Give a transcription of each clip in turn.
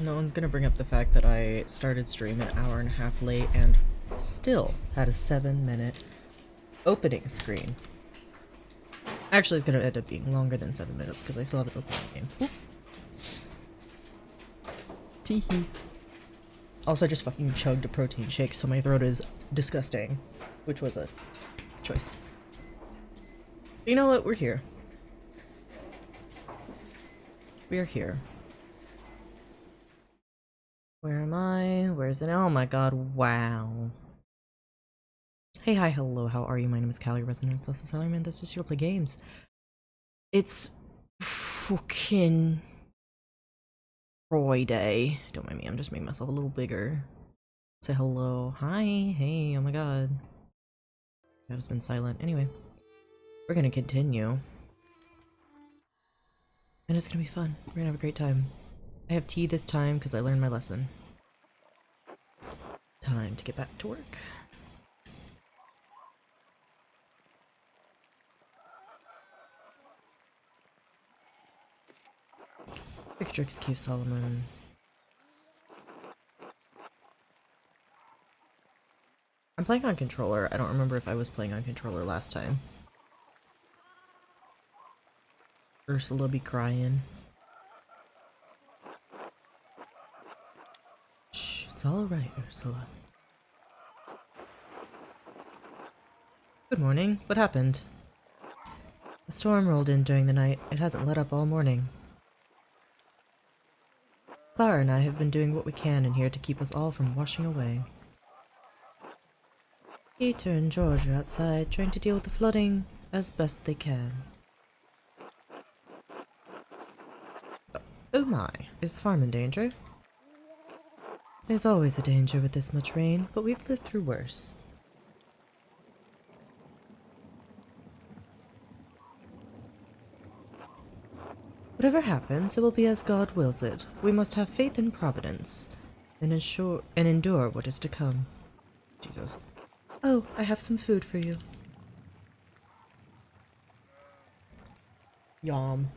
No one's gonna bring up the fact that I started stream an hour and a half late and still had a 7-minute opening screen. Actually, it's gonna end up being longer than 7 minutes because I still haven't opened the game. Oops. Teehee. Also, I just fucking chugged a protein shake, so my throat is disgusting, which was a choice. But you know what? We're here. We are here. Where am I? Where's it? Oh my god, wow. Hey, hi, hello, how are you? My name is Callie, Resonance, this is Salaryman, this is Your Play Games. It's fucking Friday. Don't mind me, I'm just making myself a little bigger. Say hello. Hi, hey, oh my god. God has been silent. Anyway, we're gonna continue. And it's gonna be fun. We're gonna have a great time. I have tea this time because I learned my lesson. Time to get back to work. Picture Keith Solomon. I'm playing on controller. I don't remember if I was playing on controller last time. Ursula be crying. Shh, it's alright, Ursula. Good morning. What happened? A storm rolled in during the night. It hasn't let up all morning. Clara and I have been doing what we can in here to keep us all from washing away. Peter and George are outside trying to deal with the flooding as best they can. Oh my, is the farm in danger? There's always a danger with this much rain, but we've lived through worse. Whatever happens, it will be as God wills it. We must have faith in Providence and endure what is to come. Jesus. Oh, I have some food for you. Yum.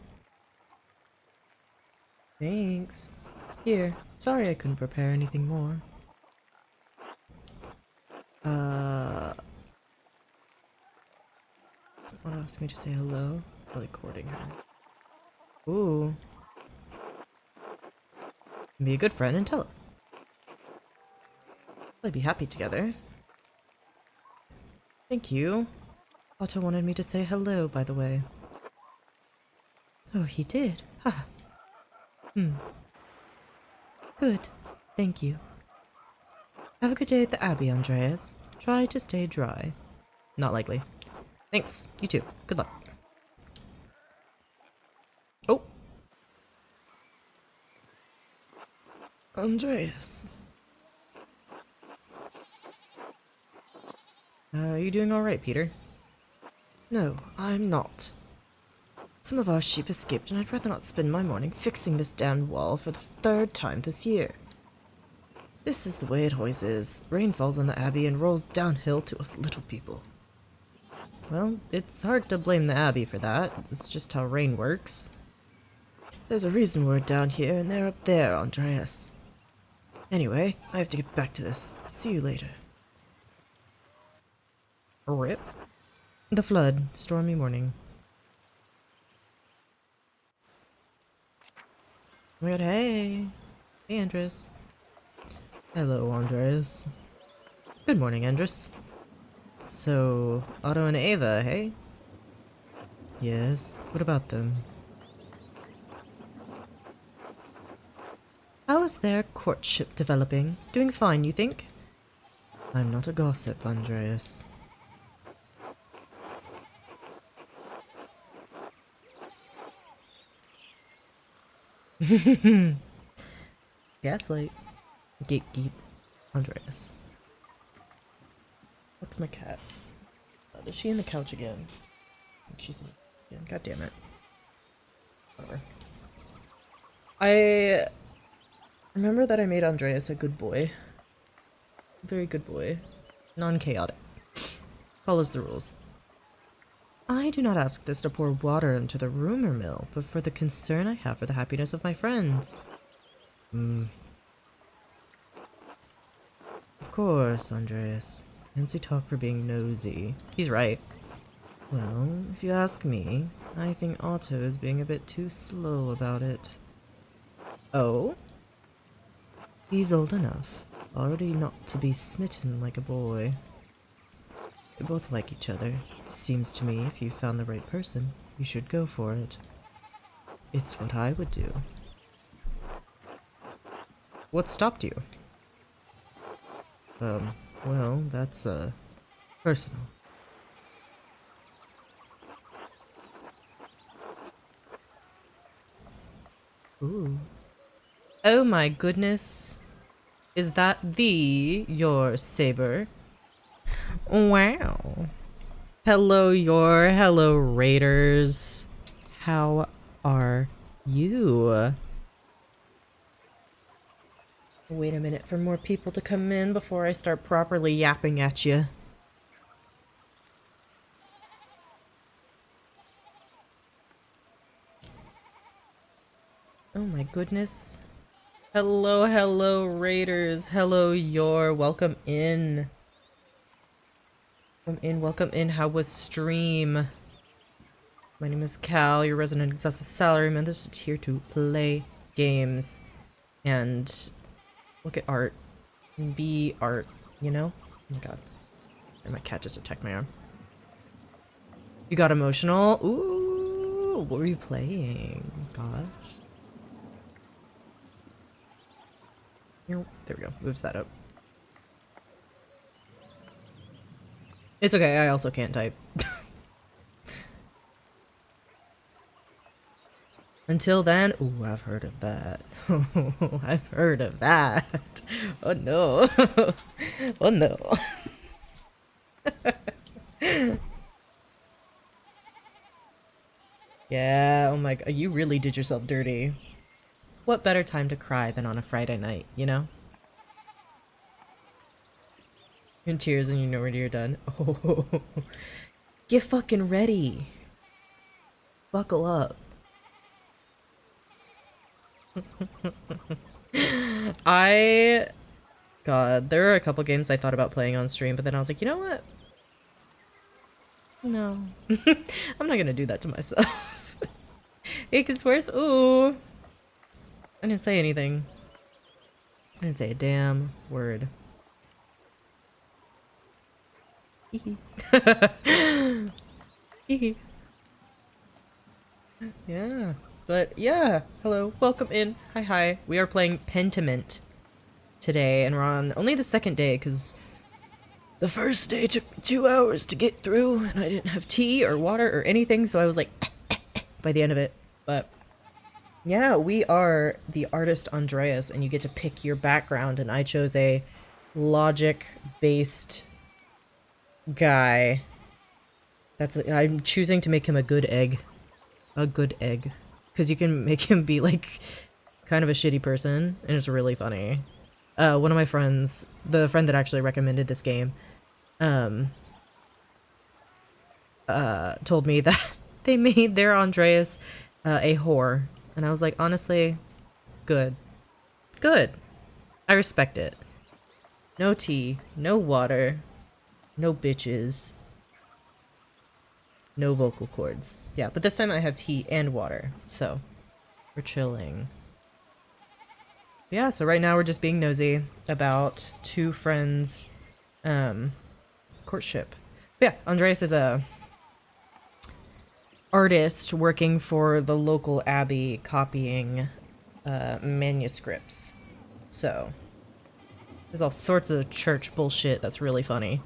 Thanks. Here. Sorry I couldn't prepare anything more. Want to ask me to say hello? Really courting her. Ooh. Be a good friend and tell her. They'd be happy together. Thank you. Otto wanted me to say hello, by the way. Oh, he did? Ha. Good. Thank you. Have a good day at the Abbey, Andreas. Try to stay dry. Not likely. Thanks. You too. Good luck. Oh! Andreas. Are you doing alright, Peter? No, I'm not. Some of our sheep escaped, and I'd rather not spend my morning fixing this damned wall for the 3rd time this year. This is the way it always is. Rain falls on the Abbey and rolls downhill to us little people. Well, it's hard to blame the Abbey for that. It's just how rain works. There's a reason we're down here and they're up there, Andreas. Anyway, I have to get back to this. See you later. RIP. The flood. Stormy morning. Oh my god, hey! Hey, Andres. Hello, Andres. Good morning, Andres. So, Otto and Ava, hey? Yes, what about them? How is their courtship developing? Doing fine, you think? I'm not a gossip, Andreas. Gaslight. Gatekeep. Andreas. What's my cat? Is she in the couch again? I think she's in again. God damn it. Whatever. I remember that I made Andreas a good boy. Very good boy. Non-chaotic. Follows the rules. I do not ask this to pour water into the rumor mill, but for the concern I have for the happiness of my friends. Of course, Andreas. Fancy talk for being nosy. He's right. Well, if you ask me, I think Otto is being a bit too slow about it. Oh? He's old enough, already not to be smitten like a boy. They both like each other. Seems to me if you found the right person, you should go for it. It's what I would do. What stopped you? Well, that's, personal. Ooh. Oh my goodness. Is that your saber? Wow. Hello raiders. How are you? Wait a minute for more people to come in before I start properly yapping at you. Oh my goodness. Hello raiders. Hello welcome in. Welcome in. How was stream? My name is Cal, your resident excessive salaryman. This is here to play games and look at art and be art, you know? Oh my god. And my cat just attacked my arm. You got emotional? Ooh, what were you playing? Gosh. There we go. Moves that up. It's okay, I also can't type. Until then, ooh, I've heard of that. I've heard of that. Oh no. Oh no. Yeah, oh my god, you really did yourself dirty. What better time to cry than on a Friday night, you know? In tears and you know when you're done. Oh, get fucking ready. Buckle up. God, there are a couple games I thought about playing on stream, but then I was like, you know what? No. I'm not gonna do that to myself. It gets worse. Ooh. I didn't say anything. I didn't say a damn word. Yeah. But yeah. Hello. Welcome in. Hi. We are playing Pentiment today, and we're on only the second day because the first day took me 2 hours to get through, and I didn't have tea or water or anything, so I was like by the end of it. But yeah, we are the artist Andreas, and you get to pick your background, and I chose a logic-based guy. I'm choosing to make him a good egg. A good egg. Because you can make him be, like, kind of a shitty person, and it's really funny. One of my friends, the friend that actually recommended this game, told me that they made their Andreas a whore. And I was like, honestly, good. Good. I respect it. No tea, no water, no bitches, no vocal cords. Yeah, but this time I have tea and water, so we're chilling. Yeah, so right now we're just being nosy about two friends' courtship. But yeah, Andreas is a artist working for the local abbey copying manuscripts. So there's all sorts of church bullshit that's really funny.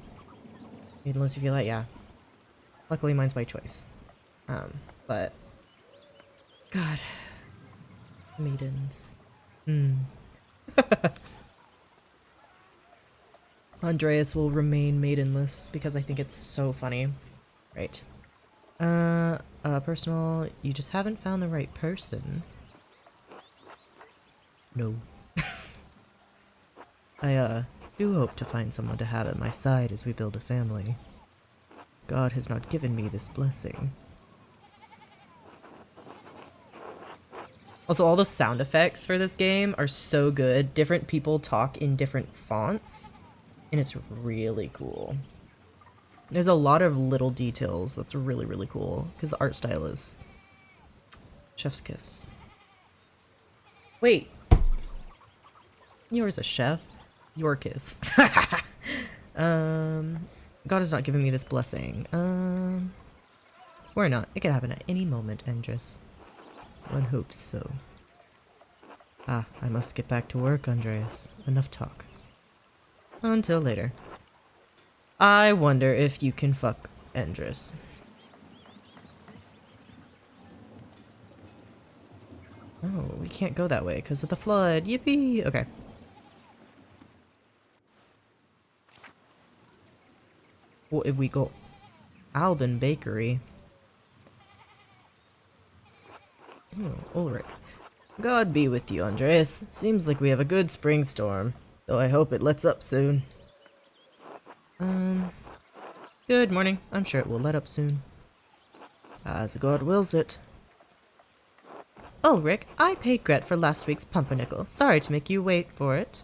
Unless you feel like, yeah. Luckily mine's my choice. But God. Maidens. Andreas will remain maidenless because I think it's so funny. Right. Personal, you just haven't found the right person. No. I, do hope to find someone to have at my side as we build a family. God has not given me this blessing. Also, all the sound effects for this game are so good. Different people talk in different fonts, and it's really cool. There's a lot of little details that's really, really cool, because the art style is chef's kiss. Wait. Yours a chef? Your kiss. God has not given me this blessing. Or not. It could happen at any moment, Andres. One hopes so. Ah, I must get back to work, Andreas. Enough talk. Until later. I wonder if you can fuck Andres. Oh, we can't go that way because of the flood. Yippee! Okay. Well, if we go Albin Bakery. Oh, Ulrich. God be with you, Andreas. Seems like we have a good spring storm, though I hope it lets up soon. Good morning. I'm sure it will let up soon. As God wills it. Ulrich, I paid Gret for last week's pumpernickel. Sorry to make you wait for it.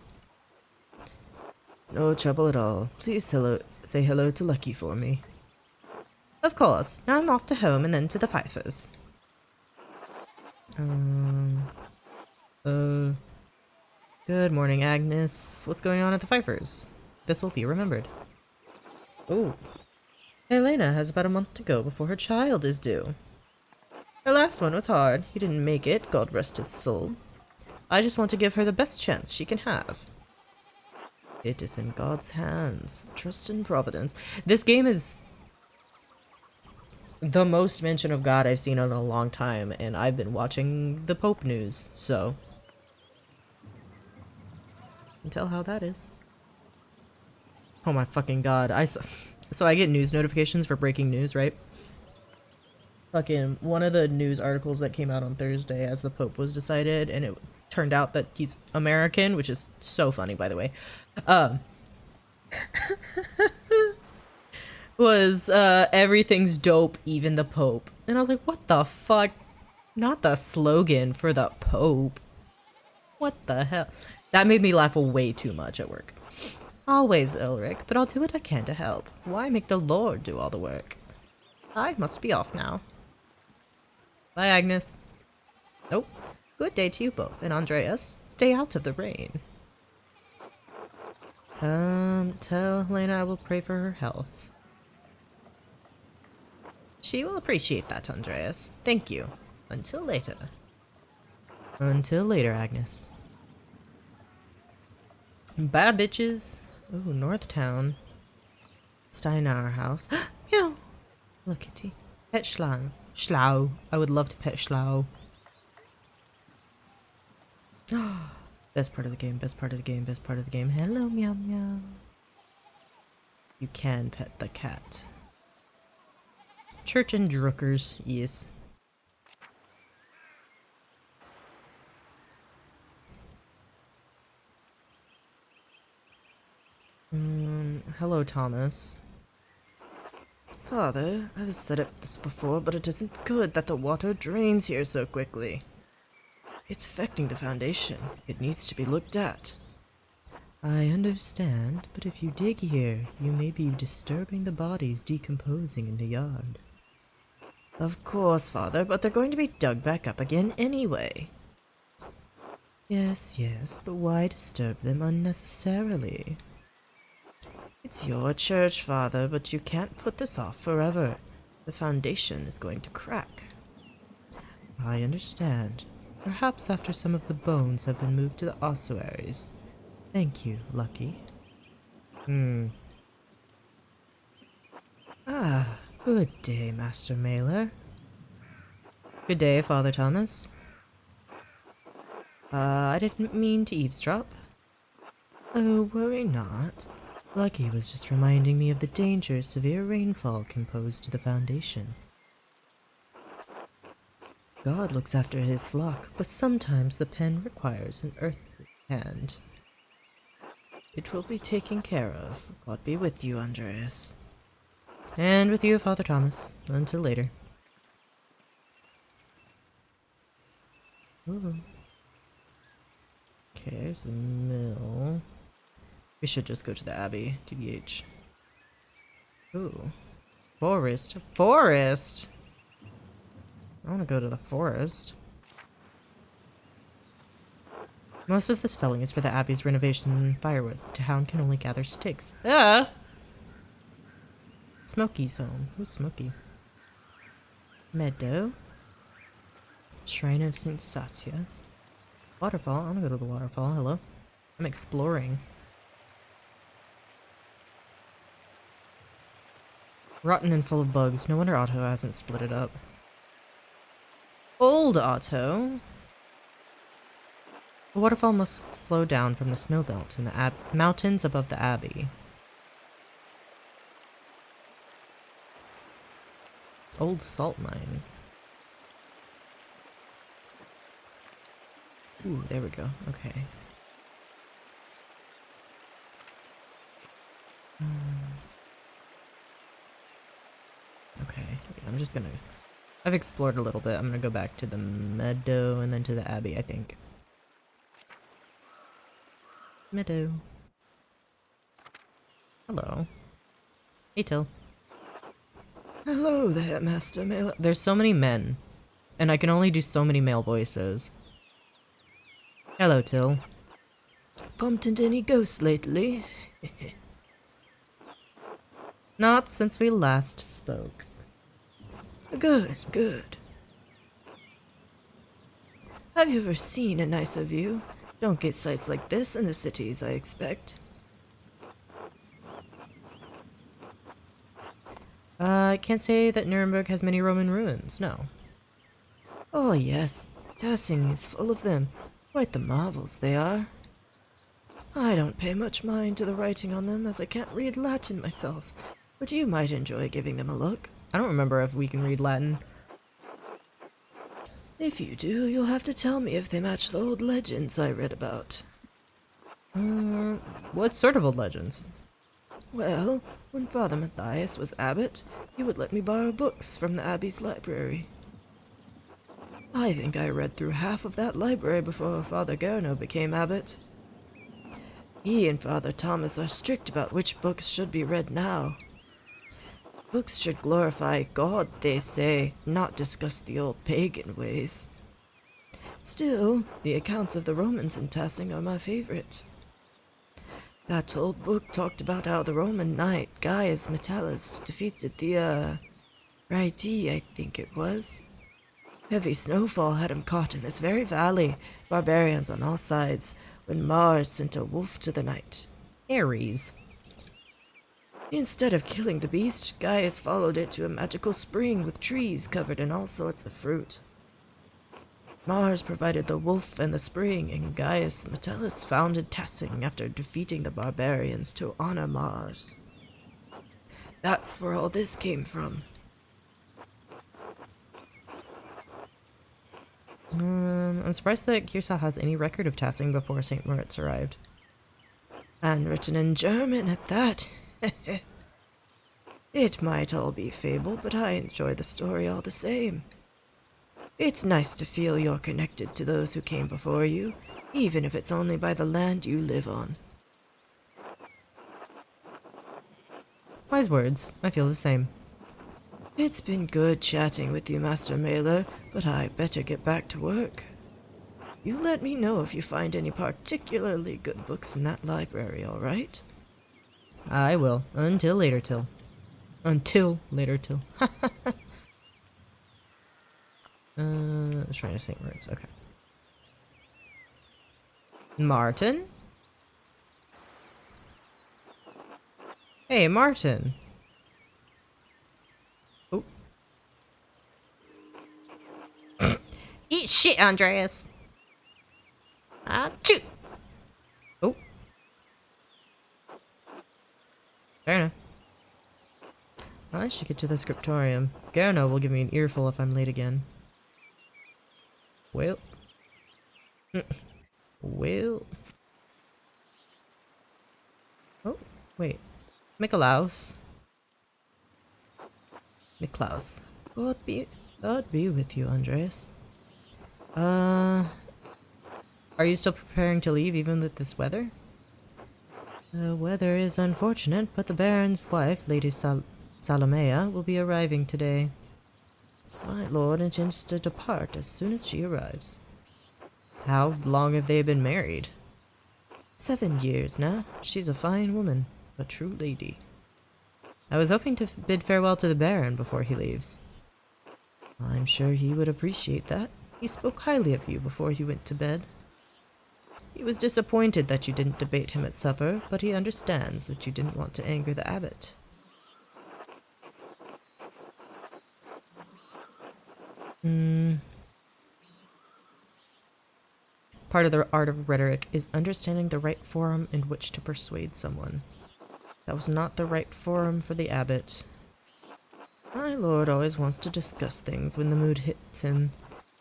It's no trouble at all. Please say hello to Lucky for me. Of course. Now I'm off to home and then to the Pfeiffers. Good morning, Agnes. What's going on at the Pfeiffers? This will be remembered. Oh. Elena has about a month to go before her child is due. Her last one was hard. He didn't make it, God rest his soul. I just want to give her the best chance she can have. It is in God's hands. Trust in Providence. This game is the most mention of God I've seen in a long time, and I've been watching the Pope news, so you can tell how that is. Oh my fucking God. So I get news notifications for breaking news, right? Fucking one of the news articles that came out on Thursday as the Pope was decided, and it turned out that he's American, which is so funny, by the way. Was everything's dope, even the Pope. And I was like, what the fuck? Not the slogan for the Pope. What the hell? That made me laugh way too much at work. Always, Ulrich, but I'll do what I can to help. Why make the Lord do all the work? I must be off now. Bye, Agnes. Oh, good day to you both. And Andreas, stay out of the rain. Tell Helena I will pray for her health. She will appreciate that, Andreas. Thank you. Until later. Until later, Agnes. Bye, bitches. Ooh, Northtown. Steinauer house. Meow. Look, kitty. Pet Schlau. Schlau. I would love to pet Schlau. Best part of the game, best part of the game, best part of the game. Hello, meow meow. You can pet the cat. Church and Druckers, yes. Hello, Thomas. Father, I've said it this before, but it isn't good that the water drains here so quickly. It's affecting the foundation. It needs to be looked at. I understand, but if you dig here, you may be disturbing the bodies decomposing in the yard. Of course, Father, but they're going to be dug back up again anyway. Yes, yes, but why disturb them unnecessarily? It's your church, Father, but you can't put this off forever. The foundation is going to crack. I understand. Perhaps after some of the bones have been moved to the ossuaries. Thank you, Lucky. Ah, good day, Master Mailer. Good day, Father Thomas. I didn't mean to eavesdrop. Oh, worry not. Lucky was just reminding me of the danger severe rainfall can pose to the foundation. God looks after his flock, but sometimes the pen requires an earthly hand. It will be taken care of. God be with you, Andreas. And with you, Father Thomas. Until later. Ooh. Okay, there's the mill. We should just go to the Abbey, TBH. Ooh. Forest. Forest! I want to go to the forest. Most of this felling is for the Abbey's renovation and firewood. Town can only gather sticks. Ah! Smokey's home. Who's Smokey? Meadow. Shrine of Saint Satya. Waterfall. I want to go to the waterfall. Hello. I'm exploring. Rotten and full of bugs. No wonder Otto hasn't split it up. Old Otto. The waterfall must flow down from the snow belt in the mountains above the Abbey. Old salt mine. Ooh, there we go. Okay. Okay, I'm just gonna... I've explored a little bit. I'm gonna go back to the meadow and then to the Abbey, I think. Meadow. Hello. Hey, Till. Hello there, Master Male. There's so many men, and I can only do so many male voices. Hello, Till. Bumped into any ghosts lately? Not since we last spoke. Good, good. Have you ever seen a nicer view? Don't get sights like this in the cities, I expect. I can't say that Nuremberg has many Roman ruins, no. Oh yes, Tassing is full of them. Quite the marvels they are. I don't pay much mind to the writing on them, as I can't read Latin myself, but you might enjoy giving them a look. I don't remember if we can read Latin. If you do, you'll have to tell me if they match the old legends I read about. What sort of old legends? Well, when Father Matthias was abbot, he would let me borrow books from the Abbey's library. I think I read through half of that library before Father Gerno became abbot. He and Father Thomas are strict about which books should be read now. Books should glorify God, they say, not discuss the old pagan ways. Still, the accounts of the Romans in Tassing are my favorite. That old book talked about how the Roman knight Gaius Metellus defeated the, Rhaetii, I think it was. Heavy snowfall had him caught in this very valley, barbarians on all sides, when Mars sent a wolf to the night. Ares. Instead of killing the beast, Gaius followed it to a magical spring with trees covered in all sorts of fruit. Mars provided the wolf and the spring, and Gaius Metellus founded Tassing after defeating the barbarians to honor Mars. That's where all this came from. I'm surprised that Kirsa has any record of Tassing before St. Moritz arrived. And written in German at that. It might all be fable, but I enjoy the story all the same. It's nice to feel you're connected to those who came before you, even if it's only by the land you live on. Wise words. I feel the same. It's been good chatting with you, Master Mailer, but I better get back to work. You let me know if you find any particularly good books in that library, all right? I will. Until later, Till. Until later, Till. Trying to think words. Okay. Martin? Hey, Martin. Oh. Eat shit, Andreas. Achoo. Oh. Fair enough. I should get to the scriptorium. Gerno will give me an earful if I'm late again. Well. Well. Oh, wait. Mikolaus. Miklaus. God be with you, Andreas. Are you still preparing to leave even with this weather? The weather is unfortunate, but the Baron's wife, Lady Salomea, will be arriving today. My lord intends to depart as soon as she arrives. How long have they been married? 7 years now. She's a fine woman, a true lady. I was hoping to bid farewell to the Baron before he leaves. I'm sure he would appreciate that. He spoke highly of you before he went to bed. He was disappointed that you didn't debate him at supper, but he understands that you didn't want to anger the abbot. Part of the art of rhetoric is understanding the right forum in which to persuade someone. That was not the right forum for the abbot. My lord always wants to discuss things when the mood hits him.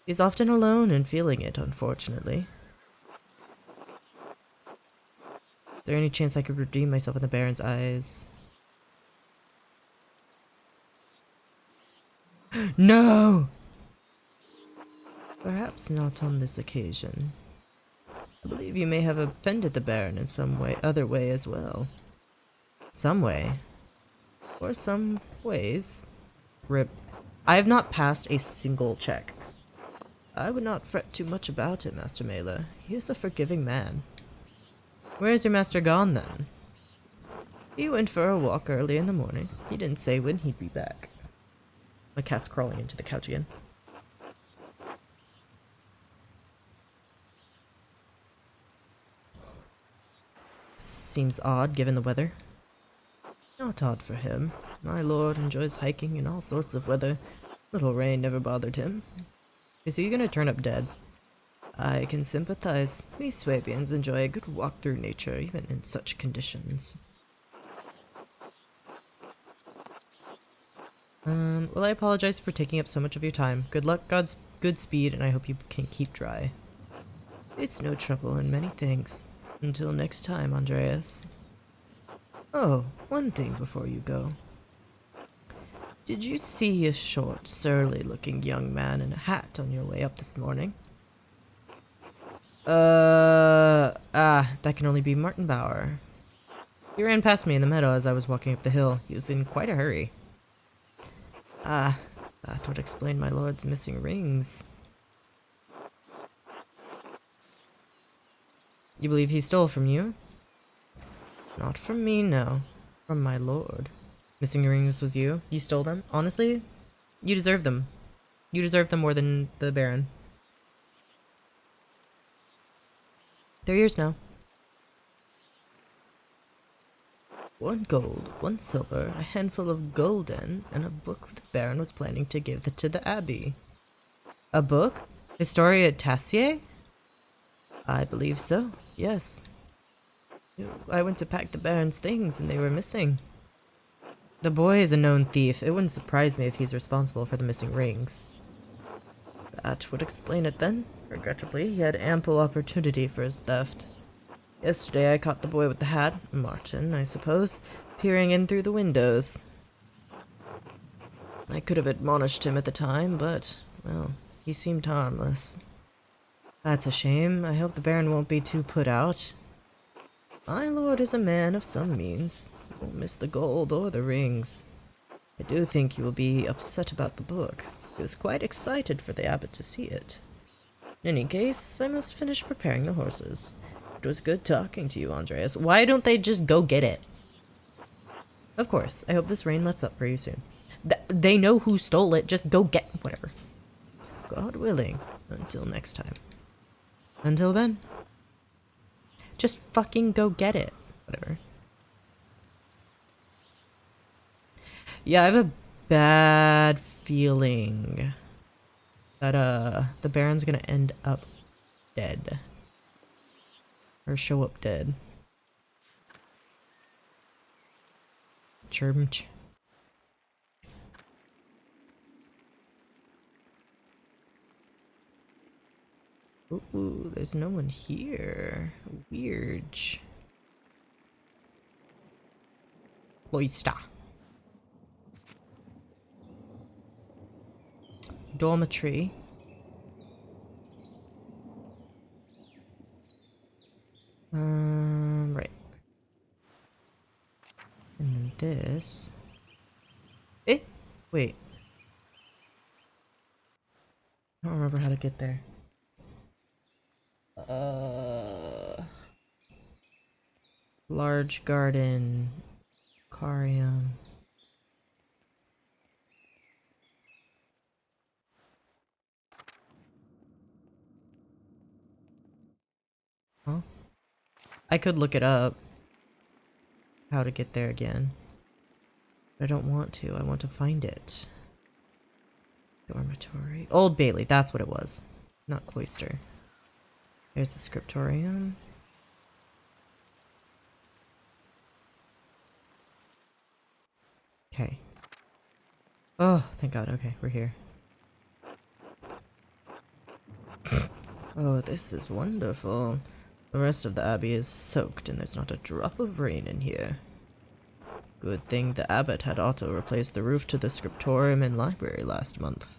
He's often alone and feeling it, unfortunately. Is there any chance I could redeem myself in the Baron's eyes? No! Perhaps not on this occasion. I believe you may have offended the Baron in some other way as well. Some way. Or some ways. Rip. I have not passed a single check. I would not fret too much about it, Master Mela. He is a forgiving man. Where is your master gone, then? He went for a walk early in the morning. He didn't say when he'd be back. My cat's crawling into the couch again. Seems odd, given the weather. Not odd for him. My lord enjoys hiking in all sorts of weather. Little rain never bothered him. Is he gonna turn up dead? I can sympathize. We Swabians enjoy a good walk through nature, even in such conditions. Well, I apologize for taking up so much of your time. Good luck, God's good speed, and I hope you can keep dry. It's no trouble, and many thanks. Until next time, Andreas. Oh, one thing before you go. Did you see a short, surly-looking young man in a hat on your way up this morning? That can only be Martin Bauer. He ran past me in the meadow as I was walking up the hill. He was in quite a hurry. Ah, that would explain my lord's missing rings. You believe he stole from you? Not from me, no. From my lord. Missing rings was you? You stole them? Honestly, you deserve them. You deserve them more than the Baron. They're yours now. 1 gold, 1 silver, a handful of golden, and a book the Baron was planning to give to the Abbey. A book? Historia Tassier? I believe so, yes. I went to pack the Baron's things and they were missing. The boy is a known thief. It wouldn't surprise me if he's responsible for the missing rings. That would explain it then. Regrettably, he had ample opportunity for his theft. Yesterday I caught the boy with the hat, Martin, I suppose, peering in through the windows. I could have admonished him at the time, but, well, he seemed harmless. That's a shame. I hope the Baron won't be too put out. My lord is a man of some means. He won't miss the gold or the rings. I do think he will be upset about the book. He was quite excited for the abbot to see it. In any case, I must finish preparing the horses. It was good talking to you, Andreas. Why don't they just go get it? Of course. I hope this rain lets up for you soon. They know who stole it. Just go get whatever. God willing. Until next time. Until then. Just fucking go get it. Whatever. Yeah, I have a bad feeling that the Baron's gonna end up dead. Or show up dead. Church. Ooh, there's no one here. Weird. Cloister. Dormitory. then this. Eh? Wait. I don't remember how to get there. Large garden. Aquarium. Huh? I could look it up. How to get there again. But I don't want to. I want to find it. Dormitory. Old Bailey, that's what it was. Not cloister. There's the scriptorium. Okay. Oh, thank God. Okay, we're here. Oh, this is wonderful. The rest of the abbey is soaked and there's not a drop of rain in here. Good thing the abbot had Otto replace the roof to the scriptorium and library last month.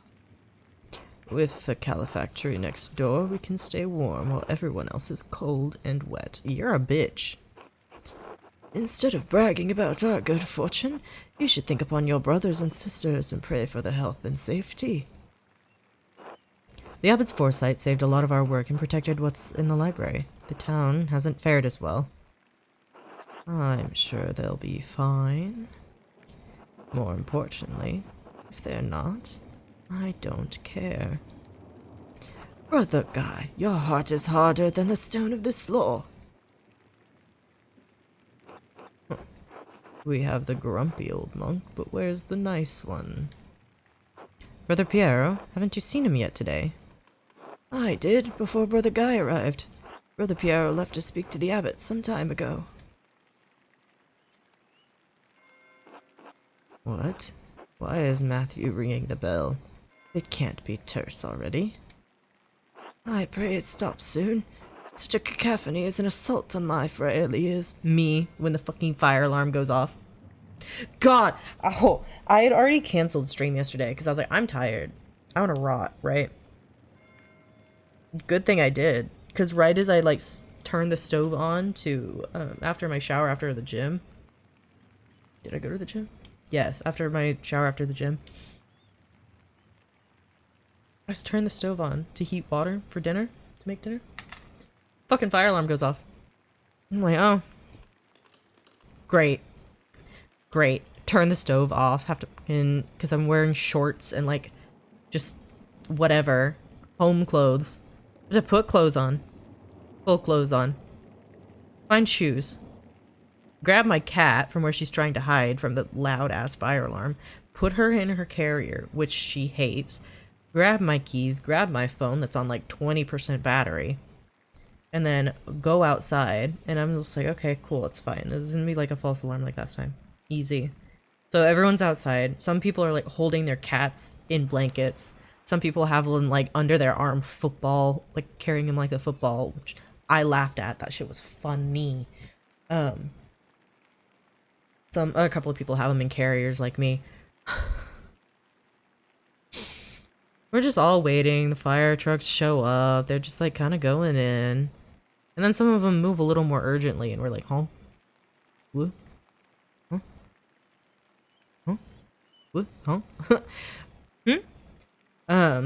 With the calefactory next door, we can stay warm while everyone else is cold and wet. You're a bitch. Instead of bragging about our good fortune, you should think upon your brothers and sisters and pray for their health and safety. The abbot's foresight saved a lot of our work and protected what's in the library. The town hasn't fared as well. I'm sure they'll be fine. More importantly, if they're not, I don't care. Brother Guy, your heart is harder than the stone of this floor. We have the grumpy old monk, but where's the nice one? Brother Piero, haven't you seen him yet today? I did, before Brother Guy arrived. Brother Piero left to speak to the abbot some time ago. What? Why is Matthew ringing the bell? It can't be terse already. I pray it stops soon. Such a cacophony is an assault on my frail ears. Me, when the fucking fire alarm goes off. God! Oh, I had already canceled stream yesterday because I was like, I'm tired. I want to rot, right? Good thing I did. Because right as I, like, turned the stove on to, after my shower after the gym. Did I go to the gym? Yes, after my shower after the gym. I just turned the stove on to heat water for dinner, to make dinner. Fucking fire alarm goes off. I'm like, oh. Great. Great. Turn the stove off. Have to, because I'm wearing shorts and like, just whatever. Home clothes. I have to put clothes on. Full clothes on. Find shoes. Grab my cat from where she's trying to hide from the loud ass fire alarm. Put her in her carrier, which she hates. Grab my keys. Grab my phone that's on like 20% battery. And then go outside. And I'm just like, okay, cool, it's fine. This is gonna be like a false alarm like last time. Easy. So everyone's outside. Some people are like holding their cats in blankets. Some people have them like under their arm football, like carrying them like a football, which I laughed at. That shit was funny. A couple of people have them in carriers like me. We're just all waiting. The fire trucks show up. They're just like kind of going in. And then some of them move a little more urgently and we're like, huh? What? Huh? Huh? What? Huh?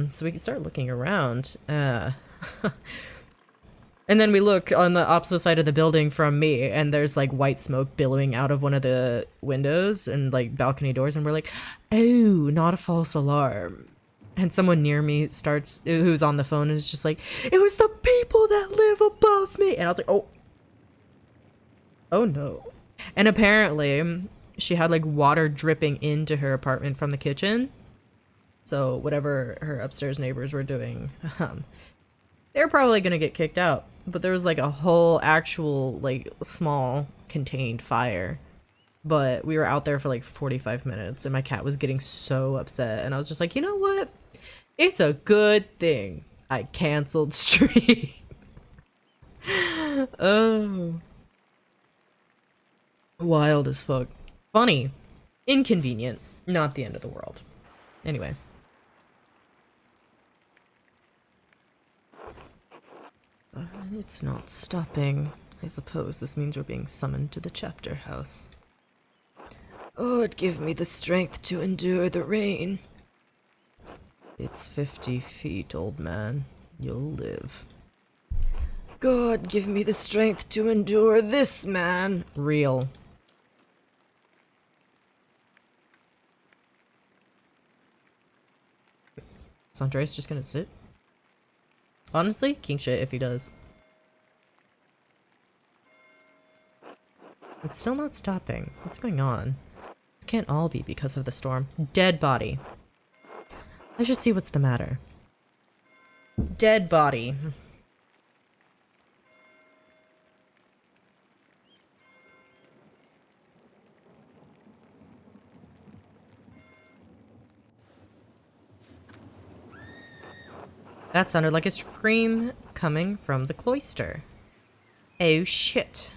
So we can start looking around. And then we look on the opposite side of the building from me, and there's like white smoke billowing out of one of the windows and like balcony doors, and we're like, oh, not a false alarm. And someone near me starts, who's on the phone, is just like, it was the people that live above me. And I was like, oh. Oh no. And apparently she had like water dripping into her apartment from the kitchen. So whatever her upstairs neighbors were doing, they're probably gonna get kicked out. But there was like a whole actual like small contained fire. But we were out there for like 45 minutes and my cat was getting so upset. And I was just like, you know what? It's a good thing I canceled stream. Oh. Wild as fuck. Funny. Inconvenient. Not the end of the world. Anyway. It's not stopping. I suppose this means we're being summoned to the chapter house. Lord, give me the strength to endure the rain. It's 50 feet, old man. You'll live. God, give me the strength to endure this man. Real. Is Andreas just gonna sit? Honestly, king shit if he does. It's still not stopping. What's going on? This can't all be because of the storm. Dead body. I should see what's the matter. Dead body. That sounded like a scream coming from the cloister. Oh shit.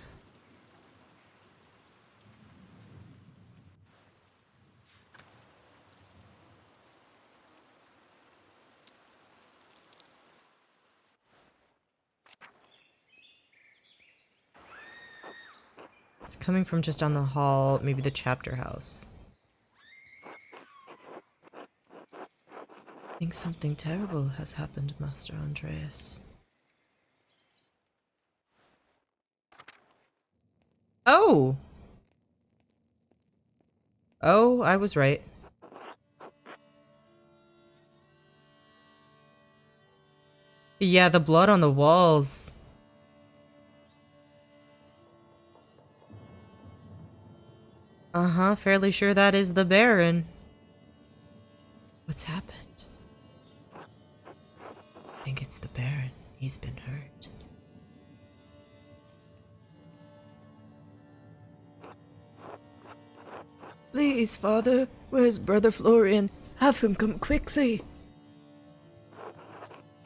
It's coming from just down the hall, maybe the chapter house. I think something terrible has happened, Master Andreas. Oh! Oh, I was right. Yeah, the blood on the walls. Uh-huh, fairly sure that is the Baron. What's happened? I think it's the Baron. He's been hurt. Please, Father, where's Brother Florian? Have him come quickly.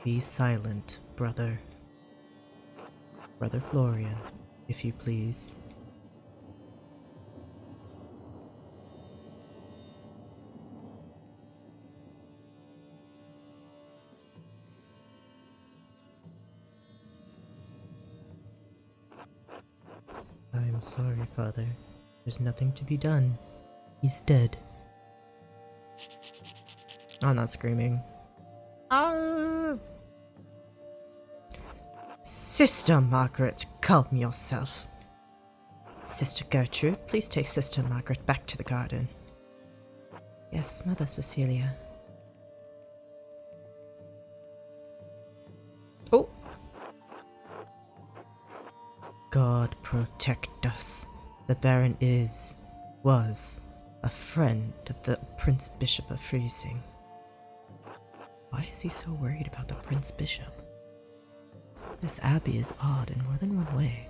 Be silent, brother. Brother Florian, if you please. I'm sorry, Father. There's nothing to be done. He's dead. I'm not screaming. Sister Margaret, calm yourself. Sister Gertrude, please take Sister Margaret back to the garden. Yes, Mother Cecilia. Oh! God protect us. The Baron was a friend of the Prince Bishop of Freising. Why is he so worried about the Prince Bishop? This abbey is odd in more than one way.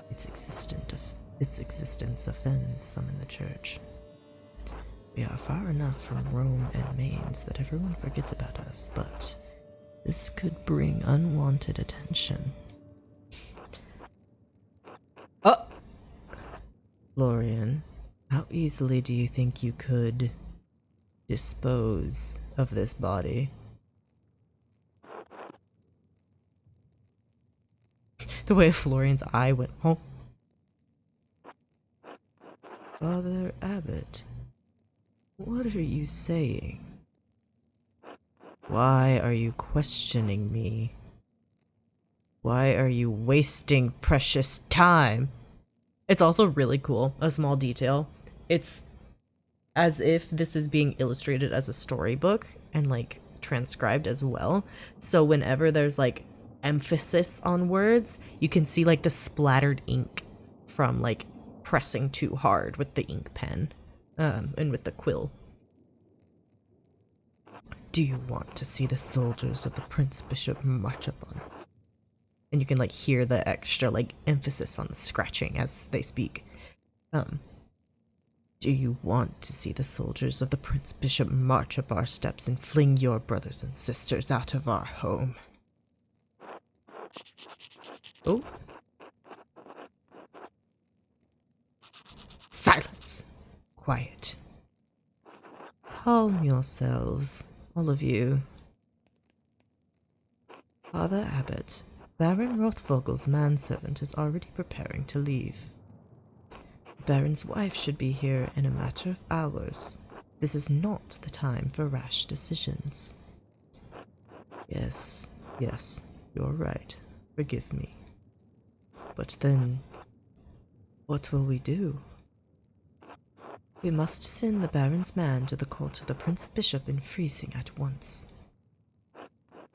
Its existence offends some in the church. We are far enough from Rome and Mainz that everyone forgets about us, but this could bring unwanted attention. Oh! Florian, how easily do you think you could dispose of this body? The way Florian's eye went, oh. Father Abbot, what are you saying? Why are you questioning me? Why are you wasting precious time? It's also really cool, a small detail. It's as if this is being illustrated as a storybook and like transcribed as well. So whenever there's like emphasis on words, you can see like the splattered ink from like pressing too hard with the ink pen and with the quill. Do you want to see the soldiers of the Prince Bishop march upon? And you can like hear the extra like emphasis on the scratching as they speak. Do you want to see the soldiers of the Prince Bishop march up our steps and fling your brothers and sisters out of our home? Oh. Silence! Quiet. Calm yourselves, all of you. Father Abbot, Baron Rothvogel's manservant is already preparing to leave. Baron's wife should be here in a matter of hours. This is not the time for rash decisions. Yes, yes, you're right. Forgive me. But then, what will we do? We must send the Baron's man to the court of the Prince Bishop in Freezing at once.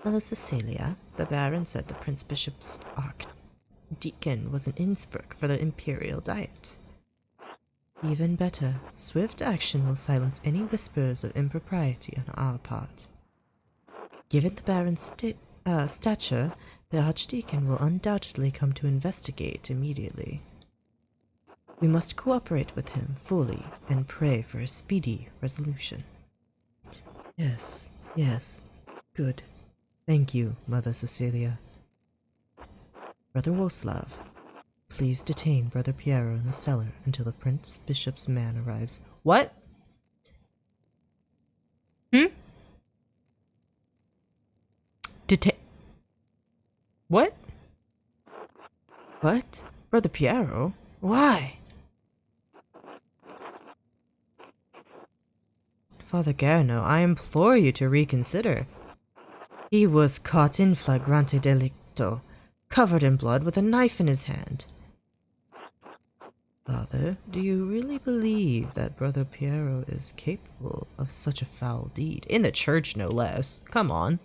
Mother Cecilia, the Baron said the Prince Bishop's archdeacon was in Innsbruck for the imperial diet. Even better, swift action will silence any whispers of impropriety on our part. Given the Baron's stature, the Archdeacon will undoubtedly come to investigate immediately. We must cooperate with him fully and pray for a speedy resolution. Yes, yes, good. Thank you, Mother Cecilia. Brother Woslav, please detain Brother Piero in the cellar until the Prince Bishop's man arrives. What? Detain... What? What? Brother Piero? Why? Father Garno, I implore you to reconsider. He was caught in flagrante delicto, covered in blood with a knife in his hand. Father, do you really believe that Brother Piero is capable of such a foul deed? In the church, no less. Come on.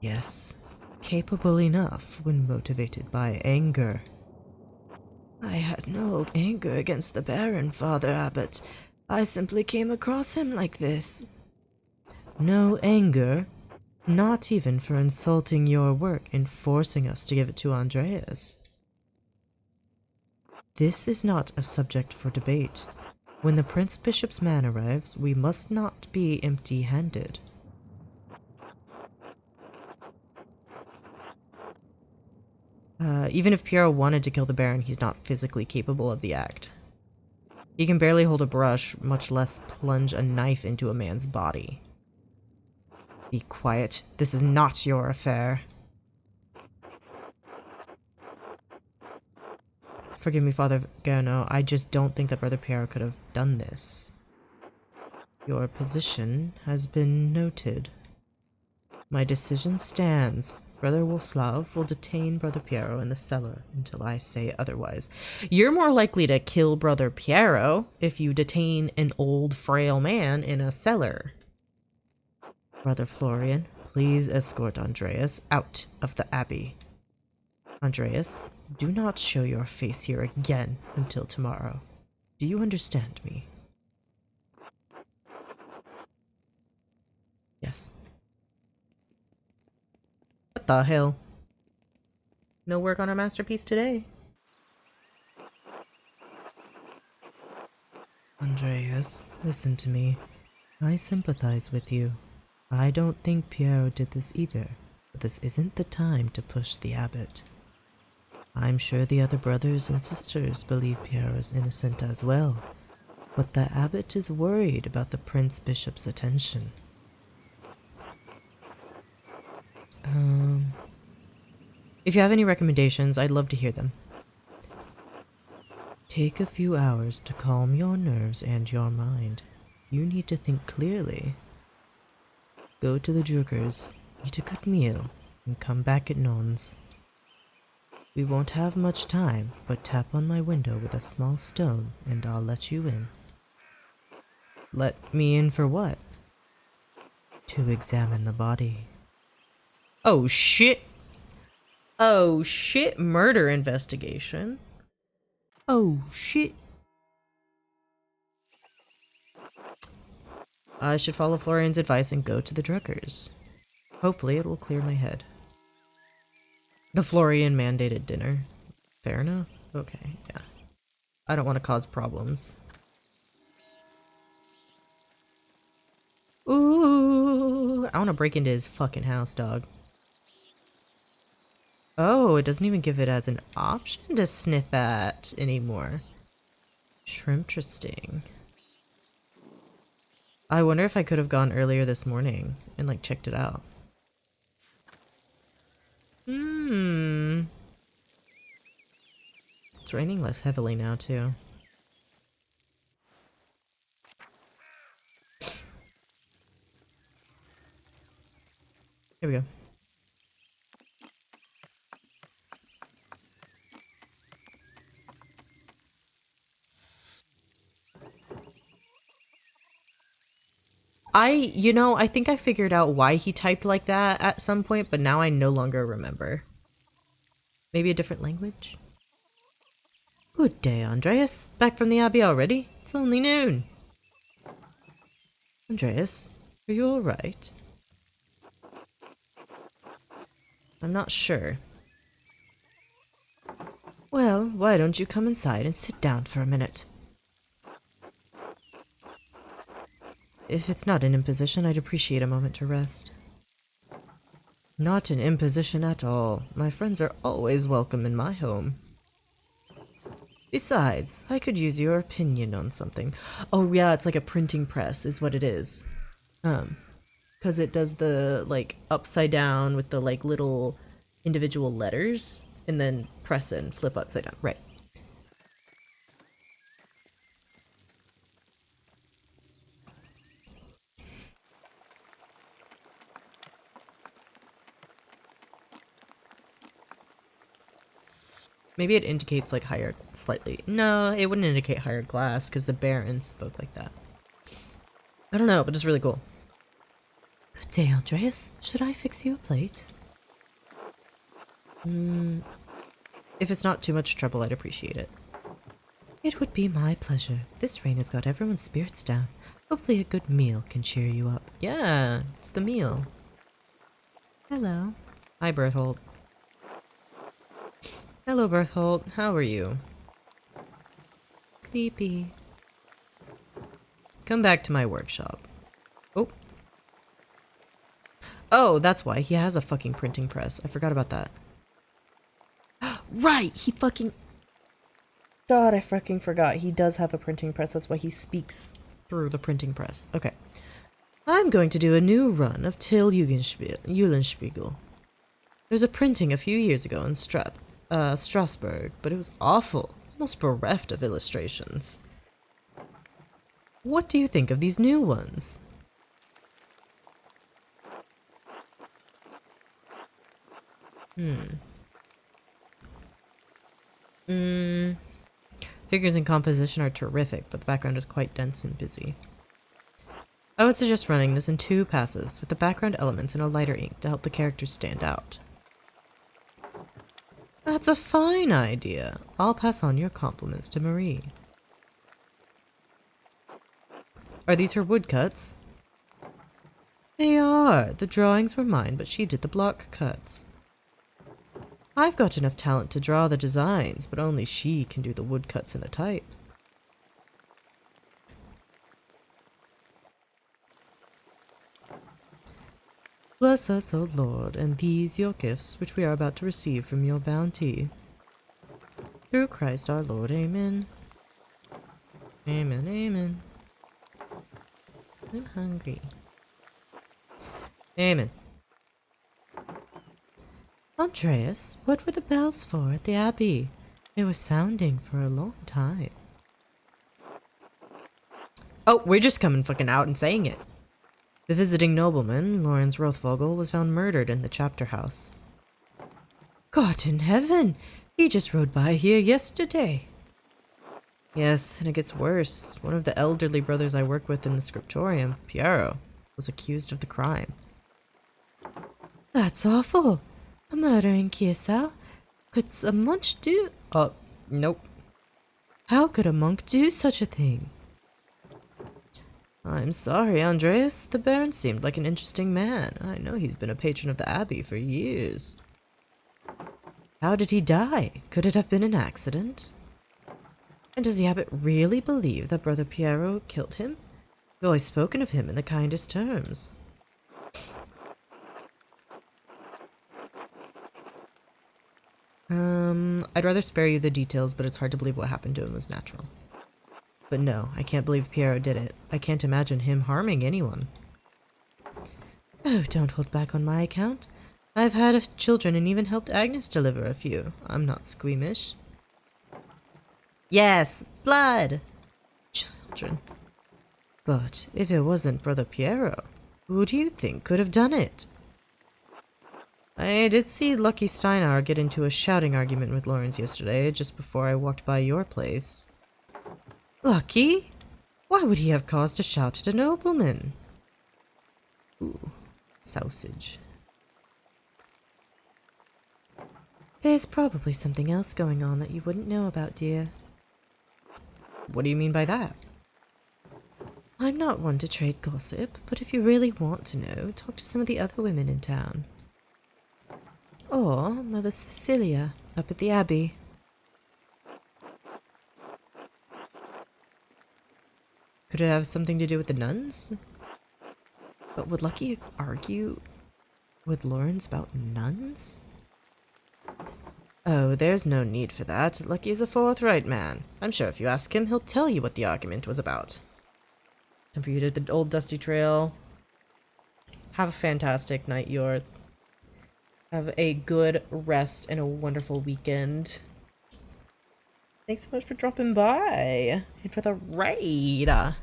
Yes, capable enough when motivated by anger. I had no anger against the Baron, Father Abbot. I simply came across him like this. No anger? Not even for insulting your work and forcing us to give it to Andreas. This is not a subject for debate. When the Prince Bishop's man arrives, we must not be empty-handed. Even if Piero wanted to kill the Baron, he's not physically capable of the act. He can barely hold a brush, much less plunge a knife into a man's body. Be quiet. This is not your affair. Forgive me, Father Garno. I just don't think that Brother Piero could have done this. Your position has been noted. My decision stands. Brother Woslav will detain Brother Piero in the cellar until I say otherwise. You're more likely to kill Brother Piero if you detain an old, frail man in a cellar. Brother Florian, please escort Andreas out of the abbey. Andreas, do not show your face here again until tomorrow. Do you understand me? Yes. What the hell? No work on our masterpiece today. Andreas, listen to me. I sympathize with you. I don't think Piero did this either, but this isn't the time to push the abbot. I'm sure the other brothers and sisters believe Piero is innocent as well, but the abbot is worried about the Prince Bishop's attention. If you have any recommendations, I'd love to hear them. Take a few hours to calm your nerves and your mind. You need to think clearly. Go to the Druckers, eat a good meal, and come back at noons. We won't have much time, but tap on my window with a small stone and I'll let you in. Let me in for what? To examine the body. Oh shit! Oh shit, murder investigation. Oh shit. I should follow Florian's advice and go to the Druckers. Hopefully it will clear my head. The Florian mandated dinner. Fair enough. Okay, yeah. I don't want to cause problems. Ooh, I want to break into his fucking house, dog. Oh, it doesn't even give it as an option to sniff at anymore. Shrimptresting. I wonder if I could have gone earlier this morning and like checked it out. It's raining less heavily now, too. Here we go. I think I figured out why he typed like that at some point, but now I no longer remember. Maybe a different language? Good day, Andreas. Back from the Abbey already? It's only noon. Andreas, are you alright? I'm not sure. Well, why don't you come inside and sit down for a minute? If it's not an imposition, I'd appreciate a moment to rest. Not an imposition at all. My friends are always welcome in my home. Besides, I could use your opinion on something. Oh yeah, it's like a printing press is what it is. Because it does the, like, upside down with the, like, little individual letters, and then press and flip upside down. Right. Maybe it indicates, like, higher slightly. No, it wouldn't indicate higher glass, because the Baron spoke like that. I don't know, but it's really cool. Good day, Andreas. Should I fix you a plate? If it's not too much trouble, I'd appreciate it. It would be my pleasure. This rain has got everyone's spirits down. Hopefully a good meal can cheer you up. Yeah, it's the meal. Hello. Hi, Berthold. Hello, Berthold. How are you? Sleepy. Come back to my workshop. Oh. Oh, that's why. He has a fucking printing press. I forgot about that. Right! He fucking... God, I fucking forgot. He does have a printing press. That's why he speaks through the printing press. Okay. I'm going to do a new run of Till Eulenspiegel. There was a printing a few years ago in Strasbourg, but it was awful. Almost bereft of illustrations. What do you think of these new ones? Figures and composition are terrific, but the background is quite dense and busy. I would suggest running this in 2 passes, with the background elements in a lighter ink to help the characters stand out. That's a fine idea. I'll pass on your compliments to Marie. Are these her woodcuts? They are. The drawings were mine, but she did the block cuts. I've got enough talent to draw the designs, but only she can do the woodcuts and the type. Bless us, O Lord, and these your gifts, which we are about to receive from your bounty. Through Christ our Lord, amen. Amen, amen. I'm hungry. Amen. Andreas, what were the bells for at the Abbey? They were sounding for a long time. Oh, we're just coming fucking out and saying it. The visiting nobleman, Lawrence Rothvogel, was found murdered in the chapter house. God in heaven! He just rode by here yesterday. Yes, and it gets worse. One of the elderly brothers I work with in the scriptorium, Piero, was accused of the crime. That's awful. A murder in Chiesa? Could a monk do? Oh, nope. How could a monk do such a thing? I'm sorry, Andreas. The Baron seemed like an interesting man. I know he's been a patron of the Abbey for years. How did he die? Could it have been an accident? And does the abbot really believe that Brother Piero killed him? We've always spoken of him in the kindest terms. I'd rather spare you the details, but it's hard to believe what happened to him was natural. But no, I can't believe Piero did it. I can't imagine him harming anyone. Oh, don't hold back on my account. I've had children and even helped Agnes deliver a few. I'm not squeamish. Yes, blood! Children. But if it wasn't Brother Piero, who do you think could have done it? I did see Lucky Steinar get into a shouting argument with Lawrence yesterday, just before I walked by your place. Lucky? Why would he have caused a shout at a nobleman? Ooh, sausage. There's probably something else going on that you wouldn't know about, dear. What do you mean by that? I'm not one to trade gossip, but if you really want to know, talk to some of the other women in town. Or Mother Cecilia, up at the Abbey. Could it have something to do with the nuns? But would Lucky argue with Lawrence about nuns? Oh, there's no need for that. Lucky is a forthright man. I'm sure if you ask him, he'll tell you what the argument was about. Time for you to hit the old dusty trail. Have a fantastic night, Yor. Have a good rest and a wonderful weekend. Thanks so much for dropping by and for the raid. I'll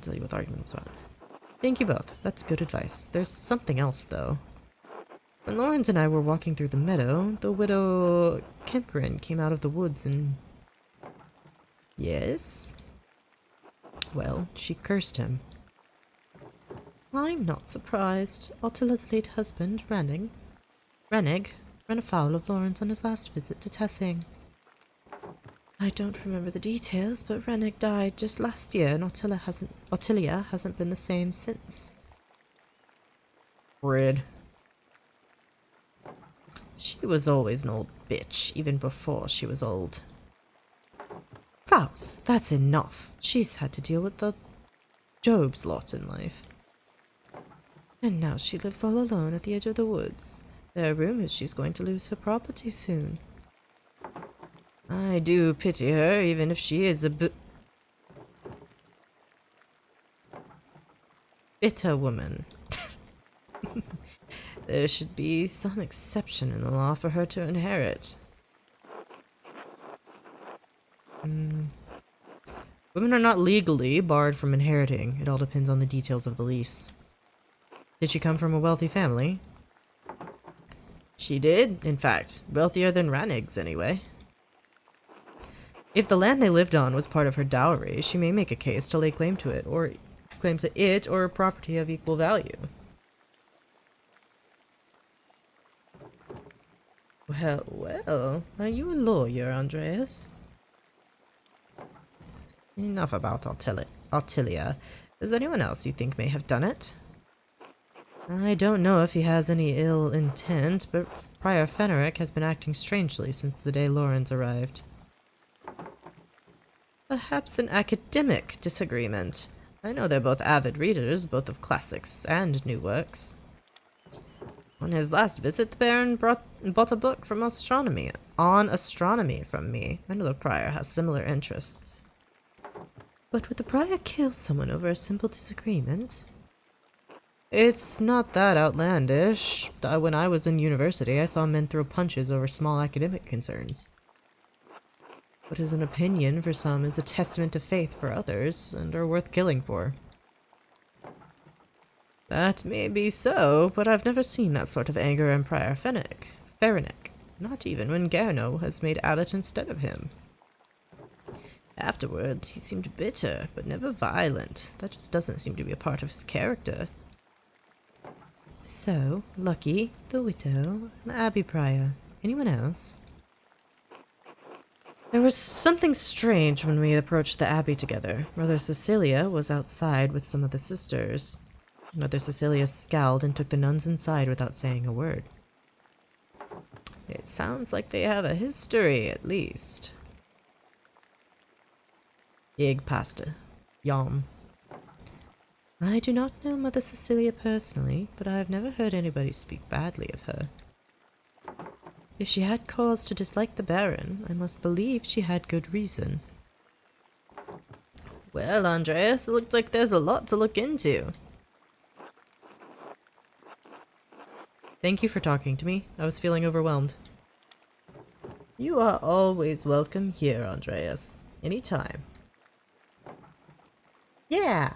tell you what the argument was about. Thank you both. That's good advice. There's something else, though. When Lawrence and I were walking through the meadow, the widow Kemperin came out of the woods and... Yes? Well, she cursed him. I'm not surprised. Ottila's late husband, Rennig, ran afoul of Lawrence on his last visit to Tessing. I don't remember the details, but Rennig died just last year and Ottilia hasn't been the same since. Red. She was always an old bitch, even before she was old. Klaus, that's enough. She's had to deal with the Job's lot in life. And now she lives all alone at the edge of the woods. There are rumors she's going to lose her property soon. I do pity her, even if she is a bitter woman. There should be some exception in the law for her to inherit. Women are not legally barred from inheriting. It all depends on the details of the lease. Did she come from a wealthy family? She did, in fact. Wealthier than Rannig's, anyway. If the land they lived on was part of her dowry, she may make a case to lay claim to it, or a property of equal value. Well, well, are you a lawyer, Andreas? Enough about Ottilia. Is there anyone else you think may have done it? I don't know if he has any ill intent, but Prior Fenric has been acting strangely since the day Lawrence arrived. Perhaps an academic disagreement. I know they're both avid readers, both of classics and new works. On his last visit, the Baron bought a book on astronomy from me. I know the Prior has similar interests. But would the Prior kill someone over a simple disagreement? It's not that outlandish. When I was in university, I saw men throw punches over small academic concerns. What is an opinion for some is a testament to faith for others, and are worth killing for. That may be so, but I've never seen that sort of anger in Prior Fenric, not even when Gerno has made abbot instead of him. Afterward, he seemed bitter, but never violent. That just doesn't seem to be a part of his character. So, Lucky, the widow, and the Abbey Prior. Anyone else? There was something strange when we approached the Abbey together. Mother Cecilia was outside with some of the sisters. Mother Cecilia scowled and took the nuns inside without saying a word. It sounds like they have a history, at least. Egg pasta. Yum. I do not know Mother Cecilia personally, but I have never heard anybody speak badly of her. If she had cause to dislike the Baron, I must believe she had good reason. Well, Andreas, it looks like there's a lot to look into. Thank you for talking to me. I was feeling overwhelmed. You are always welcome here, Andreas. Anytime. Yeah!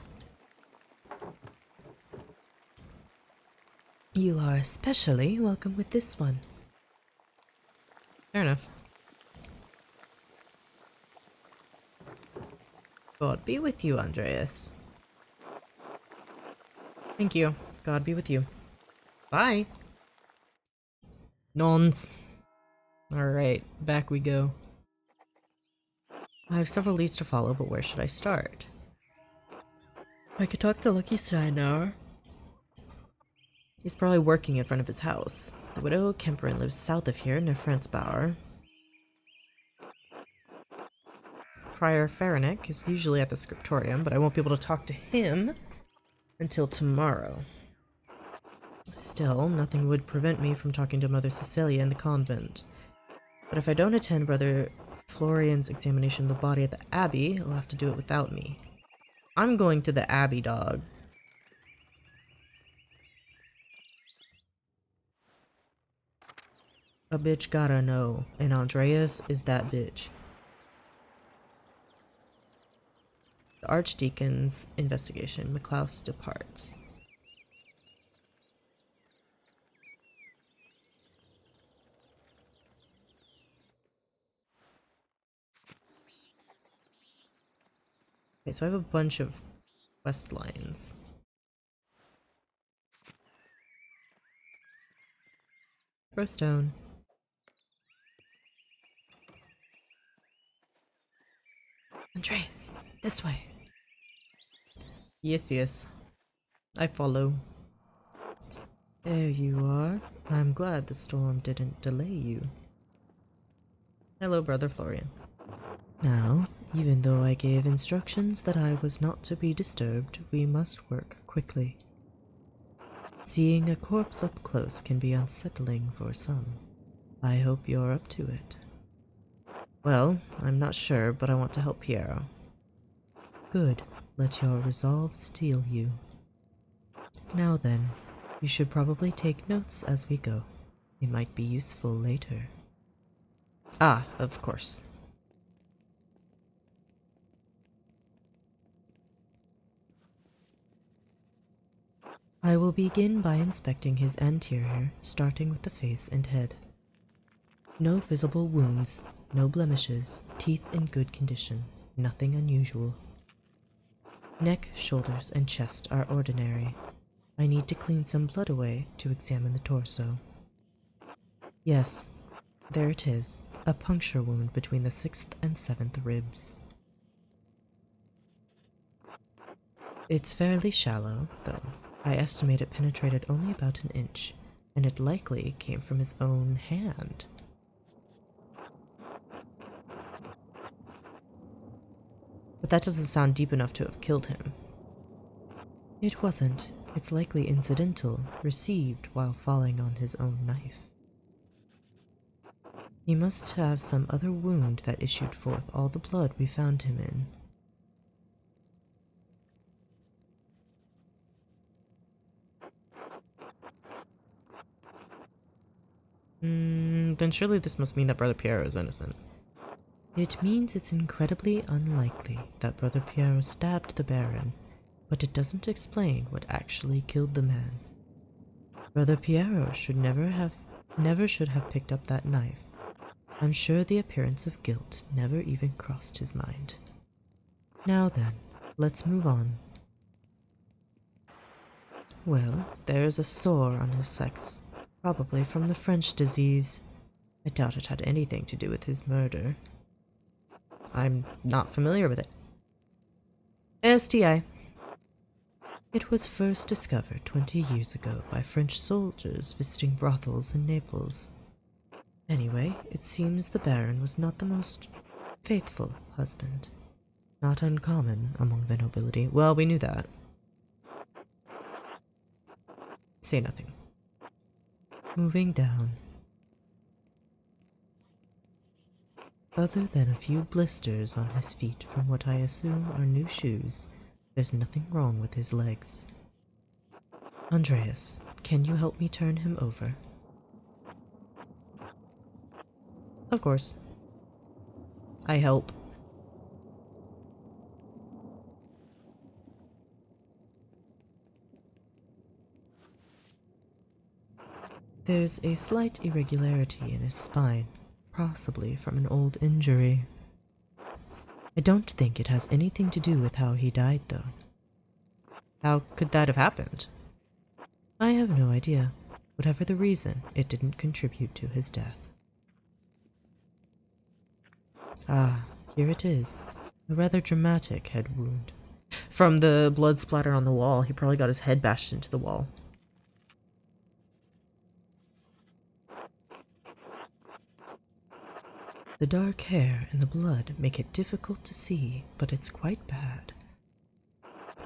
You are especially welcome with this one. Fair enough. God be with you, Andreas. Thank you. God be with you. Bye. Nons. Alright, back we go. I have several leads to follow, but where should I start? I could talk to Lucky Steinauer. He's probably working in front of his house. The widow Kemperin lives south of here, near Franzbauer. Prior Faranick is usually at the scriptorium, but I won't be able to talk to him until tomorrow. Still, nothing would prevent me from talking to Mother Cecilia in the convent. But if I don't attend Brother Florian's examination of the body at the Abbey, he'll have to do it without me. I'm going to the Abbey, dog. A bitch gotta know, and Andreas is that bitch. The Archdeacon's investigation. McClouse departs. Okay, so I have a bunch of quest lines. Throw stone. Andreas, this way. Yes, yes. I follow. There you are. I'm glad the storm didn't delay you. Hello, Brother Florian. Now, even though I gave instructions that I was not to be disturbed, we must work quickly. Seeing a corpse up close can be unsettling for some. I hope you're up to it. Well, I'm not sure, but I want to help Piero. Good. Let your resolve steel you. Now then, you should probably take notes as we go. They might be useful later. Ah, of course. I will begin by inspecting his anterior, starting with the face and head. No visible wounds, no blemishes, teeth in good condition, nothing unusual. Neck, shoulders, and chest are ordinary. I need to clean some blood away to examine the torso. Yes, there it is, a puncture wound between the 6th and 7th ribs. It's fairly shallow, though. I estimate it penetrated only about an inch, and it likely came from his own hand. But that doesn't sound deep enough to have killed him. It wasn't. It's likely incidental, received while falling on his own knife. He must have some other wound that issued forth all the blood we found him in. Then surely this must mean that Brother Piero is innocent. It means it's incredibly unlikely that Brother Piero stabbed the Baron, but it doesn't explain what actually killed the man. Brother Piero never should have picked up that knife. I'm sure the appearance of guilt never even crossed his mind. Now then, let's move on. Well, there's a sore on his sex, probably from the French disease. I doubt it had anything to do with his murder. I'm not familiar with it. STI. It was first discovered 20 years ago by French soldiers visiting brothels in Naples. Anyway, it seems the Baron was not the most faithful husband. Not uncommon among the nobility. Well, we knew that. Say nothing. Moving down. Other than a few blisters on his feet from what I assume are new shoes, there's nothing wrong with his legs. Andreas, can you help me turn him over? Of course. I help. There's a slight irregularity in his spine, possibly from an old injury. I don't think it has anything to do with how he died, though. How could that have happened? I have no idea. Whatever the reason, it didn't contribute to his death. Ah, here it is. A rather dramatic head wound. From the blood splatter on the wall, he probably got his head bashed into the wall. The dark hair and the blood make it difficult to see, but it's quite bad.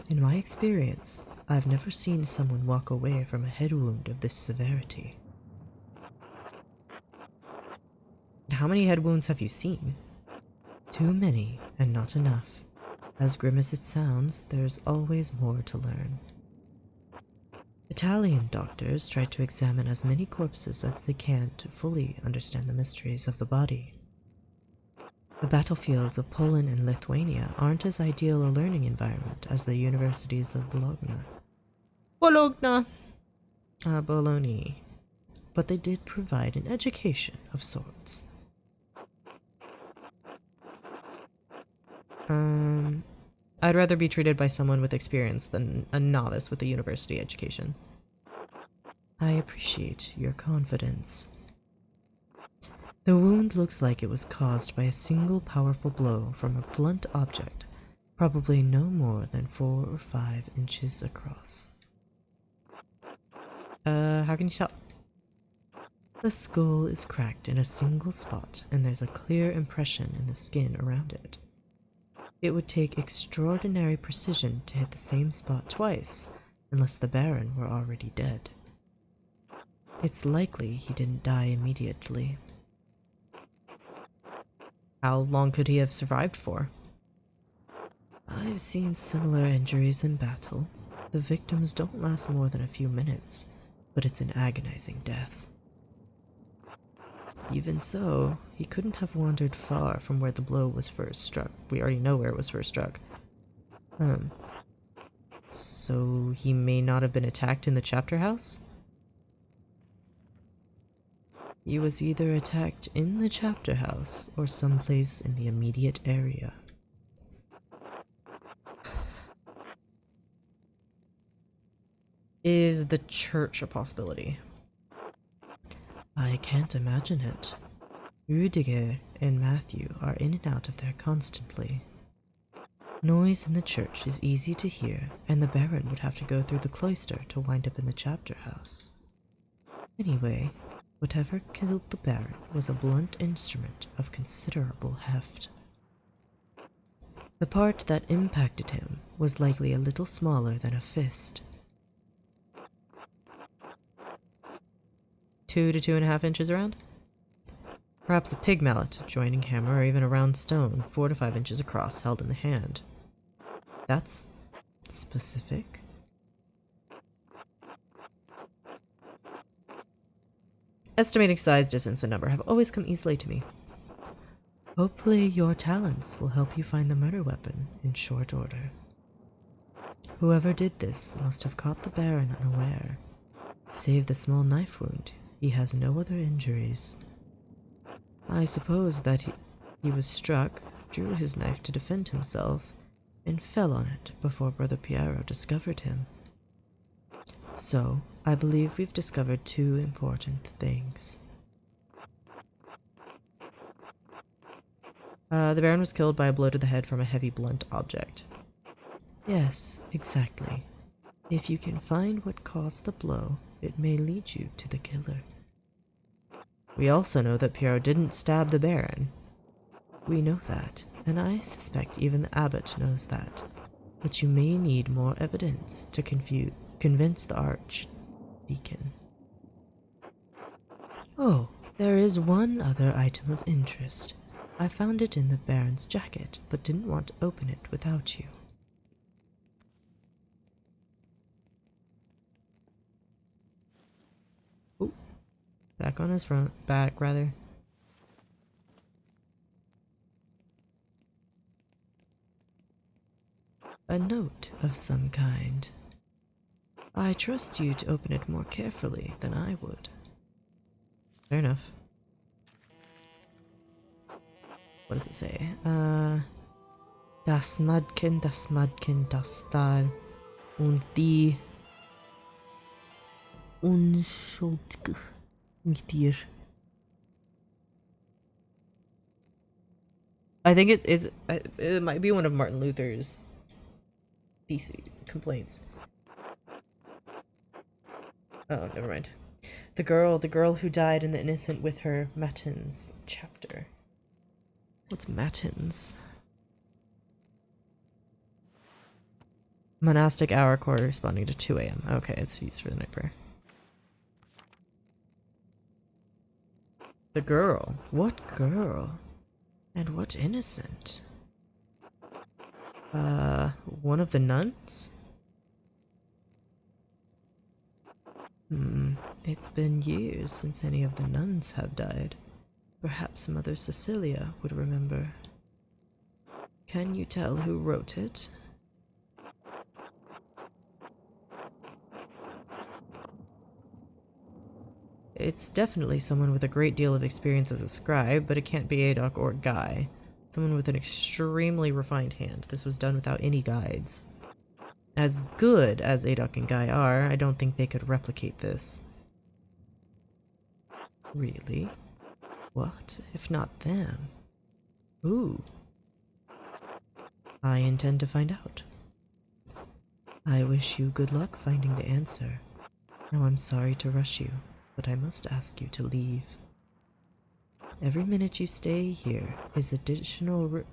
In my experience, I've never seen someone walk away from a head wound of this severity. How many head wounds have you seen? Too many, and not enough. As grim as it sounds, there's always more to learn. Italian doctors try to examine as many corpses as they can to fully understand the mysteries of the body. The battlefields of Poland and Lithuania aren't as ideal a learning environment as the universities of Bologna, but they did provide an education of sorts. I'd rather be treated by someone with experience than a novice with a university education. I appreciate your confidence. The wound looks like it was caused by a single powerful blow from a blunt object, probably no more than 4 or 5 inches across. How can you tell? The skull is cracked in a single spot, and there's a clear impression in the skin around it. It would take extraordinary precision to hit the same spot twice, unless the Baron were already dead. It's likely he didn't die immediately. How long could he have survived for? I've seen similar injuries in battle. The victims don't last more than a few minutes, but it's an agonizing death. Even so, he couldn't have wandered far from where the blow was first struck. We already know where it was first struck. So he may not have been attacked in the chapter house? He was either attacked in the chapter house or someplace in the immediate area. Is the church a possibility? I can't imagine it. Rudiger and Matthew are in and out of there constantly. Noise in the church is easy to hear, and the Baron would have to go through the cloister to wind up in the chapter house. Anyway, whatever killed the Baron was a blunt instrument of considerable heft. The part that impacted him was likely a little smaller than a fist. 2 to 2.5 inches around? Perhaps a pig mallet, a joining hammer, or even a round stone, 4 to 5 inches across, held in the hand. That's specific. Estimating size, distance, and number have always come easily to me. Hopefully your talents will help you find the murder weapon in short order. Whoever did this must have caught the Baron unaware. Save the small knife wound, he has no other injuries. I suppose that he was struck, drew his knife to defend himself, and fell on it before Brother Piero discovered him. So, I believe we've discovered 2 important things. The Baron was killed by a blow to the head from a heavy blunt object. Yes, exactly. If you can find what caused the blow, it may lead you to the killer. We also know that Piero didn't stab the Baron. We know that, and I suspect even the abbot knows that. But you may need more evidence to convince the archdeacon. Oh, there is one other item of interest. I found it in the Baron's jacket, but didn't want to open it without you. Ooh. Back on his front. Back, rather. A note of some kind. I trust you to open it more carefully than I would. Fair enough. What does it say? Das Madken, das Star und die Unschuldige mit dir. I think it is. It might be one of Martin Luther's theses, complaints. Oh, never mind. The girl who died and the innocent with her. Matins chapter. What's matins? Monastic hour corresponding to 2 a.m. Okay, it's used for the night prayer. The girl. What girl? And what innocent? One of the nuns? It's been years since any of the nuns have died. Perhaps Mother Cecilia would remember. Can you tell who wrote it? It's definitely someone with a great deal of experience as a scribe, but it can't be Adok or Guy. Someone with an extremely refined hand. This was done without any guides. As good as Adok and Guy are, I don't think they could replicate this. Really? What, if not them? Ooh. I intend to find out. I wish you good luck finding the answer. Now I'm sorry to rush you, but I must ask you to leave. Every minute you stay here is additional Were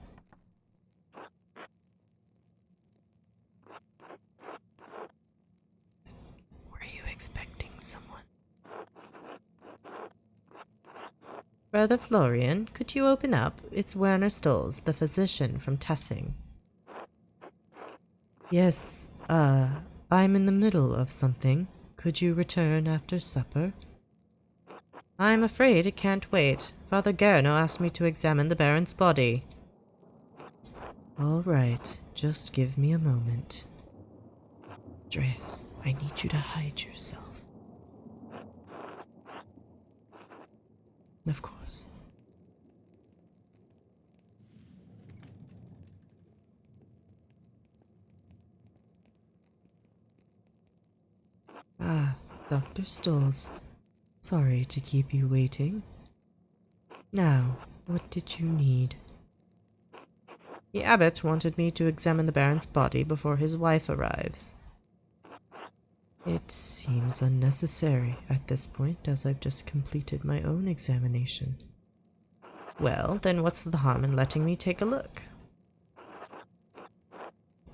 you expecting someone? Brother Florian, could you open up? It's Werner Stolz, the physician from Tessing. Yes, I'm in the middle of something. Could you return after supper? I'm afraid it can't wait. Father Gerno asked me to examine the Baron's body. All right, just give me a moment. Andreas, I need you to hide yourself. Of course. Ah, Dr. Stolz. Sorry to keep you waiting. Now, what did you need? The abbot wanted me to examine the Baron's body before his wife arrives. It seems unnecessary at this point, as I've just completed my own examination. Well, then what's the harm in letting me take a look?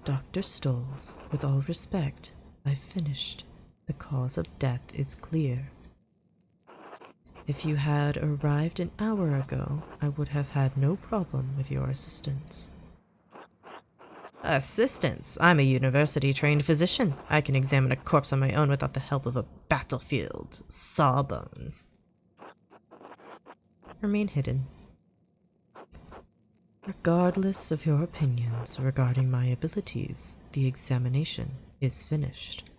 Dr. Stolz, with all respect, I've finished. The cause of death is clear. If you had arrived an hour ago, I would have had no problem with your assistance. Assistance? I'm a university-trained physician. I can examine a corpse on my own without the help of a battlefield sawbones. Remain hidden. Regardless of your opinions regarding my abilities, the examination is finished.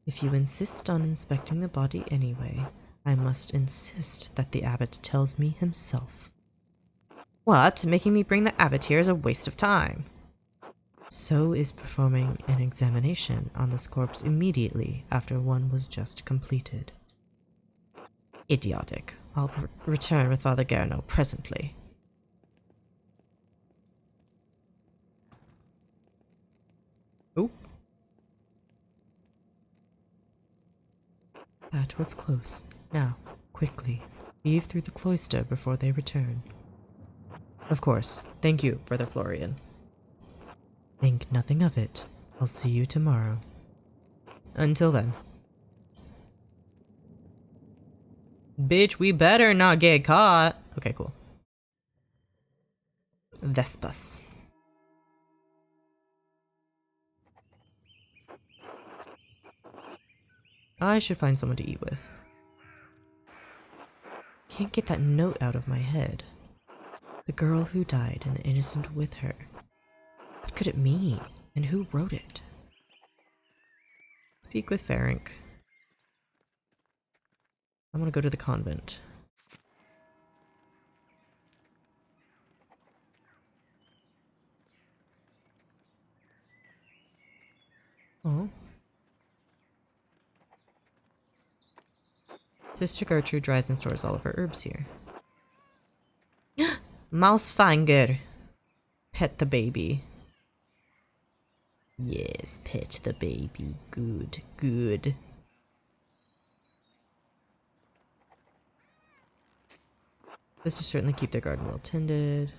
If you insist on inspecting the body anyway, I must insist that the abbot tells me himself. What? Making me bring the abbot here is a waste of time. So is performing an examination on this corpse immediately after one was just completed. Idiotic. I'll return with Father Gerno presently. Oh. That was close. Now, quickly, leave through the cloister before they return. Of course. Thank you, Brother Florian. Think nothing of it. I'll see you tomorrow. Until then. Bitch, we better not get caught. Okay, cool. Vespas. I should find someone to eat with. Can't get that note out of my head. The girl who died and the innocent with her. What could it mean? And who wrote it? Speak with Ferenc. I want to go to the convent. Oh. Sister Gertrude dries and stores all of her herbs here. Mousefanger. Pet the baby. Yes, pet the baby. Good, good. Sisters certainly keep their garden well tended.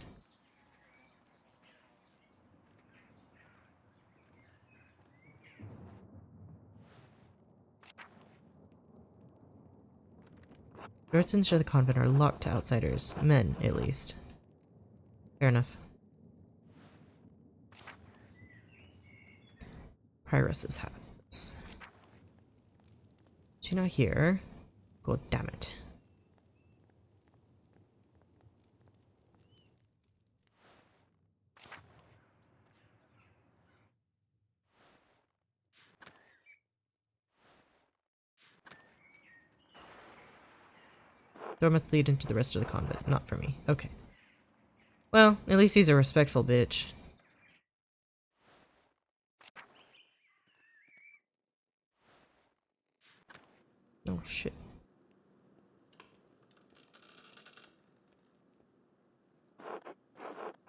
Doors into the convent are locked to outsiders. Men, at least. Fair enough. Prioress's house. She not here? God damn it. Door must lead into the rest of the convent. Not for me. Okay. Well, at least he's a respectful bitch. Oh shit.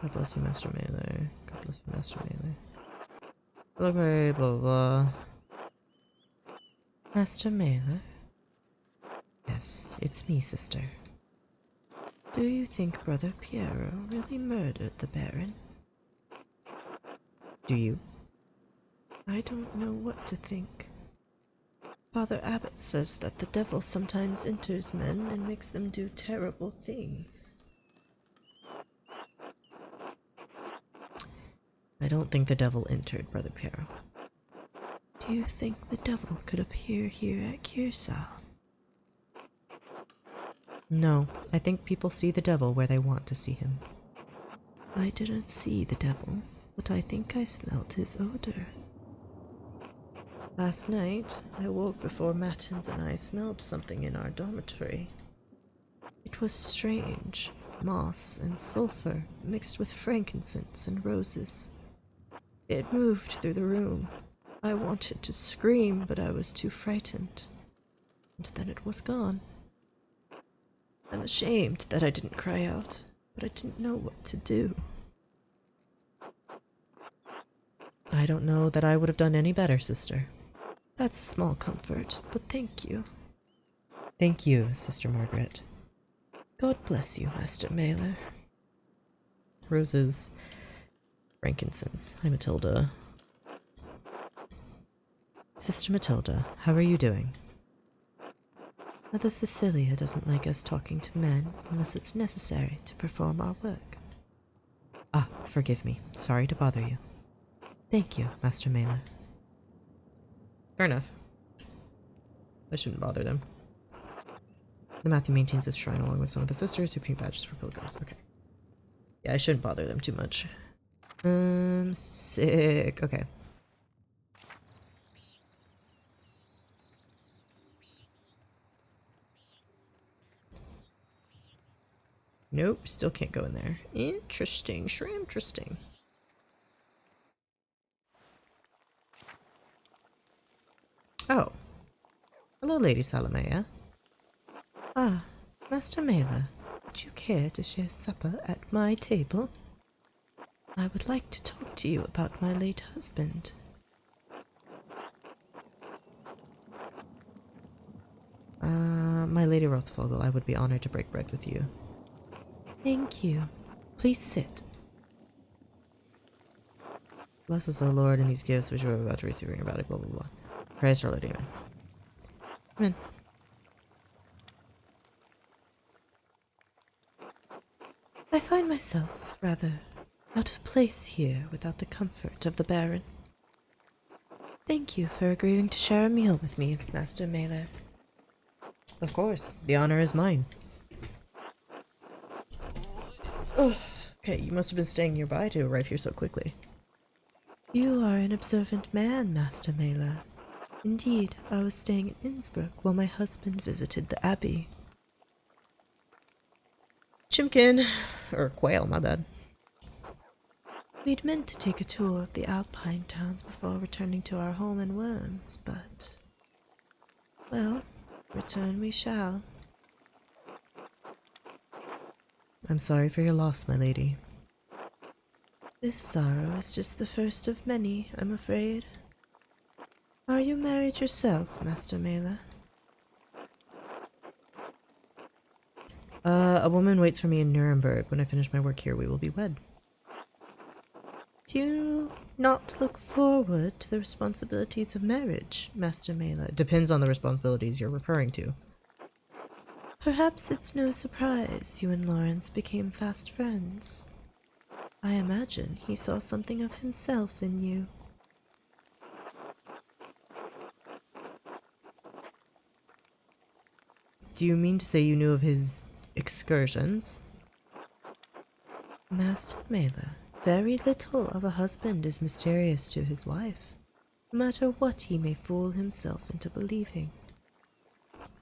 God bless you, Master Melee. God bless you, Master Melee. Okay, blah blah blah. Master Melee? Yes, it's me, sister. Do you think Brother Piero really murdered the Baron? Do you? I don't know what to think. Father Abbot says that the devil sometimes enters men and makes them do terrible things. I don't think the devil entered, Brother Piero. Do you think the devil could appear here at Kiersau? No, I think people see the devil where they want to see him. I didn't see the devil, but I think I smelled his odor. Last night, I woke before Matins and I smelled something in our dormitory. It was strange, moss and sulfur mixed with frankincense and roses. It moved through the room. I wanted to scream, but I was too frightened. And then it was gone. I'm ashamed that I didn't cry out, but I didn't know what to do. I don't know that I would have done any better, sister. That's a small comfort, but thank you. Thank you, Sister Margaret. God bless you, Master Mailer. Roses. Frankincense. Hi, Matilda. Sister Matilda, how are you doing? Mother Cecilia doesn't like us talking to men unless it's necessary to perform our work. Ah, forgive me. Sorry to bother you. Thank you, Master Mailer. Fair enough. I shouldn't bother them. The Matthew maintains his shrine along with some of the sisters who paint badges for pilgrims. Okay. Yeah, I shouldn't bother them too much. Sick. Okay. Nope, still can't go in there. Interesting, sure interesting. Oh. Hello, Lady Salamea. Ah, Master Mailer, would you care to share supper at my table? I would like to talk to you about my late husband. My Lady Rothvogel, I would be honored to break bread with you. Thank you. Please sit. Bless us, O Lord, in these gifts which we are about to receive in your body, blah blah blah. Praise our Lord, amen. Amen. I find myself rather out of place here without the comfort of the Baron. Thank you for agreeing to share a meal with me, Master Mailer. Of course, the honor is mine. Ugh. Okay, you must have been staying nearby to arrive here so quickly. You are an observant man, Master Mela. Indeed, I was staying in Innsbruck while my husband visited the abbey. Chimkin, or quail, my bad. We'd meant to take a tour of the Alpine towns before returning to our home in Worms, but... well, return we shall. I'm sorry for your loss, my lady. This sorrow is just the first of many, I'm afraid. Are you married yourself, Master Mela? A woman waits for me in Nuremberg. When I finish my work here, we will be wed. Do you not look forward to the responsibilities of marriage, Master Mela? Depends on the responsibilities you're referring to. Perhaps it's no surprise you and Lawrence became fast friends. I imagine he saw something of himself in you. Do you mean to say you knew of his excursions? Master Mela, very little of a husband is mysterious to his wife, no matter what he may fool himself into believing.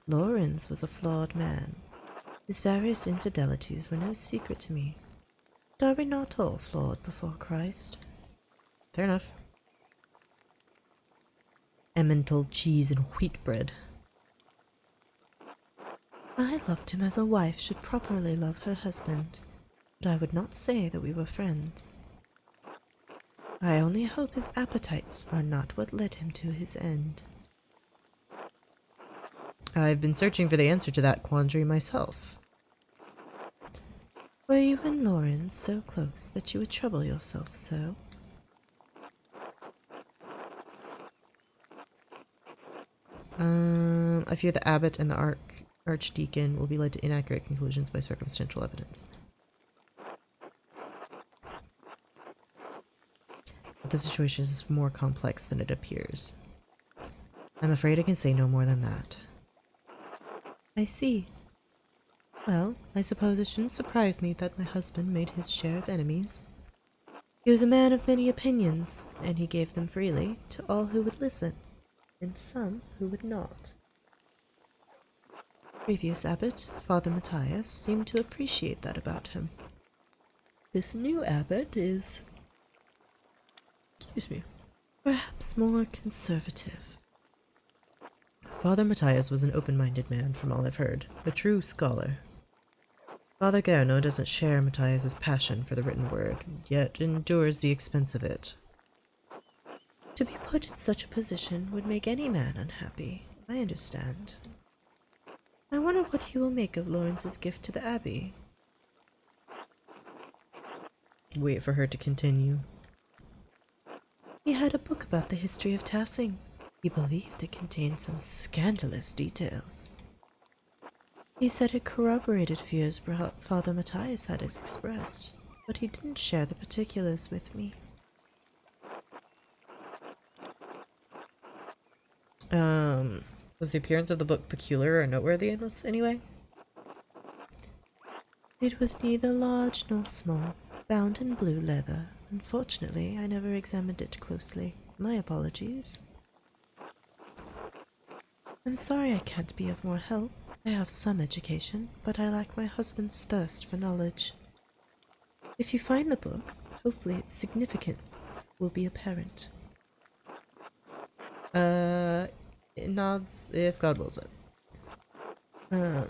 Lawrence was a flawed man. His various infidelities were no secret to me. But are we not all flawed before Christ? Fair enough. Emmental cheese and wheat bread. I loved him as a wife should properly love her husband, but I would not say that we were friends. I only hope his appetites are not what led him to his end. I've been searching for the answer to that quandary myself. Were you and Lawrence so close that you would trouble yourself so? I fear the abbot and the archdeacon will be led to inaccurate conclusions by circumstantial evidence. But the situation is more complex than it appears. I'm afraid I can say no more than that. I see. Well, I suppose it shouldn't surprise me that my husband made his share of enemies. He was a man of many opinions, and he gave them freely to all who would listen, and some who would not. Previous abbot, Father Matthias, seemed to appreciate that about him. This new abbot is... perhaps more conservative. Father Matthias was an open-minded man, from all I've heard, a true scholar. Father Garno doesn't share Matthias's passion for the written word, yet endures the expense of it. To be put in such a position would make any man unhappy, I understand. I wonder what he will make of Lawrence's gift to the abbey. Wait for her to continue. He had a book about the history of Tassing. He believed it contained some scandalous details. He said it corroborated fears Father Matthias had expressed, but he didn't share the particulars with me. Was the appearance of the book peculiar or noteworthy in any way? It was neither large nor small, bound in blue leather. Unfortunately, I never examined it closely. My apologies. I'm sorry I can't be of more help. I have some education, but I lack my husband's thirst for knowledge. If you find the book, hopefully its significance will be apparent. It nods if God wills it.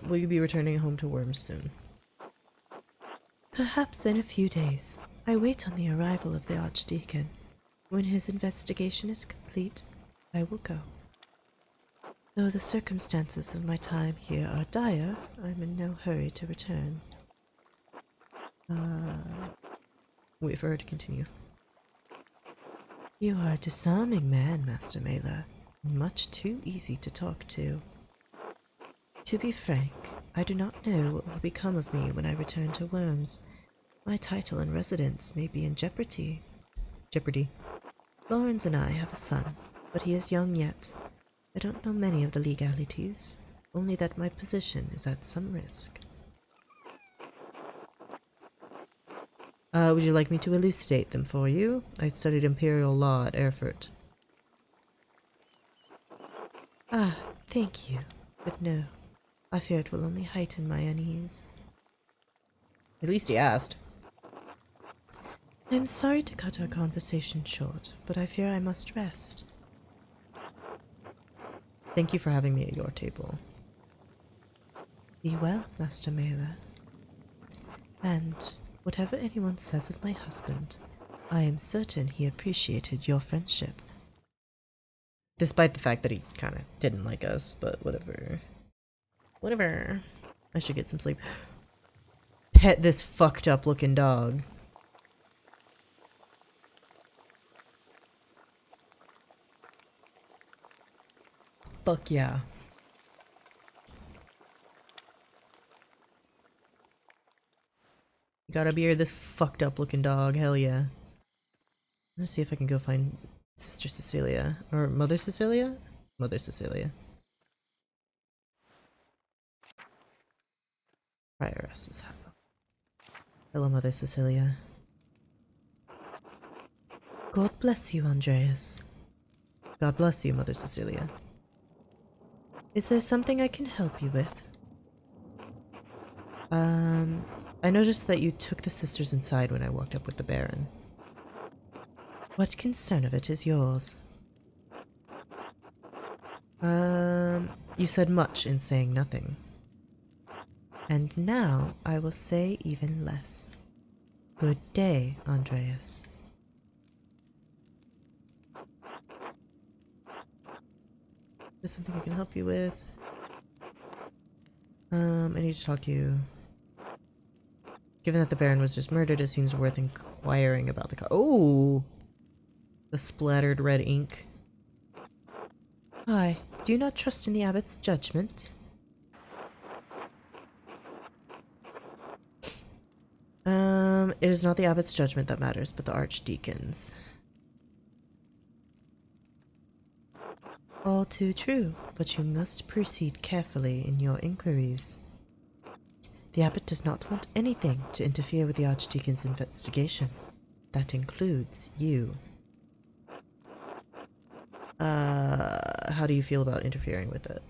Will you be returning home to Worms soon? Perhaps in a few days. I wait on the arrival of the Archdeacon. When his investigation is complete, I will go. Though the circumstances of my time here are dire, I'm in no hurry to return. Wait for her to continue. You are a disarming man, Master Mela, and much too easy to talk to. To be frank, I do not know what will become of me when I return to Worms. My title and residence may be in jeopardy. Lawrence and I have a son, but he is young yet. I don't know many of the legalities, only that my position is at some risk. Would you like me to elucidate them for you? I studied imperial law at Erfurt. Ah, thank you. But no, I fear it will only heighten my unease. At least he asked. I'm sorry to cut our conversation short, but I fear I must rest. Thank you for having me at your table. Be well, Master Mela. And whatever anyone says of my husband, I am certain he appreciated your friendship. Despite the fact that he kind of didn't like us, but whatever. Whatever. I should get some sleep. Pet this fucked up looking dog. Fuck yeah. Gotta be this fucked up looking dog, hell yeah. I'm gonna see if I can go find Sister Cecilia. Or Mother Cecilia? Mother Cecilia. Prioress's house. Hello, Mother Cecilia. God bless you, Andreas. God bless you, Mother Cecilia. Is there something I can help you with? I noticed that you took the sisters inside when I walked up with the Baron. What concern of it is yours? You said much in saying nothing. And now I will say even less. Good day, Andreas. There's something I can help you with. I need to talk to you. Given that the Baron was just murdered, it seems worth inquiring about the Oh! The splattered red ink. Hi, do you not trust in the abbot's judgment? It is not the abbot's judgment that matters, but the archdeacon's. All too true, but you must proceed carefully in your inquiries. The abbot does not want anything to interfere with the archdeacon's investigation. That includes you. How do you feel about interfering with it?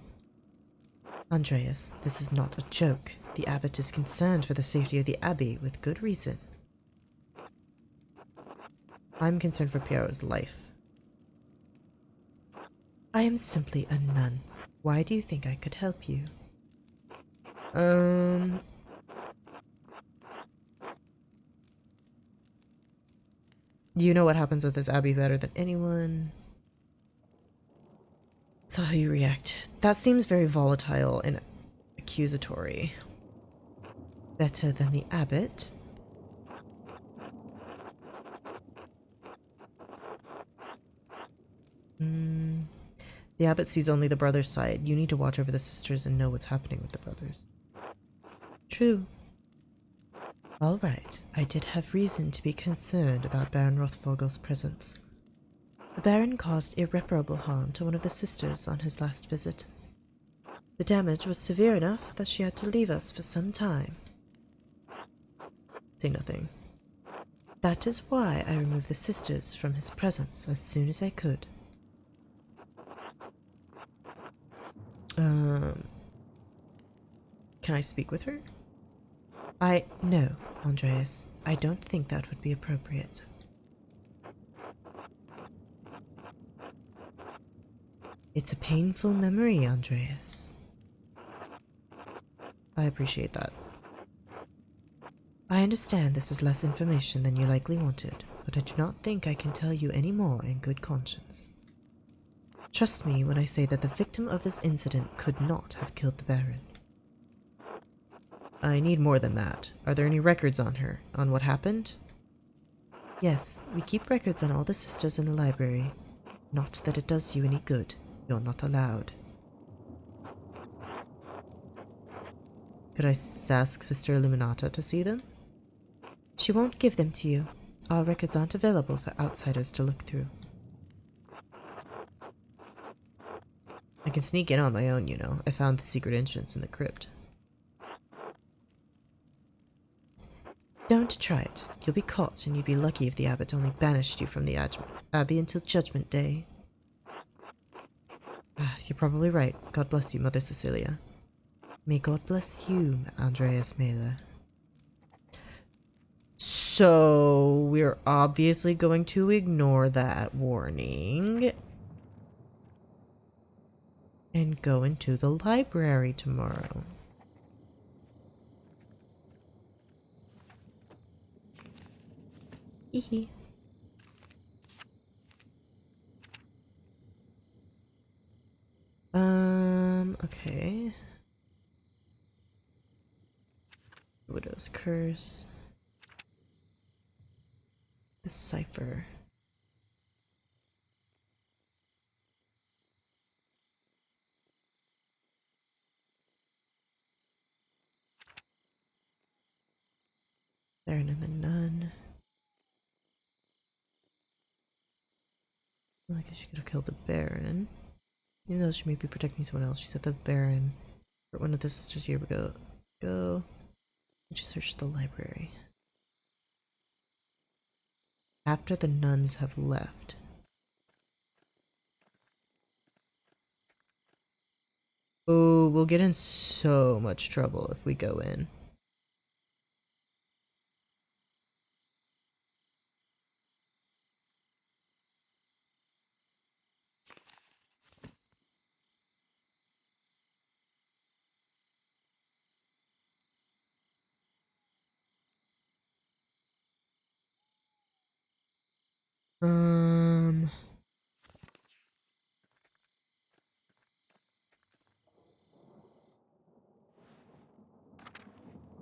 Andreas, this is not a joke. The abbot is concerned for the safety of the abbey with good reason. I'm concerned for Piero's life. I am simply a nun. Why do you think I could help you? You know what happens at this abbey better than anyone. So how you react. That seems very volatile and accusatory. Better than the abbot? The abbot sees only the brother's side. You need to watch over the sisters and know what's happening with the brothers. True. All right, I did have reason to be concerned about Baron Rothvogel's presence. The Baron caused irreparable harm to one of the sisters on his last visit. The damage was severe enough that she had to leave us for some time. Say nothing. That is why I removed the sisters from his presence as soon as I could. Can I speak with her? No, Andreas. I don't think that would be appropriate. It's a painful memory, Andreas. I appreciate that. I understand this is less information than you likely wanted, but I do not think I can tell you any more in good conscience. Trust me when I say that the victim of this incident could not have killed the Baron. I need more than that. Are there any records on her? On what happened? Yes, we keep records on all the sisters in the library. Not that it does you any good. You're not allowed. Could I ask Sister Illuminata to see them? She won't give them to you. Our records aren't available for outsiders to look through. I can sneak in on my own, you know. I found the secret entrance in the crypt. Don't try it. You'll be caught, and you'd be lucky if the abbot only banished you from the abbey until Judgment Day. Ah, you're probably right. God bless you, Mother Cecilia. May God bless you, Andreas Mailer. So, we're obviously going to ignore that warning and go into the library tomorrow. Hee. Okay. Widow's Curse. The Cipher. Baron and the Nun. Well, I guess she could have killed the Baron. Even though she may be protecting someone else, she said the Baron hurt one of the sisters years ago. I just searched the library. After the nuns have left. Oh, we'll get in so much trouble if we go in.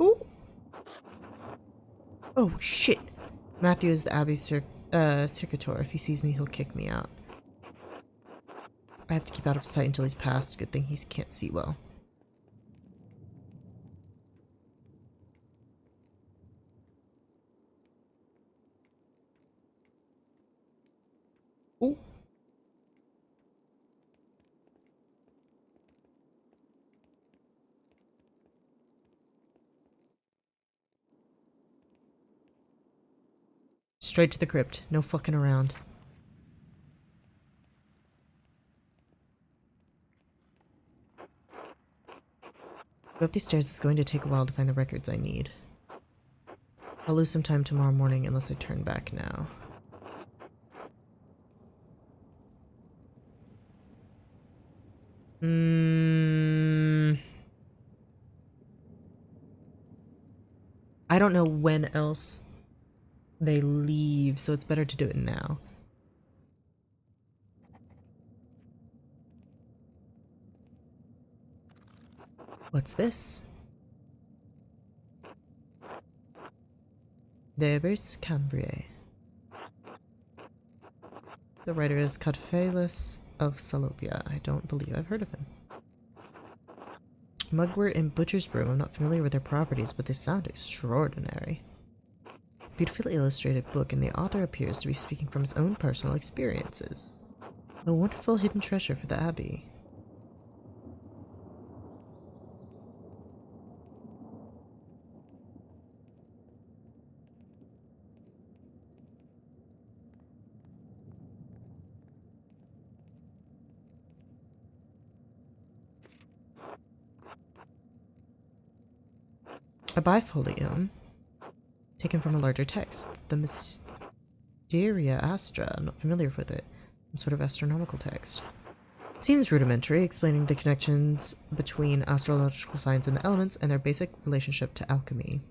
Ooh. Oh, shit. Matthew is the Abbey's circuitor. If he sees me, he'll kick me out. I have to keep out of sight until he's passed. Good thing he can't see well. Ooh. Straight to the crypt. No fucking around. Go up these stairs. It's going to take a while to find the records I need. I'll lose some time tomorrow morning unless I turn back now. I don't know when else they leave, so it's better to do it now. What's this? Debers Cambriae. The writer is Cadphalus of Salopia. I don't believe I've heard of him. Mugwort and Butcher's Brew. I'm not familiar with their properties, but they sound extraordinary. Beautifully illustrated book, and the author appears to be speaking from his own personal experiences. A wonderful hidden treasure for the Abbey. A bifolium taken from a larger text. The Mysteria Astra. I'm not familiar with it. Some sort of astronomical text. It seems rudimentary, explaining the connections between astrological signs and the elements and their basic relationship to alchemy.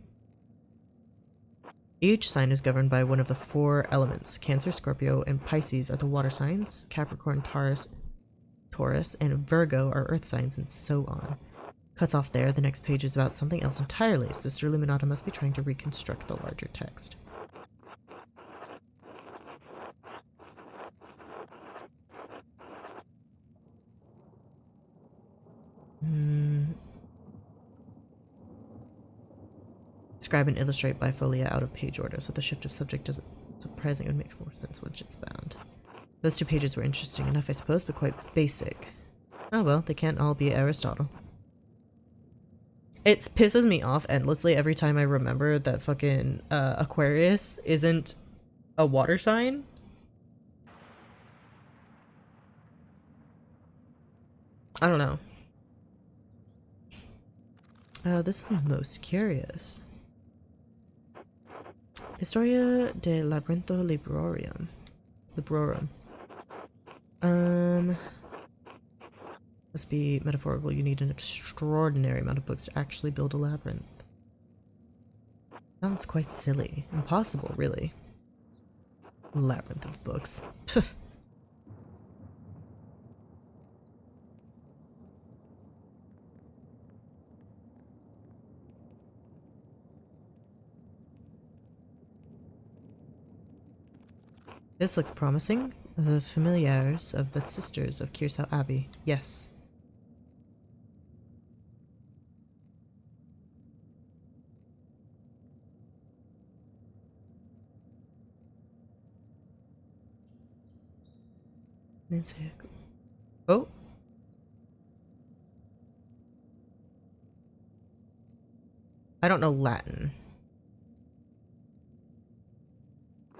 Each sign is governed by one of the 4 elements. Cancer, Scorpio, and Pisces are the water signs. Capricorn, Taurus, and Virgo are earth signs, and so on. Cuts off there. The next page is about something else entirely. Sister Illuminata must be trying to reconstruct the larger text. Scribe and illustrate bifolia out of page order, so the shift of subject doesn't surprising. It would make more sense once it's bound. Those 2 pages were interesting enough, I suppose, but quite basic. Oh well, they can't all be Aristotle. It pisses me off endlessly every time I remember that fucking Aquarius isn't a water sign. I don't know. This is most curious. Historia de Labyrintho Librorum. Librorum. Must be metaphorical. You need an extraordinary amount of books to actually build a labyrinth. Sounds quite silly. Impossible, really. Labyrinth of books. This looks promising. The familiars of the Sisters of Kirsau Abbey. Yes. Oh. I don't know Latin.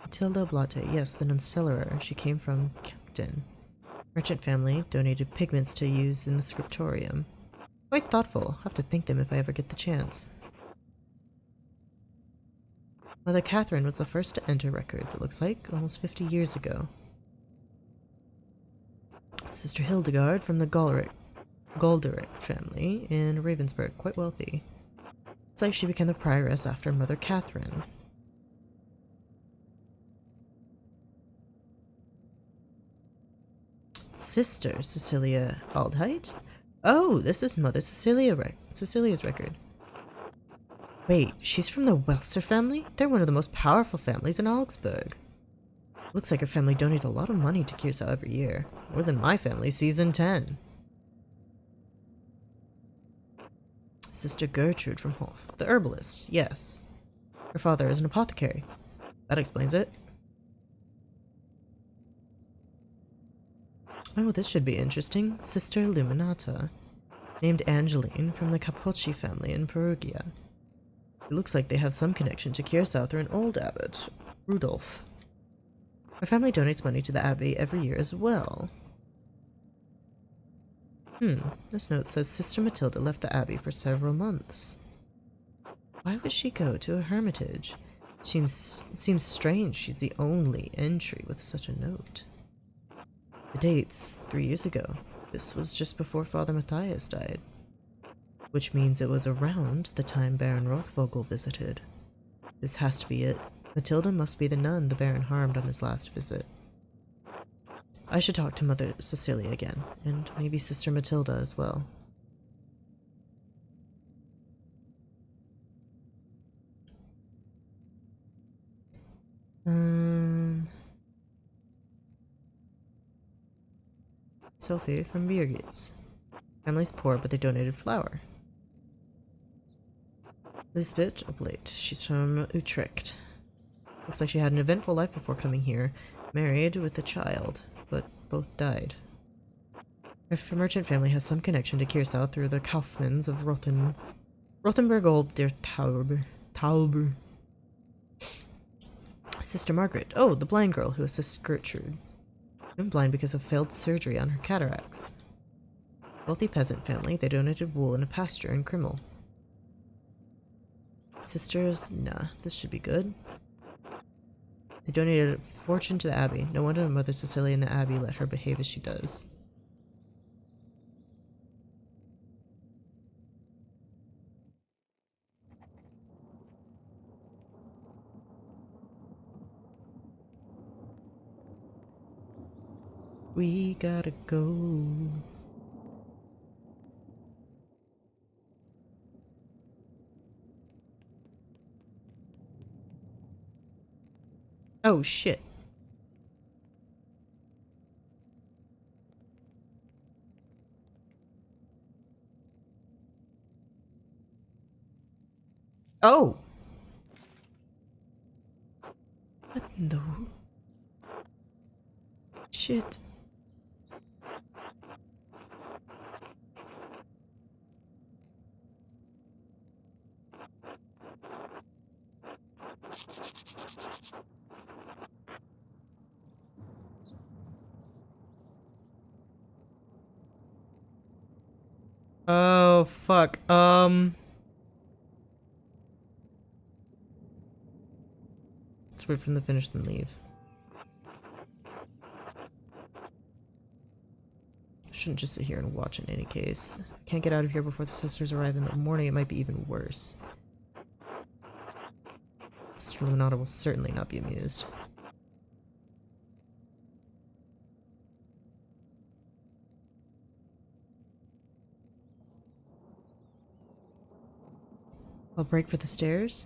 Matilda Blate. Yes, the Nuncellerer. She came from Captain. Merchant family donated pigments to use in the scriptorium. Quite thoughtful. I'll have to thank them if I ever get the chance. Mother Catherine was the first to enter records, it looks like, almost 50 years ago. Sister Hildegard from the Golderic family in Ravensburg, quite wealthy. It's like she became the prioress after Mother Catherine. Sister Cecilia Aldheit? Oh, this is Mother Cecilia's record. Wait, she's from the Welser family? They're one of the most powerful families in Augsburg. Looks like her family donates a lot of money to Kirsau every year. More than my family sees in 10. Sister Gertrude from Hof. The herbalist, yes. Her father is an apothecary. That explains it. Oh, this should be interesting. Sister Illuminata. Named Angeline from the Capocci family in Perugia. It looks like they have some connection to Kirsau through an old abbot, Rudolf. Her family donates money to the abbey every year as well. This note says Sister Matilda left the abbey for several months. Why would she go to a hermitage? Seems strange she's the only entry with such a note. The date's 3 years ago. This was just before Father Matthias died. Which means it was around the time Baron Rothvogel visited. This has to be it. Matilda must be the nun the Baron harmed on his last visit. I should talk to Mother Cecilia again, and maybe Sister Matilda as well. Sophie from Birgit's. Family's poor, but they donated flour. Lisbeth Oblate. She's from Utrecht. Looks like she had an eventful life before coming here. Married with a child, but both died. Her merchant family has some connection to Kirsau through the Kaufmanns of Rothenburg ob der Tauber. Sister Margaret. Oh, the blind girl who assists Gertrude. I'm blind because of failed surgery on her cataracts. Wealthy peasant family, they donated wool in a pasture in Krimmel. Sisters, nah, this should be good. They donated a fortune to the abbey. No wonder Mother Cecilia in the abbey let her behave as she does. We gotta go. Oh shit. Oh! What the... Shit. Oh, fuck. Let's wait for them to finish then leave. Shouldn't just sit here and watch in any case. Can't get out of here before the sisters arrive in the morning. It might be even worse. Sister Luminata will certainly not be amused. I'll break for the stairs.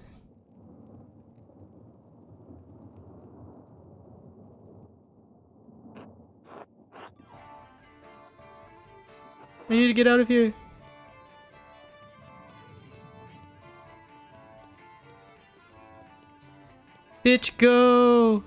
I need to get out of here. Bitch, go!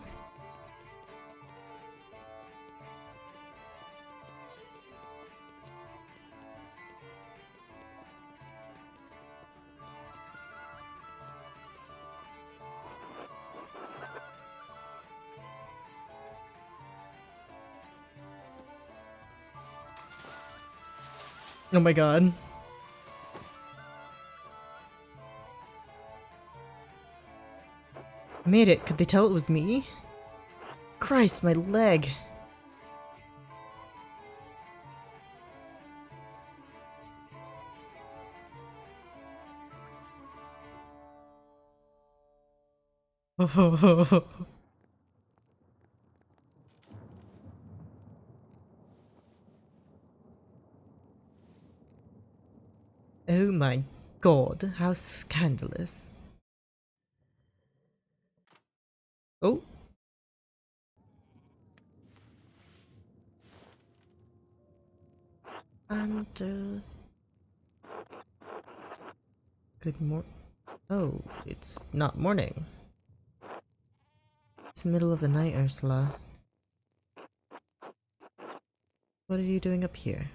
Oh my god. I made it. Could they tell it was me? Christ, my leg. Oh my god, how scandalous. Oh. And, good oh, it's not morning. It's the middle of the night, Ursula. What are you doing up here?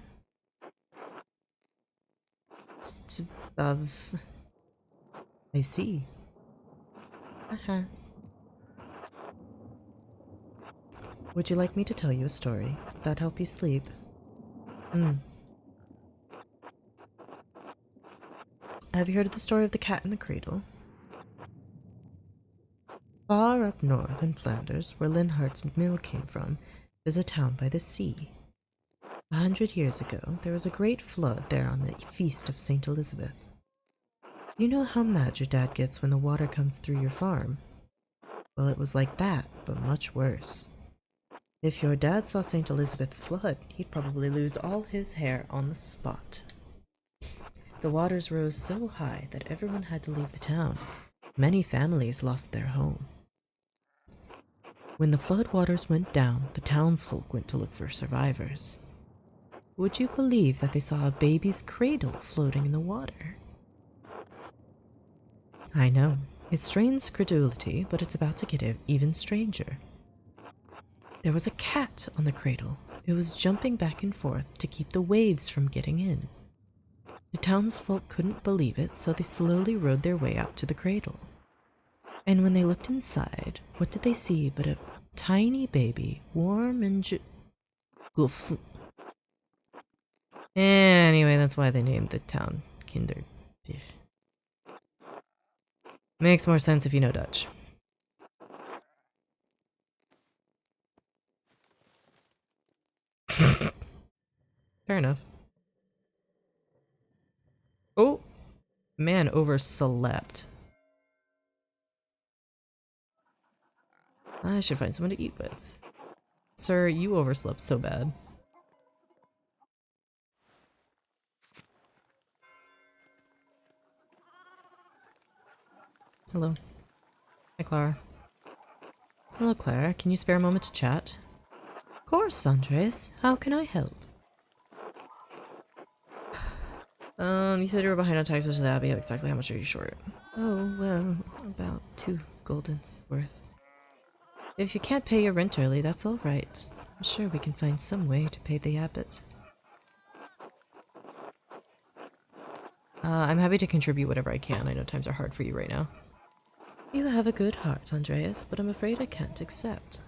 It's above. I see. Uh-huh. Would you like me to tell you a story? That'd help you sleep? Have you heard of the story of the cat in the cradle? Far up north in Flanders, where Linhart's mill came from, is a town by the sea. 100 years ago, there was a great flood there on the feast of St. Elizabeth. You know how mad your dad gets when the water comes through your farm? Well, it was like that, but much worse. If your dad saw St. Elizabeth's flood, he'd probably lose all his hair on the spot. The waters rose so high that everyone had to leave the town. Many families lost their home. When the flood waters went down, the townsfolk went to look for survivors. Would you believe that they saw a baby's cradle floating in the water? I know. It strains credulity, but it's about to get even stranger. There was a cat on the cradle. It was jumping back and forth to keep the waves from getting in. The townsfolk couldn't believe it, so they slowly rowed their way out to the cradle. And when they looked inside, what did they see but a tiny baby, warm and goof. Anyway, that's why they named the town Kinder. Makes more sense if you know Dutch. Fair enough. Oh! Man overslept. I should find someone to eat with. Sir, you overslept so bad. Hello. Hi, Clara. Hello, Clara. Can you spare a moment to chat? Of course, Andres. How can I help? You said you were behind on taxes to the Abbey. Exactly how much are you short? Oh, well, about 2 guldens worth. If you can't pay your rent early, that's all right. I'm sure we can find some way to pay the abbot. I'm happy to contribute whatever I can. I know times are hard for you right now. You have a good heart, Andreas, but I'm afraid I can't accept.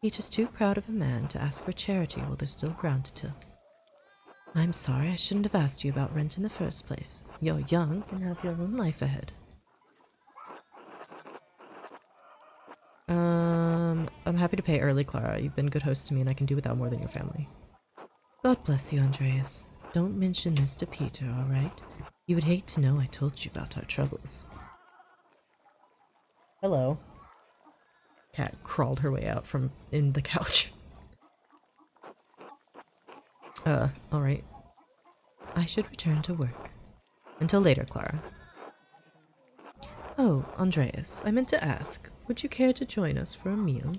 He's just too proud of a man to ask for charity while there's still ground to till. I'm sorry, I shouldn't have asked you about rent in the first place. You're young and have your own life ahead. I'm happy to pay early, Clara. You've been a good host to me and I can do without more than your family. God bless you, Andreas. Don't mention this to Peter, alright? You would hate to know I told you about our troubles. Hello. Cat crawled her way out from in the couch. Alright. I should return to work. Until later, Clara. Oh, Andreas, I meant to ask, would you care to join us for a meal?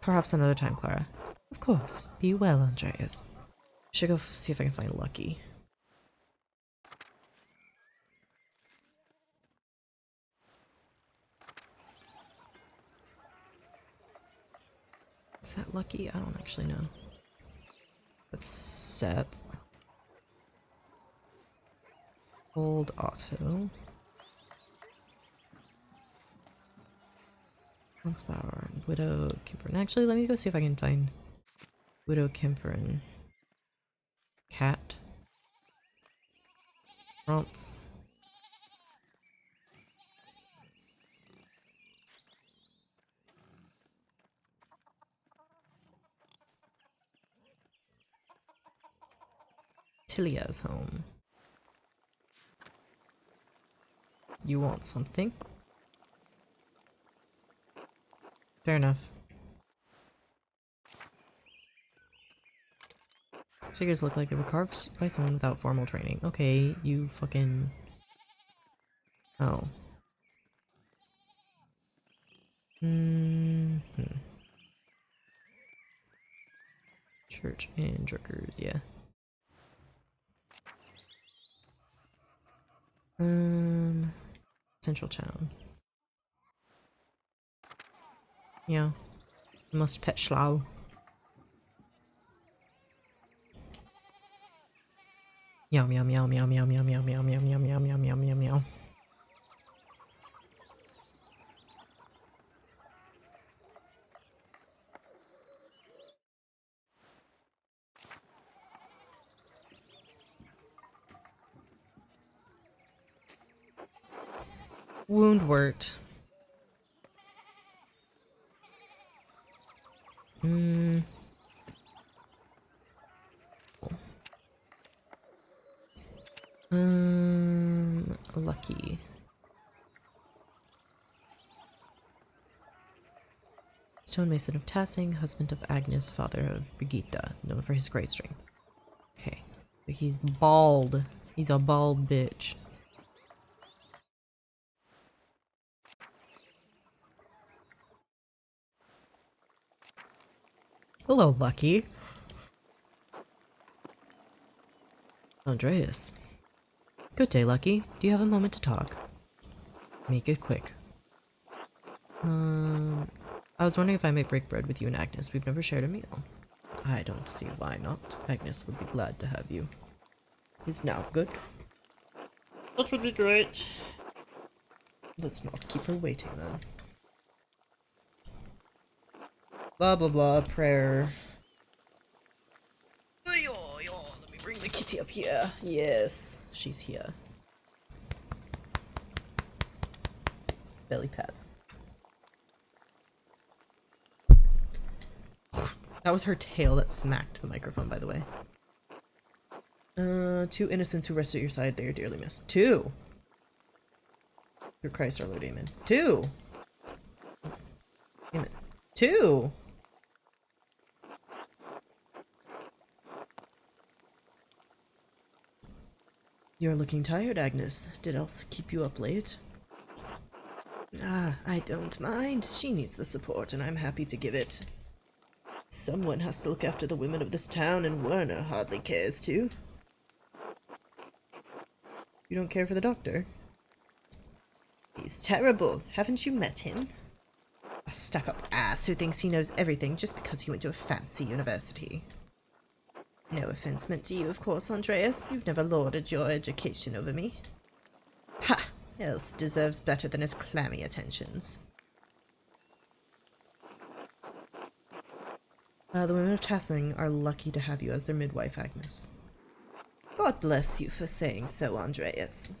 Perhaps another time, Clara. Of course. Be well, Andreas. I should go see if I can find Lucky. Is that Lucky? I don't actually know. That's Sep. Old Auto. Huntspower. Widow Kimperin. Actually, let me go see if I can find Widow Kimperin. Cat. Ronce. Tilia's home. You want something? Fair enough. Figures look like they were carved by someone without formal training. Okay, you fucking... Oh. Church and Druckers, yeah. Central town. Yeah. Must pet schlau. Meow meow meow meow meow meow meow meow meow meow meow meow meow meow meow. Wound wort. Lucky. Stonemason of Tassing, husband of Agnes, father of Brigitta, known for his great strength. Okay. But he's bald. He's a bald bitch. Hello, Lucky. Andreas. Good day, Lucky. Do you have a moment to talk? Make it quick. I was wondering if I might break bread with you and Agnes. We've never shared a meal. I don't see why not. Agnes would be glad to have you. Is now good? That would be great. Let's not keep her waiting then. Blah blah blah, prayer. Let me bring the kitty up here. Yes, she's here. Belly pads. That was her tail that smacked the microphone, by the way. Two innocents who rest at your side, they are dearly missed. Two! Through Christ our Lord, amen. Two! Amen. Two! You're looking tired, Agnes. Did Elsa keep you up late? Ah, I don't mind. She needs the support, and I'm happy to give it. Someone has to look after the women of this town, and Werner hardly cares to. You don't care for the doctor? He's terrible. Haven't you met him? A stuck-up ass who thinks he knows everything just because he went to a fancy university. No offense meant to you, of course, Andreas. You've never lorded your education over me. Ha! Else deserves better than his clammy attentions. The women of Tassing are lucky to have you as their midwife, Agnes. God bless you for saying so, Andreas.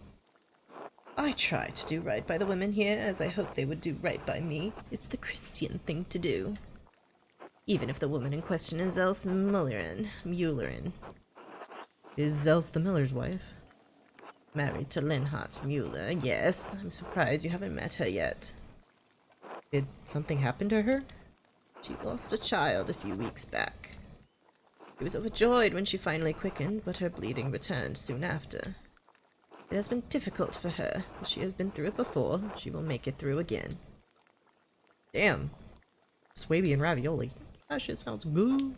I try to do right by the women here, as I hope they would do right by me. It's the Christian thing to do. Even if the woman in question is Else Mullerin. Is Else the miller's wife? Married to Linhart Mueller, yes. I'm surprised you haven't met her yet. Did something happen to her? She lost a child a few weeks back. She was overjoyed when she finally quickened, but her bleeding returned soon after. It has been difficult for her. She has been through it before. She will make it through again. Damn. Swabian ravioli. That shit sounds good.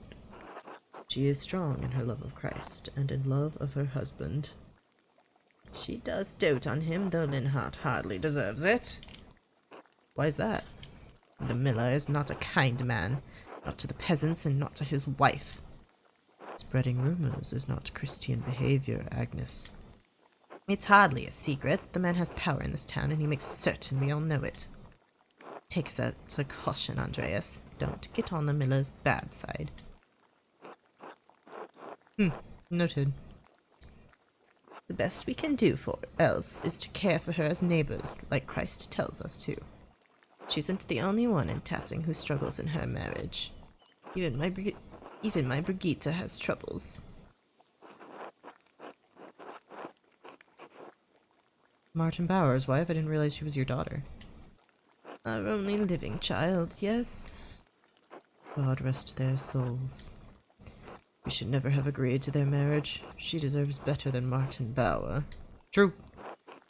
She is strong in her love of Christ, and in love of her husband. She does dote on him, though Linhart hardly deserves it. Why is that? The miller is not a kind man. Not to the peasants, and not to his wife. Spreading rumors is not Christian behavior, Agnes. It's hardly a secret. The man has power in this town, and he makes certain we all know it. Take that to caution, Andreas. Don't get on the miller's bad side. Noted. The best we can do for Else is to care for her as neighbors, like Christ tells us to. She isn't the only one in Tassing who struggles in her marriage. Even my Brigitte has troubles. Martin Bauer's wife? I didn't realize she was your daughter. Our only living child, yes. God rest their souls. We should never have agreed to their marriage. She deserves better than Martin Bauer. True.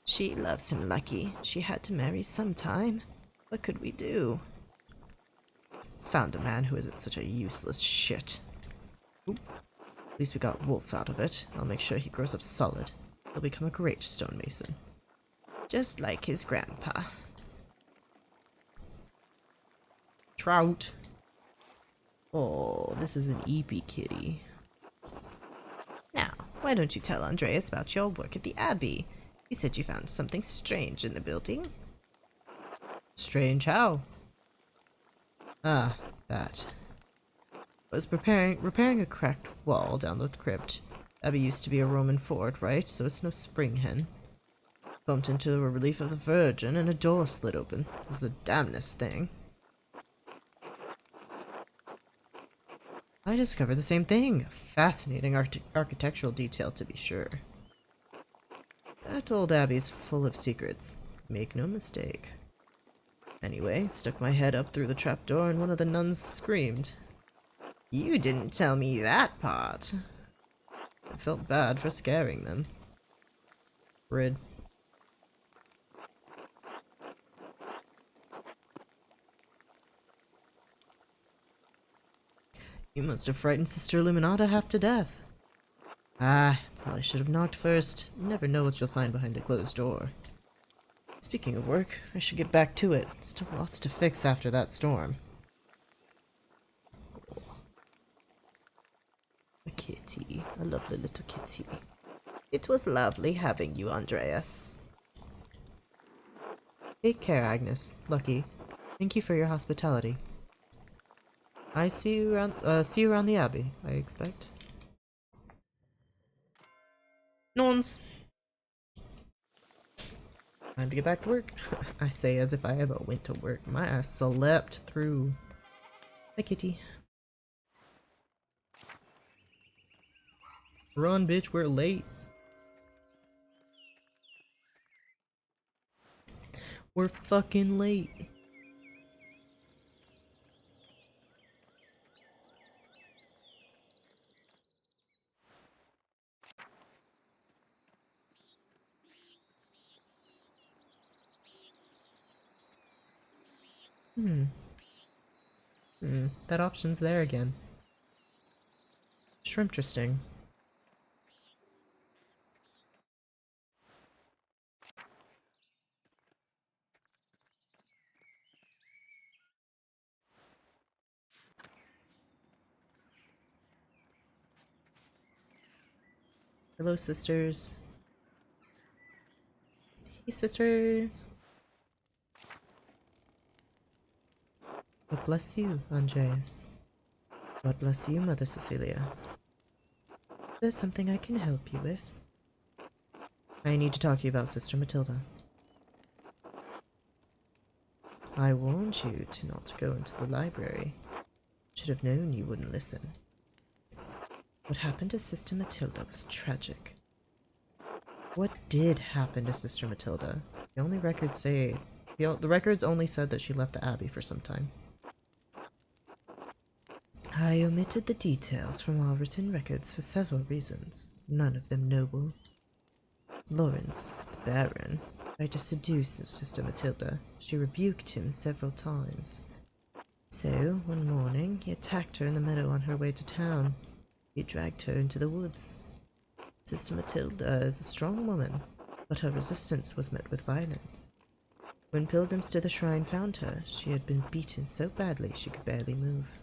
She loves him, Lucky. She had to marry sometime. What could we do? Found a man who isn't such a useless shit. Oop. At least we got Wolf out of it. I'll make sure he grows up solid. He'll become a great stonemason. Just like his grandpa. Trout. Oh, this is an eepy kitty. Now, why don't you tell Andreas about your work at the Abbey? You said you found something strange in the building. Strange how? Ah, that. Was repairing a cracked wall down the crypt. Abbey used to be a Roman fort, right? So it's no spring hen. Bumped into a relief of the Virgin and a door slid open. It was the damnedest thing. I discovered the same thing. Fascinating architectural detail, to be sure. That old abbey's full of secrets. Make no mistake. Anyway, stuck my head up through the trapdoor and one of the nuns screamed. You didn't tell me that part. I felt bad for scaring them. Rid. You must have frightened Sister Illuminata half to death. Ah, probably should have knocked first. You never know what you'll find behind a closed door. Speaking of work, I should get back to it. Still lots to fix after that storm. A kitty. A lovely little kitty. It was lovely having you, Andreas. Take care, Agnes. Lucky. Thank you for your hospitality. I see you around the Abbey, I expect. Nons. Time to get back to work. I say as if I ever went to work. My ass slept through. Hi, kitty. Run, bitch, we're late. We're fucking late. That option's there again. Shrimp interesting. Hello, sisters. Hey, sisters. God bless you, Andreas. God bless you, Mother Cecilia. There's something I can help you with. I need to talk to you about Sister Matilda. I warned you to not go into the library. Should have known you wouldn't listen. What happened to Sister Matilda was tragic. What did happen to Sister Matilda? The only records say... The records only said that she left the Abbey for some time. I omitted the details from our written records for several reasons, none of them noble. Lawrence, the Baron, tried to seduce Sister Matilda. She rebuked him several times. So, one morning, he attacked her in the meadow on her way to town. He dragged her into the woods. Sister Matilda is a strong woman, but her resistance was met with violence. When pilgrims to the shrine found her, she had been beaten so badly she could barely move.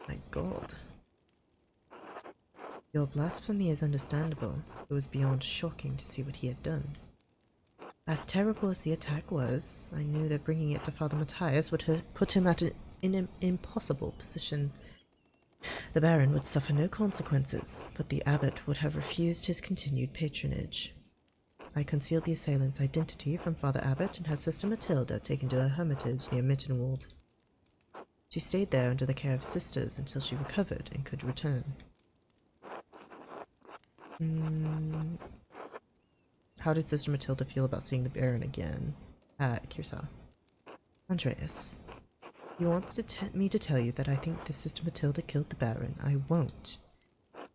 My God. Your blasphemy is understandable. It was beyond shocking to see what he had done. As terrible as the attack was, I knew that bringing it to Father Matthias would put him in an impossible position. The Baron would suffer no consequences, but the abbot would have refused his continued patronage. I concealed the assailant's identity from Father Abbot and had Sister Matilda taken to a hermitage near Mittenwald. She stayed there under the care of sisters until she recovered and could return. How did Sister Matilda feel about seeing the Baron again? Kirsa. Andreas. You wanted me to tell you that I think the Sister Matilda killed the Baron. I won't.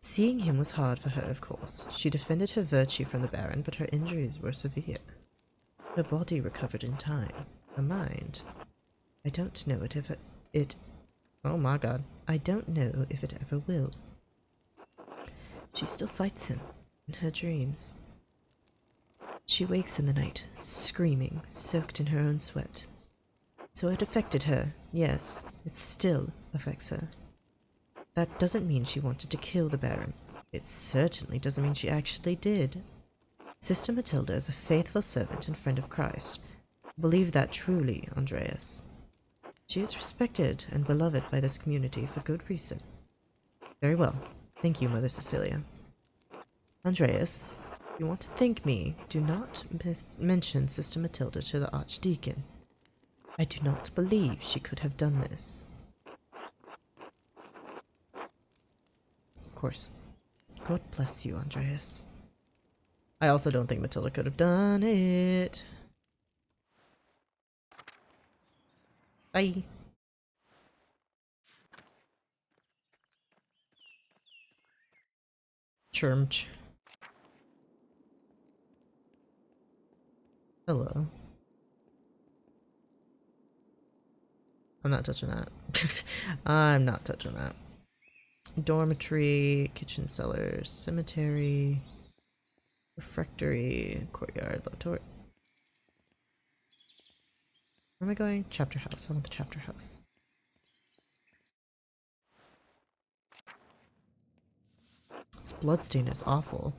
Seeing him was hard for her, of course. She defended her virtue from the Baron, but her injuries were severe. Her body recovered in time. Her mind... I don't know if it... Oh my God. I don't know if it ever will. She still fights him in her dreams. She wakes in the night, screaming, soaked in her own sweat. So it affected her, yes, it still affects her. That doesn't mean she wanted to kill the Baron. It certainly doesn't mean she actually did. Sister Matilda is a faithful servant and friend of Christ. Believe that truly, Andreas. She is respected and beloved by this community for good reason. Very well. Thank you, Mother Cecilia. Andreas, if you want to thank me, do not mention Sister Matilda to the Archdeacon. I do not believe she could have done this. Of course. God bless you, Andreas. I also don't think Matilda could have done it. Bye. Church. Hello. I'm not touching that. I'm not touching that. Dormitory, kitchen cellar, cemetery, refectory, courtyard, laboratory. Where am I going? Chapter house. I want the chapter house. This bloodstain is awful.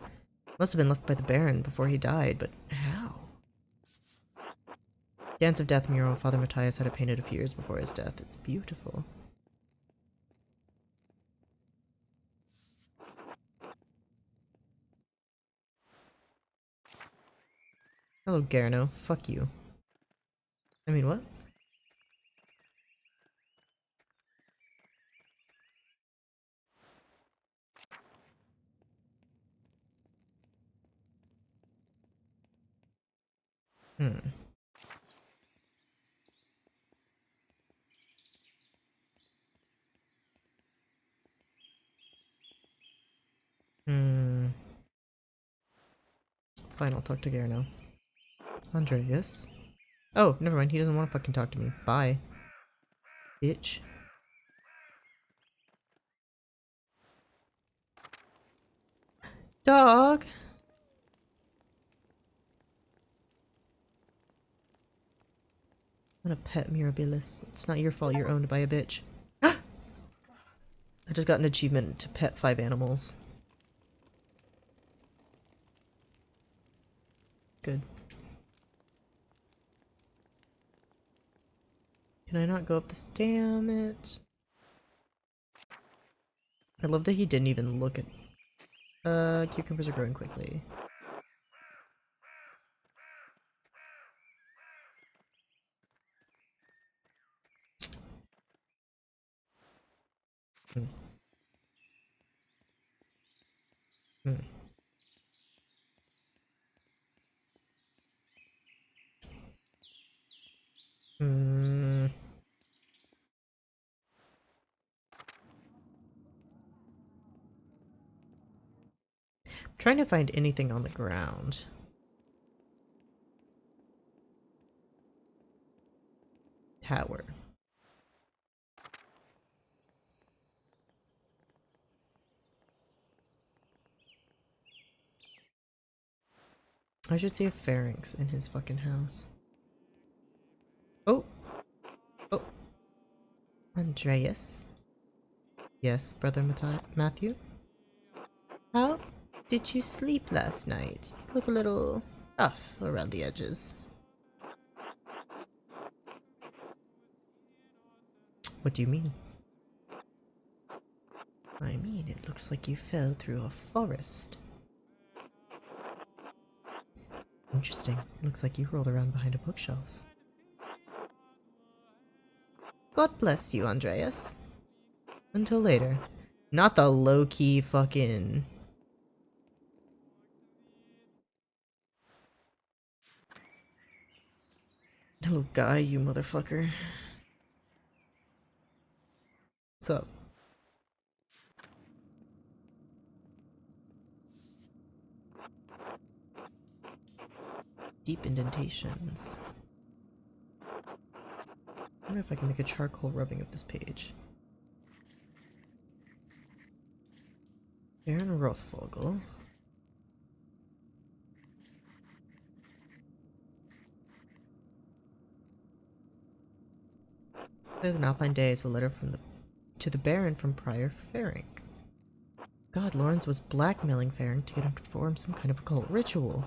Must have been left by the Baron before he died, but how? Dance of Death mural. Father Matthias had it painted a few years before his death. It's beautiful. Hello, Garno. Fuck you. I mean, what? Hmm. Hmm. Fine, I'll talk to Garno. Andreas? Oh, never mind. He doesn't want to fucking talk to me. Bye. Bitch. Dog! What a pet Mirabilis. It's not your fault you're owned by a bitch. I just got an achievement to pet 5 animals. Good. Can I not go up this? Damn it. I love that he didn't even look at... cucumbers are growing quickly. Hmm. Hmm. Hmm. Trying to find anything on the ground. Tower. I should see a pharynx in his fucking house. Oh! Oh! Andreas? Yes, brother Matthew? How did you sleep last night? You look a little rough around the edges. What do you mean? I mean, it looks like you fell through a forest. Interesting. It looks like you rolled around behind a bookshelf. God bless you, Andreas. Until later. Not the low-key fucking... Hello, guy, you motherfucker. What's up? Deep indentations. I wonder if I can make a charcoal rubbing of this page. Baron Rothvogel. There's an Alpine Day. It's a letter from to the Baron from Prior Ferenc. God, Lawrence was blackmailing Ferenc to get him to perform some kind of occult ritual.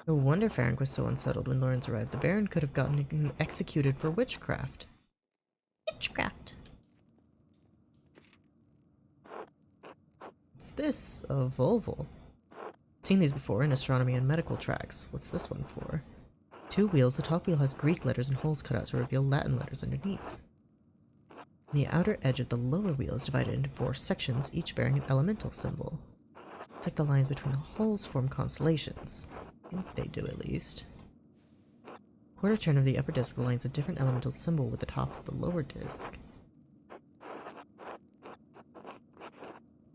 No wonder Ferenc was so unsettled when Lawrence arrived. The Baron could have gotten him executed for witchcraft. Witchcraft! What's this? A Volvo. Seen these before in astronomy and medical tracks. What's this one for? 2 wheels. The top wheel has Greek letters and holes cut out to reveal Latin letters underneath. The outer edge of the lower wheel is divided into 4 sections, each bearing an elemental symbol. It's like the lines between the holes form constellations. I think they do, at least. Quarter turn of the upper disc aligns a different elemental symbol with the top of the lower disc.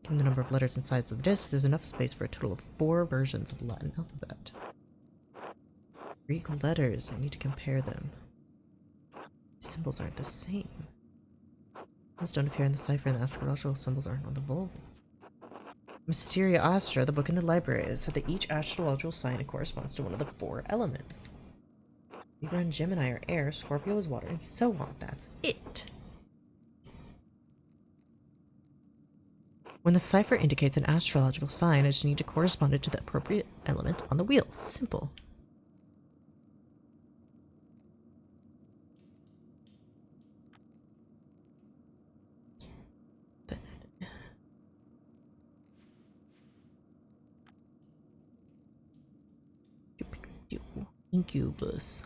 Given the number of letters and sides of the disc, there's enough space for a total of 4 versions of the Latin alphabet. Greek letters, I need to compare them. These symbols aren't the same. Those don't appear in the cipher, and the astrological symbols aren't on the Volvo. Mysteria Astra, the book in the library, said that each astrological sign corresponds to one of the 4 elements. Libra and Gemini are air, Scorpio is water, and so on. That's it. When the cipher indicates an astrological sign, I just need to correspond it to the appropriate element on the wheel. Simple. Incubus.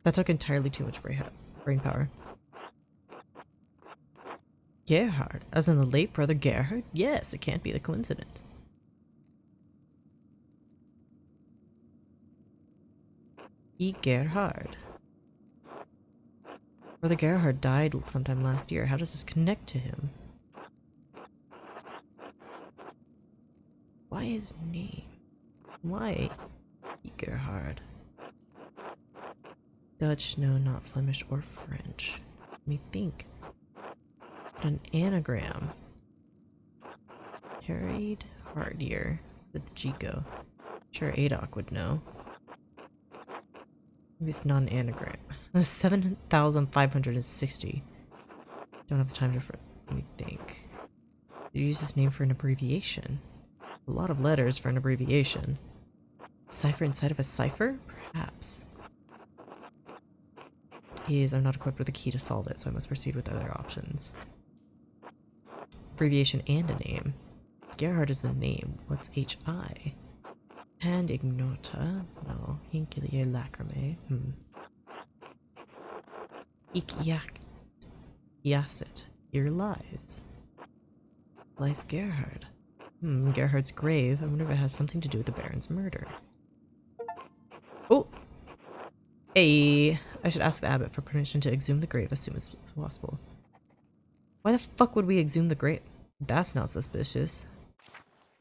That took entirely too much brain power. Gerhard, as in the late brother Gerhard? Yes, it can't be the coincidence. E. Gerhard. Brother Gerhard died sometime last year. How does this connect to him? Why his name? Why E. Gerhard? Dutch, no, not Flemish or French. Let me think. An anagram. Carried Hardier with Jigo. Sure, Adok would know. Maybe it's not an anagram. 7,560. Don't have the time to. Let me think. Did you use this name for an abbreviation? A lot of letters for an abbreviation. Cipher inside of a cipher? Perhaps. I'm not equipped with a key to solve it, so I must proceed with other options. Abbreviation and a name. Gerhard is the name. What's HI? Hand ignota? No. Hinkilie lacrimae. Ik Yasset. Here lies. Lies Gerhard. Gerhard's grave. I wonder if it has something to do with the Baron's murder. Oh! Hey! I should ask the abbot for permission to exhume the grave as soon as possible. Why the fuck would we exhume the grave? That's not suspicious.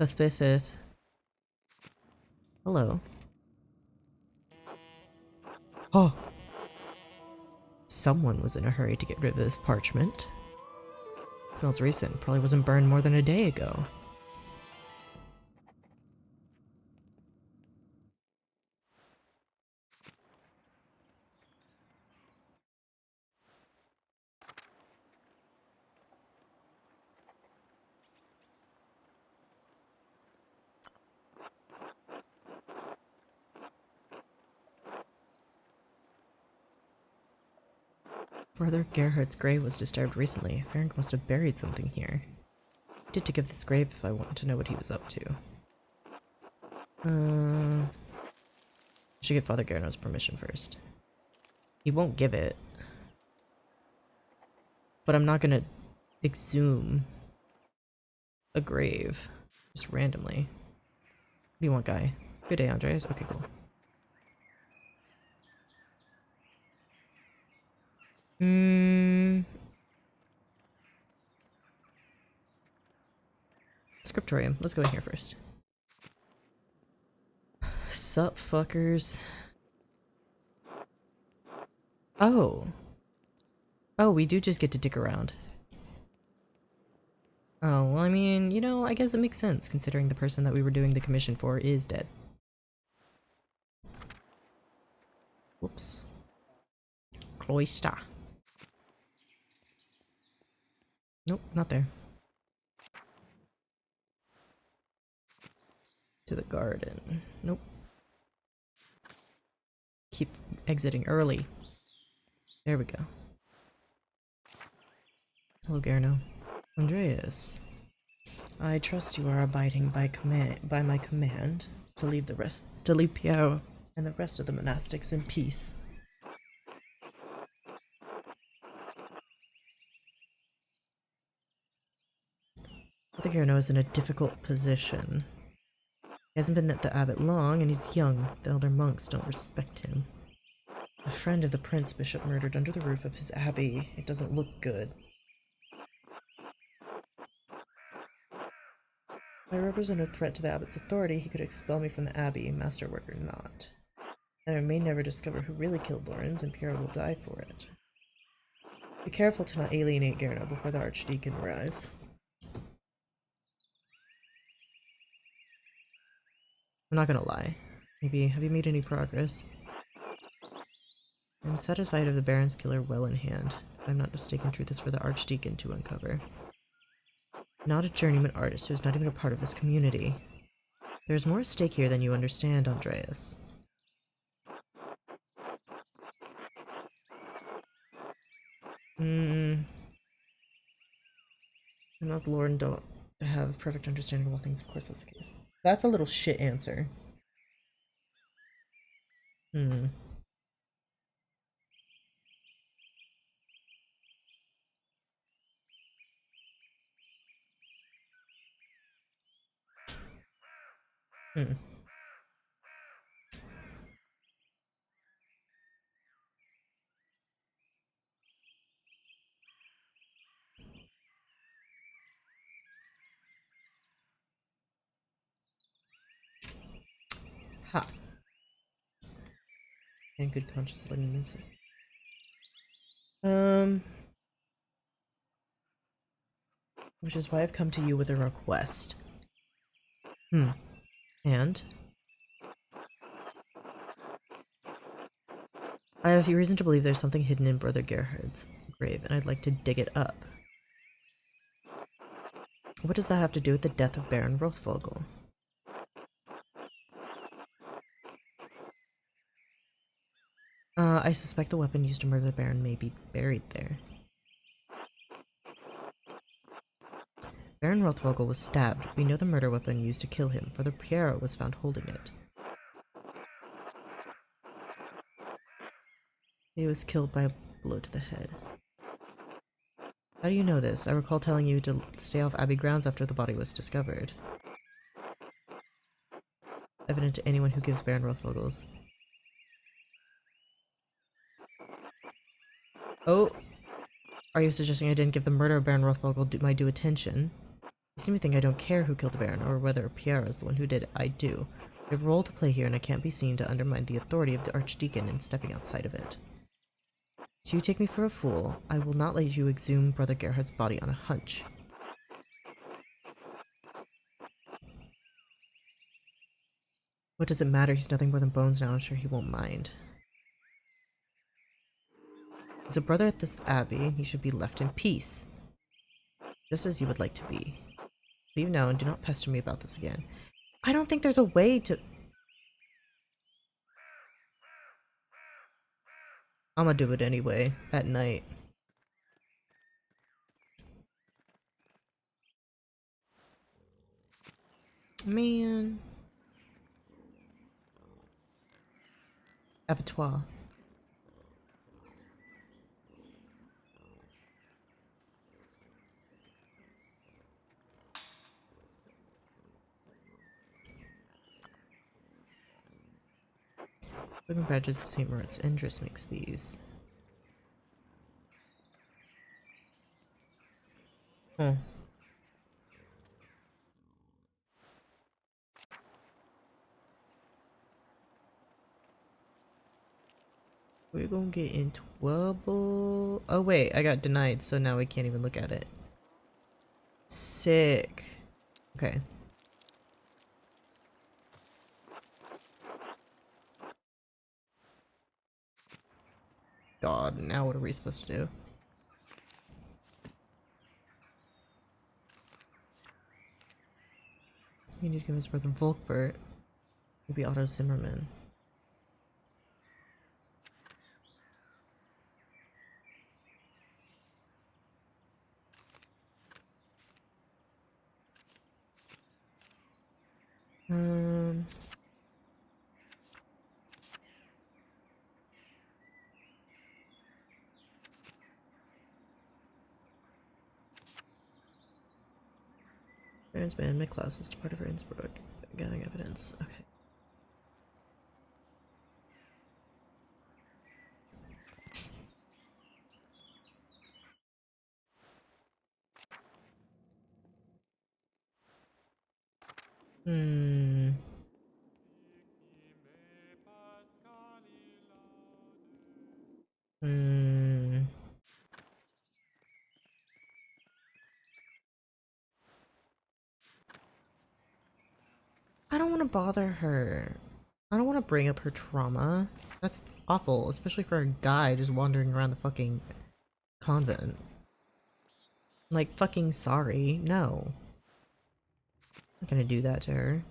Suspicious. Hello. Oh! Someone was in a hurry to get rid of this parchment. It smells recent. Probably wasn't burned more than a day ago. Brother Gerhard's grave was disturbed recently. Ferenc must have buried something here. I did to give this grave if I wanted to know what he was up to. I should get Father Gerno's permission first. He won't give it. But I'm not gonna exhume a grave just randomly. What do you want, guy? Good day, Andreas. Okay, cool. Scriptorium. Let's go in here first. Sup, fuckers. Oh. Oh, we do just get to dick around. Oh, well, I mean, you know, I guess it makes sense, considering the person that we were doing the commission for is dead. Whoops. Cloister. Nope, not there. To the garden. Nope. Keep exiting early. There we go. Hello, Gerno. Andreas. I trust you are abiding by my command to leave Piero and the rest of the monastics in peace. Father Gerno is in a difficult position. He hasn't been at the abbot long, and he's young. The elder monks don't respect him. A friend of the prince bishop murdered under the roof of his abbey. It doesn't look good. If I represent a threat to the abbot's authority, he could expel me from the abbey, masterwork or not. And I may never discover who really killed Lorenz, and Piero will die for it. Be careful to not alienate Gerno before the archdeacon arrives. I'm not gonna lie. Maybe, have you made any progress? I'm satisfied of the Baron's killer well in hand. If I'm not mistaken, truth is for the archdeacon to uncover. Not a journeyman artist who's not even a part of this community. There's more at stake here than you understand, Andreas. I'm not the Lord and don't have a perfect understanding of all things. Of course that's the case. That's a little shit answer. Hmm. Ha. And good conscience letting me miss it. Which is why I've come to you with a request. And? I have a reason to believe there's something hidden in Brother Gerhard's grave, and I'd like to dig it up. What does that have to do with the death of Baron Rothvogel? I suspect the weapon used to murder the Baron may be buried there. Baron Rothvogel was stabbed. We know the murder weapon used to kill him, for the Piero was found holding it. He was killed by a blow to the head. How do you know this? I recall telling you to stay off Abbey grounds after the body was discovered. Evident to anyone who gives Baron Rothvogel's. Oh! Are you suggesting I didn't give the murder of Baron Rothvogel my due attention? You seem to think I don't care who killed the Baron, or whether Pierre is the one who did it. I do. I have a role to play here, and I can't be seen to undermine the authority of the Archdeacon in stepping outside of it. Do you take me for a fool? I will not let you exhume Brother Gerhard's body on a hunch. What does it matter? He's nothing more than bones now. I'm sure he won't mind. He's a brother at this abbey, and he should be left in peace. Just as you would like to be. Leave now and do not pester me about this again. I don't think there's a way to... I'm gonna do it anyway, at night. Man. Abattoir. Living badges of St. Moritz. Indris makes these. Huh. We're gonna get in trouble. Oh wait, I got denied, so now we can't even look at it. Sick. Okay. God, now what are we supposed to do? We need to give his brother Volkbert. Maybe Otto Zimmerman. Baron's band, Miklas is part of Innsbruck. Gathering evidence. Okay. I don't want to bother her. I don't want to bring up her trauma. That's awful, especially for a guy just wandering around the fucking convent. Like, fucking sorry. No. I'm not gonna do that to her.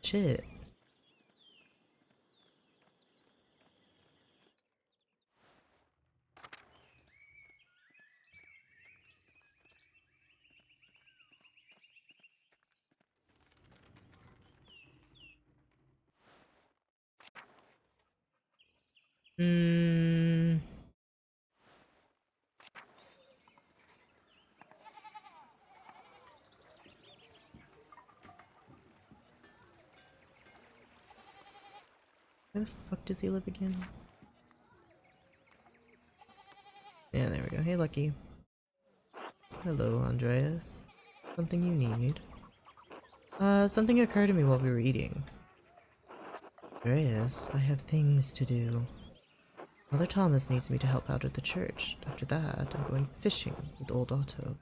Shit. Where the fuck does he live again? Yeah, there we go. Hey, Lucky. Hello, Andreas. Something you need? Something occurred to me while we were eating. Andreas, I have things to do. Father Thomas needs me to help out at the church. After that, I'm going fishing with old Otto.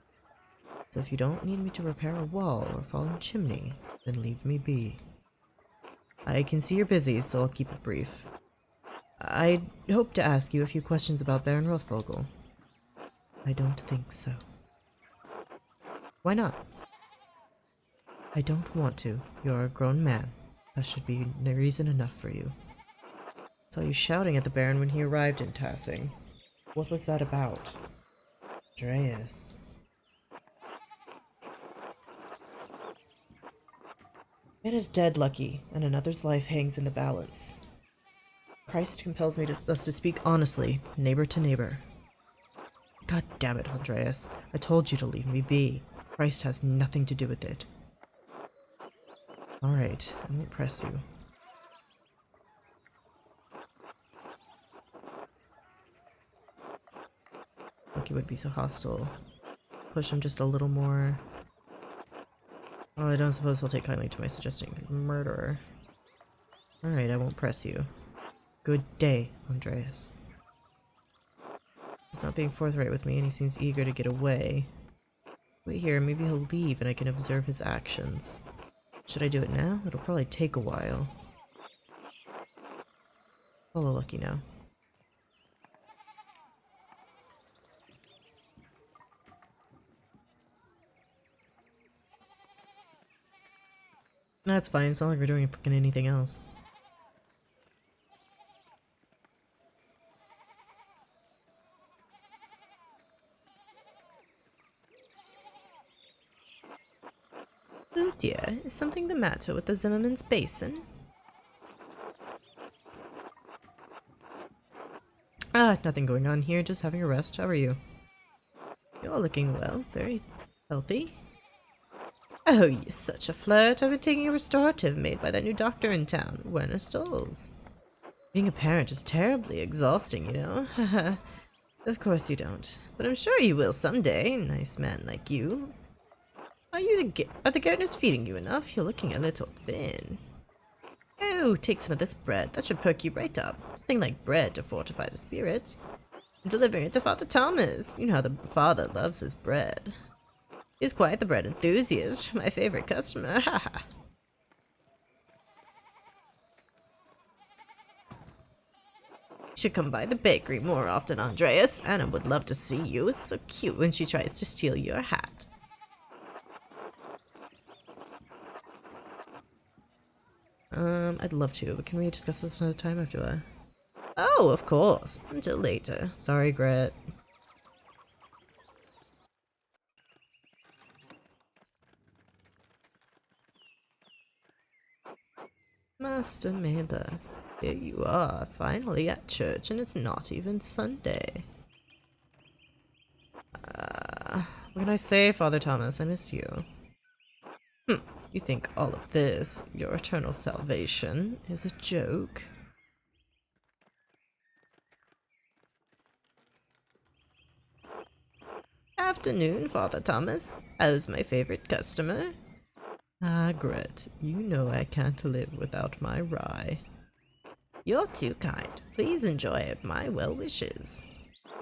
So if you don't need me to repair a wall or fallen chimney, then leave me be. I can see you're busy, so I'll keep it brief. I hope to ask you a few questions about Baron Rothvogel. I don't think so. Why not? I don't want to. You're a grown man. That should be reason enough for you. Saw you shouting at the Baron when he arrived in Tassing. What was that about? Andreas. Man is dead, Lucky, and another's life hangs in the balance. Christ compels us to speak honestly, neighbor to neighbor. God damn it, Andreas. I told you to leave me be. Christ has nothing to do with it. Alright, I won't press you. Lucky would be so hostile. Push him just a little more. Oh, I don't suppose he'll take kindly to my suggesting murderer. Alright, I won't press you. Good day, Andreas. He's not being forthright with me and he seems eager to get away. Wait here, maybe he'll leave and I can observe his actions. Should I do it now? It'll probably take a while. Follow Lucky now. That's fine, it's not like we're doing fucking anything else. Oh dear, is something the matter with the Zimmerman's basin? Ah, nothing going on here, just having a rest. How are you? You're looking well, very healthy. Oh, you're such a flirt. I've been taking a restorative made by that new doctor in town, Werner Stolz. Being a parent is terribly exhausting, you know. Haha. Of course you don't. But I'm sure you will someday, nice man like you. Are the gardeners feeding you enough? You're looking a little thin. Oh, take some of this bread. That should perk you right up. Nothing like bread to fortify the spirit. I'm delivering it to Father Thomas. You know how the father loves his bread. He's quite the bread enthusiast. My favorite customer. Haha. You should come by the bakery more often, Andreas. Anna would love to see you. It's so cute when she tries to steal your hat. I'd love to, but can we discuss this another time after Oh, of course. Until later. Sorry, Gret. Master Mailer, here you are, finally at church, and it's not even Sunday. What can I say, Father Thomas? I missed you. You think all of this, your eternal salvation, is a joke? Afternoon, Father Thomas. How's my favorite customer? Ah, Gret, you know I can't live without my rye. You're too kind. Please enjoy it. My well wishes.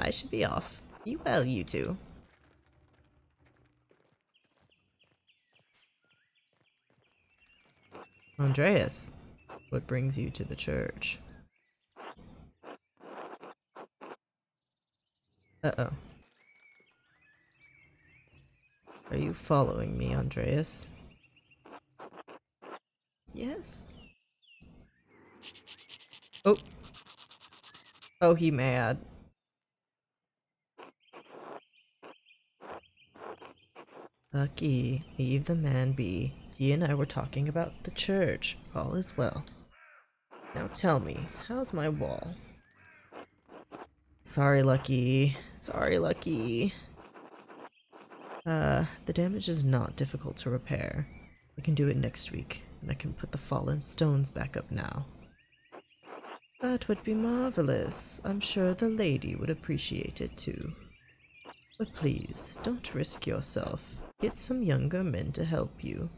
I should be off. Be well, you two. Andreas, what brings you to the church? Uh-oh. Are you following me, Andreas? Yes. Oh. Oh, he mad. Lucky, leave the man be. He and I were talking about the church. All is well. Now tell me, how's my wall? Sorry, Lucky. Sorry, Lucky. The damage is not difficult to repair. I can do it next week, and I can put the fallen stones back up now. That would be marvelous. I'm sure the lady would appreciate it too. But please, don't risk yourself. Get some younger men to help you.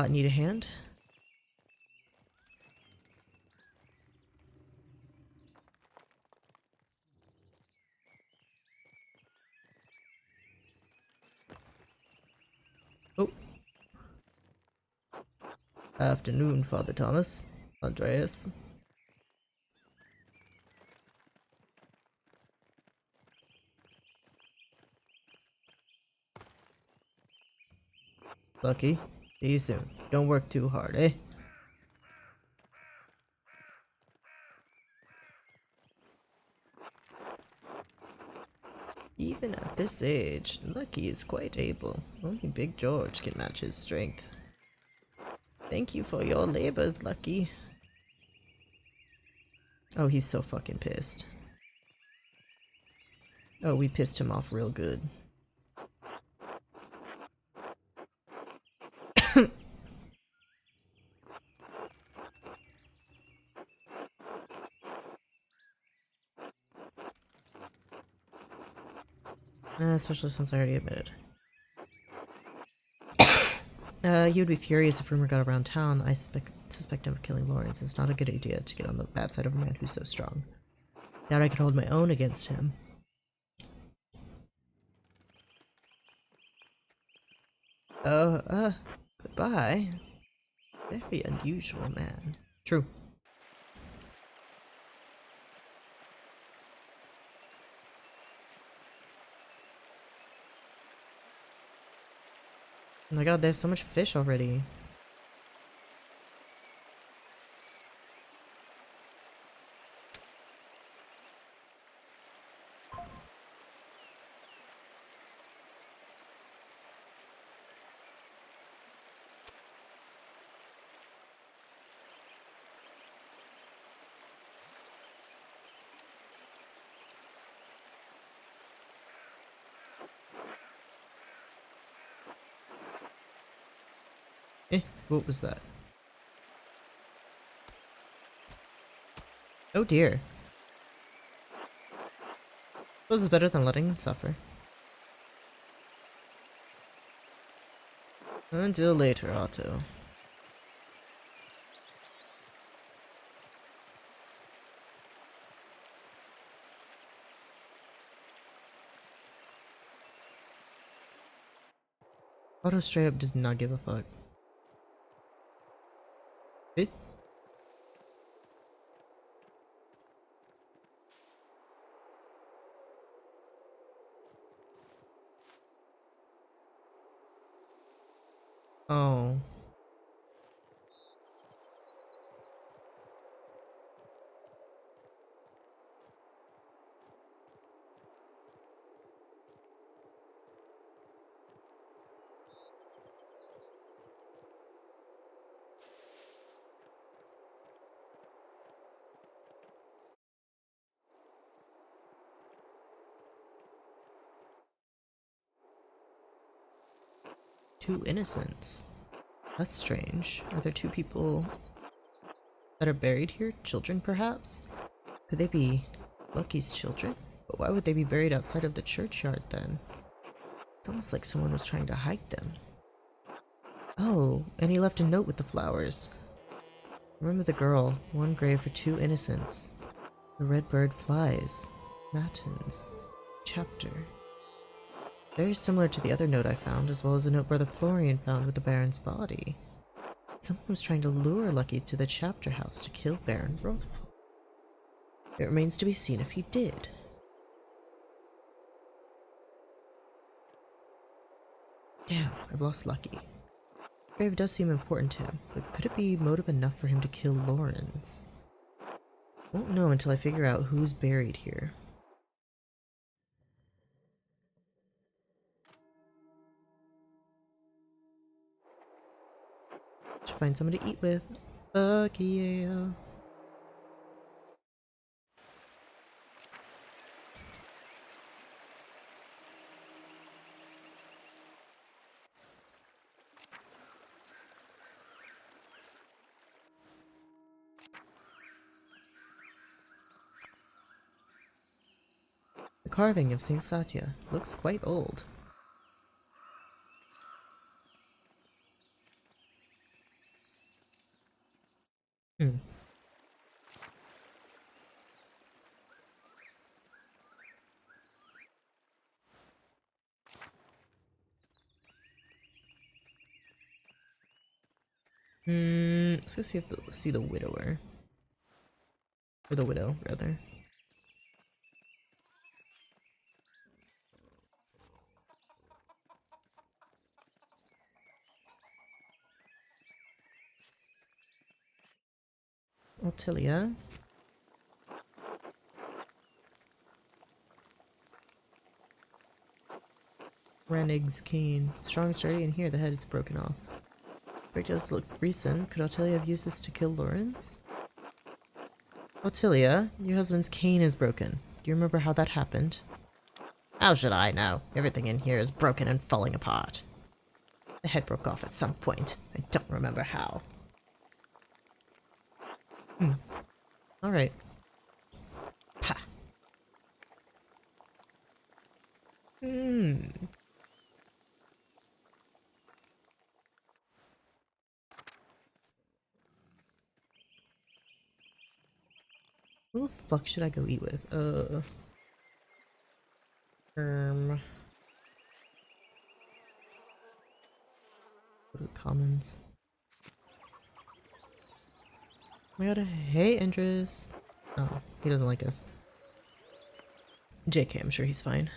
Need a hand? Afternoon, Father Thomas. Andreas. Lucky. See you soon. Don't work too hard, eh? Even at this age, Lucky is quite able. Only Big George can match his strength. Thank you for your labors, Lucky. Oh, he's so fucking pissed. Oh, we pissed him off real good. Especially since I already admitted. He would be furious if rumor got around town. I suspect him of killing Lawrence. It's not a good idea to get on the bad side of a man who's so strong. Doubt I could hold my own against him. Goodbye. Very unusual man. True. Oh my god, there's so much fish already. What was that? Oh dear. Suppose it's better than letting him suffer. Until later, Otto. Otto straight up does not give a fuck. Eh? Oh. Two innocents. That's strange. Are there two people that are buried here? Children, perhaps? Could they be Lucky's children? But why would they be buried outside of the churchyard then? It's almost like someone was trying to hide them. Oh, and he left a note with the flowers. Remember the girl, one grave for two innocents. The red bird flies. Matins. Chapter. Very similar to the other note I found, as well as a note Brother Florian found with the Baron's body. Someone was trying to lure Lucky to the chapter house to kill Baron Rothfull. It remains to be seen if he did. Damn, I've lost Lucky. Grave does seem important to him, but could it be motive enough for him to kill Lawrence? Won't know until I figure out who's buried here. Should find someone to eat with. Fuck yeah. The carving of Saint Satya looks quite old. Hmm. Let's go see if see the widower. Or the widow, rather. Altilia. Renig's cane. Strong, sturdy, and here the head is broken off. Break does look recent. Could Altilia have used this to kill Lawrence? Altilia, your husband's cane is broken. Do you remember how that happened? How should I know? Everything in here is broken and falling apart. The head broke off at some point. I don't remember how. Alright. Pa. Who the fuck should I go eat with? Go to the commons. I gotta. Hey, Andres. Oh, he doesn't like us. JK, I'm sure he's fine.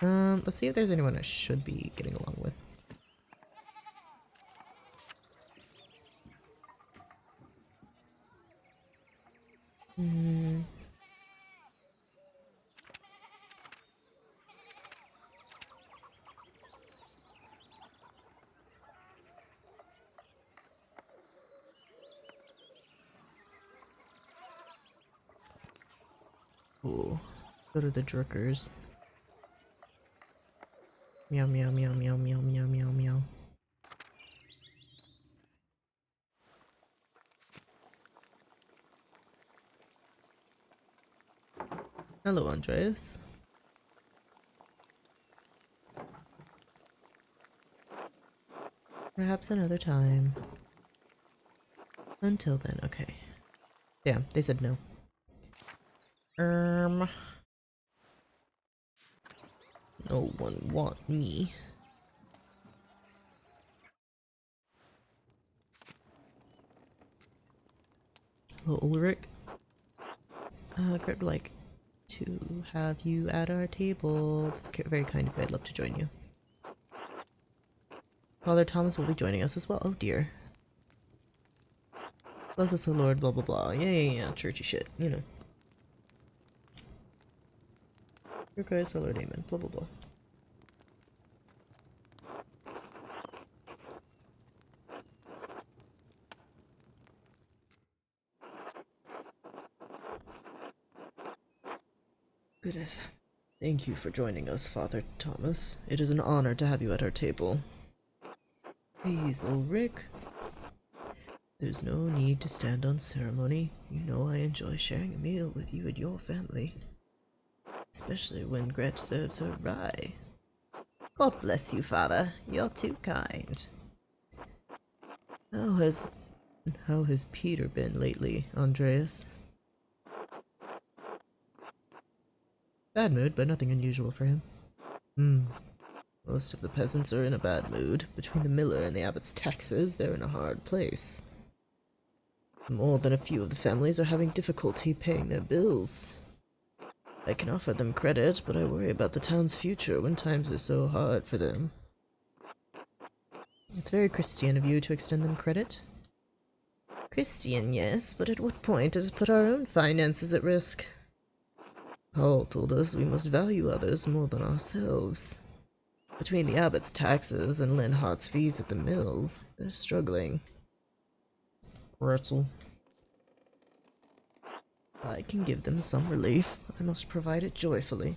Let's see if there's anyone I should be getting along with. Cool. Go to the Druckers. Meow meow meow meow meow meow meow meow. Hello, Andreas. Perhaps another time. Until then, okay. Damn, they said no. No one want me. Hello, Ulrich. I'd like to have you at our table. That's very kind of you. I'd love to join you. Father Thomas will be joining us as well. Oh dear. Bless us, the Lord, blah blah blah. Yeah, churchy shit, you know. Your Christ, the Lord, amen, blah blah blah. Goodness. Thank you for joining us, Father Thomas. It is an honor to have you at our table. Please, Ulrich. There's no need to stand on ceremony. You know I enjoy sharing a meal with you and your family. Especially when Gretch serves her rye. God bless you, Father. You're too kind. How has Peter been lately, Andreas? Bad mood, but nothing unusual for him. Most of the peasants are in a bad mood. Between the miller and the abbot's taxes, they're in a hard place. More than a few of the families are having difficulty paying their bills. I can offer them credit, but I worry about the town's future when times are so hard for them. It's very Christian of you to extend them credit. Christian, yes, but at what point does it put our own finances at risk? Paul told us we must value others more than ourselves. Between the abbot's taxes and Linhart's fees at the mills, they're struggling. Pretzel. I can give them some relief. I must provide it joyfully.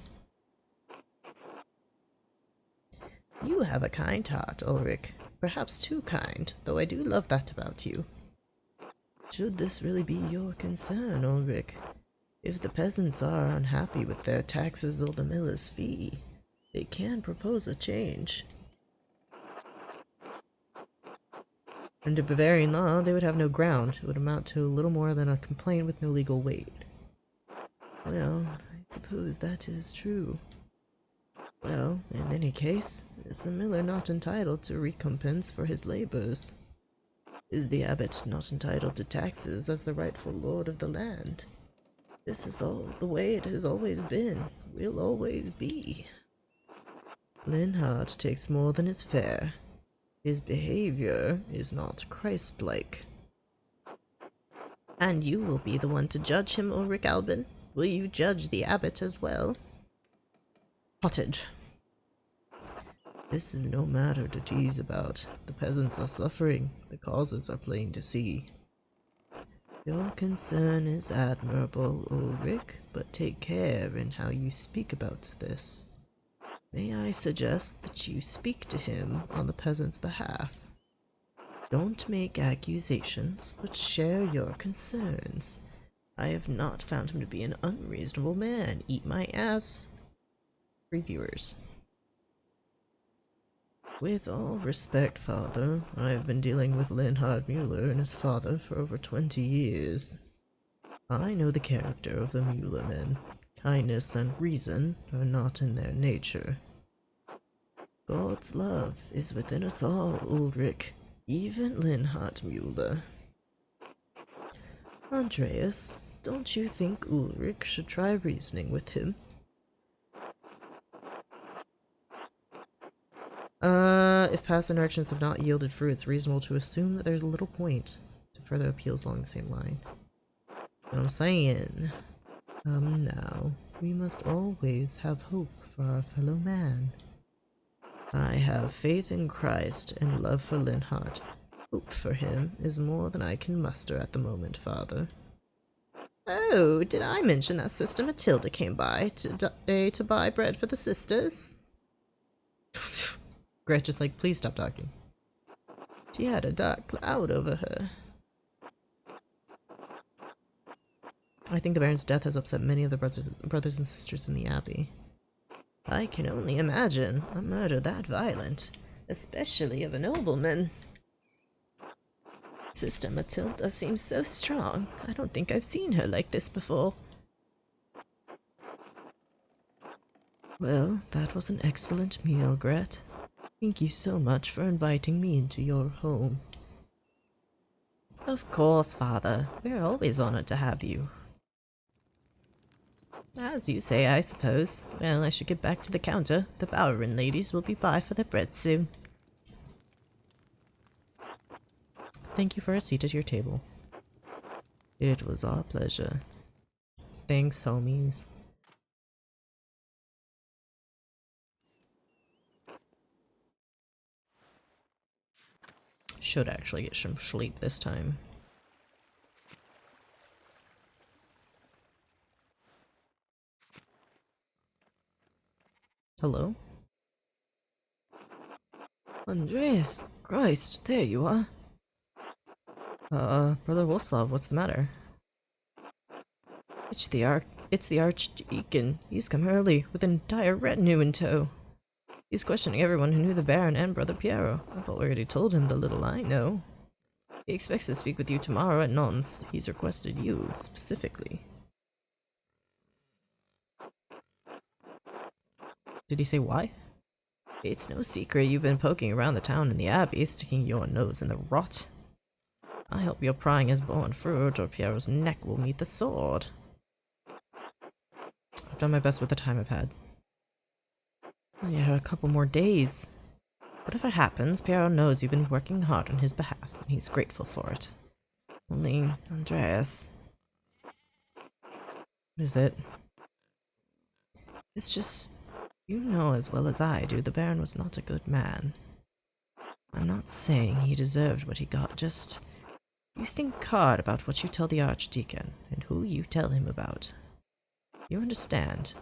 You have a kind heart, Ulrich. Perhaps too kind, though I do love that about you. Should this really be your concern, Ulrich? If the peasants are unhappy with their taxes or the miller's fee, they can propose a change. Under Bavarian law, they would have no ground. It would amount to little more than a complaint with no legal weight. Well, I suppose that is true. Well, in any case, is the miller not entitled to recompense for his labors? Is the abbot not entitled to taxes as the rightful lord of the land? This is all the way it has always been, will always be. Linhart takes more than is fair. His behavior is not Christ-like. And you will be the one to judge him, Ulrich Albin. Will you judge the abbot as well? Pottage. This is no matter to tease about. The peasants are suffering. The causes are plain to see. Your concern is admirable, Ulrich, but take care in how you speak about this. May I suggest that you speak to him on the peasant's behalf? Don't make accusations, but share your concerns. I have not found him to be an unreasonable man. Eat my ass. Reviewers. With all respect, Father, I have been dealing with Linhard Mueller and his father for over 20 years. I know the character of the Mueller men. Kindness and reason are not in their nature. God's love is within us all, Ulrich, even Linhard Mueller. Andreas, don't you think Ulrich should try reasoning with him? If past interactions have not yielded fruit, it's reasonable to assume that there's little point to further appeals along the same line. What I'm saying, now, we must always have hope for our fellow man. I have faith in Christ and love for Linhart. Hope for him is more than I can muster at the moment, Father. Oh, did I mention that Sister Matilda came by today to buy bread for the sisters? Gretch is like, please stop talking. She had a dark cloud over her. I think the Baron's death has upset many of the brothers and sisters in the Abbey. I can only imagine a murder that violent, especially of a nobleman. Sister Matilda seems so strong. I don't think I've seen her like this before. Well, that was an excellent meal, Gret. Thank you so much for inviting me into your home. Of course, Father. We're always honored to have you. As you say, I suppose. Well, I should get back to the counter. The Bowerin ladies will be by for their bread soon. Thank you for a seat at your table. It was our pleasure. Thanks, homies. Should actually get some sleep this time. Hello? Andreas! Christ, there you are. Brother Wolslav, what's the matter? It's the Archdeacon. He's come early, with an entire retinue in tow. He's questioning everyone who knew the Baron and Brother Piero. I've already told him the little I know. He expects to speak with you tomorrow at Nons. He's requested you, specifically. Did he say why? It's no secret you've been poking around the town in the Abbey, sticking your nose in the rot. I hope your prying has borne fruit, or Piero's neck will meet the sword. I've done my best with the time I've had. Yeah, a couple more days. Whatever happens, Piero knows you've been working hard on his behalf, and he's grateful for it. Only, Andreas... What is it? It's just... You know as well as I do the Baron was not a good man. I'm not saying he deserved what he got, just... You think hard about what you tell the Archdeacon, and who you tell him about. You understand?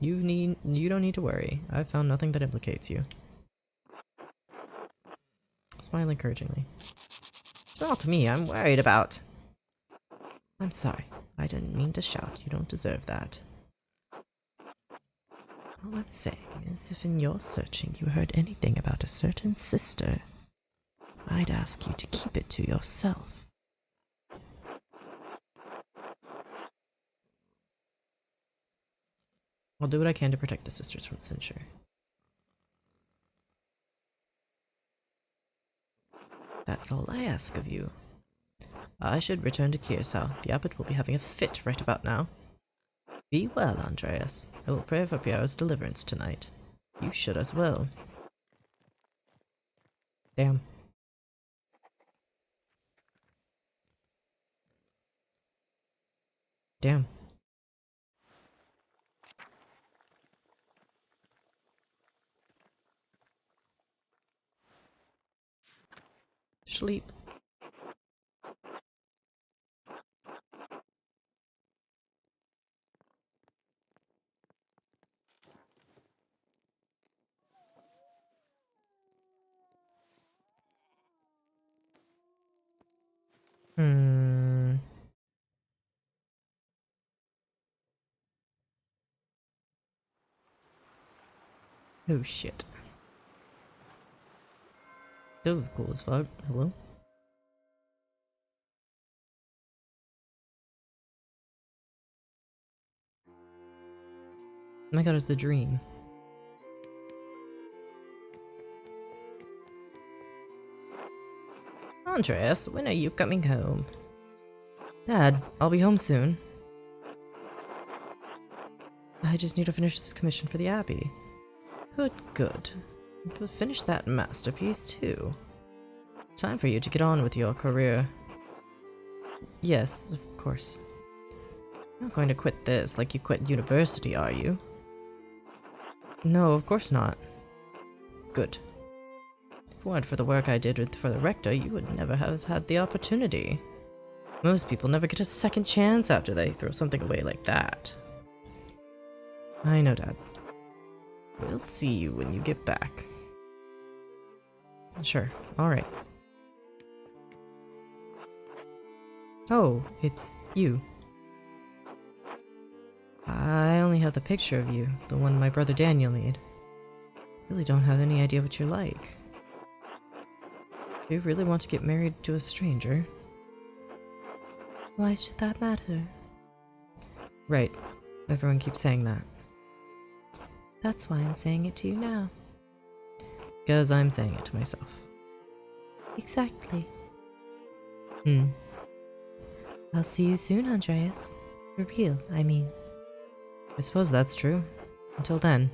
You don't need to worry. I've found nothing that implicates you. Smile encouragingly. It's not me I'm worried about. I'm sorry. I didn't mean to shout. You don't deserve that. All I'm saying is if in your searching you heard anything about a certain sister, I'd ask you to keep it to yourself. I'll do what I can to protect the sisters from censure. That's all I ask of you. I should return to Kirsau. The abbot will be having a fit right about now. Be well, Andreas. I will pray for Piero's deliverance tonight. You should as well. Damn. Damn. Sleep. Oh shit. This is cool as fuck. Hello? Oh my god, it's a dream. Andreas, when are you coming home? Dad, I'll be home soon. I just need to finish this commission for the Abbey. Good, good. But finish that masterpiece too. Time for you to get on with your career. Yes, of course. You're not going to quit this like you quit university, are you? No, of course not. Good. If it weren't for the work I did for the rector, you would never have had the opportunity. Most people never get a second chance after they throw something away like that. I know, Dad. We'll see you when you get back. Sure, alright. Oh, it's you. I only have the picture of you, the one my brother Daniel made. Really don't have any idea what you're like. Do you really want to get married to a stranger? Why should that matter? Right. Everyone keeps saying that. That's why I'm saying it to you now. Because I'm saying it to myself. Exactly. I'll see you soon, Andreas. For real, I mean. I suppose that's true. Until then.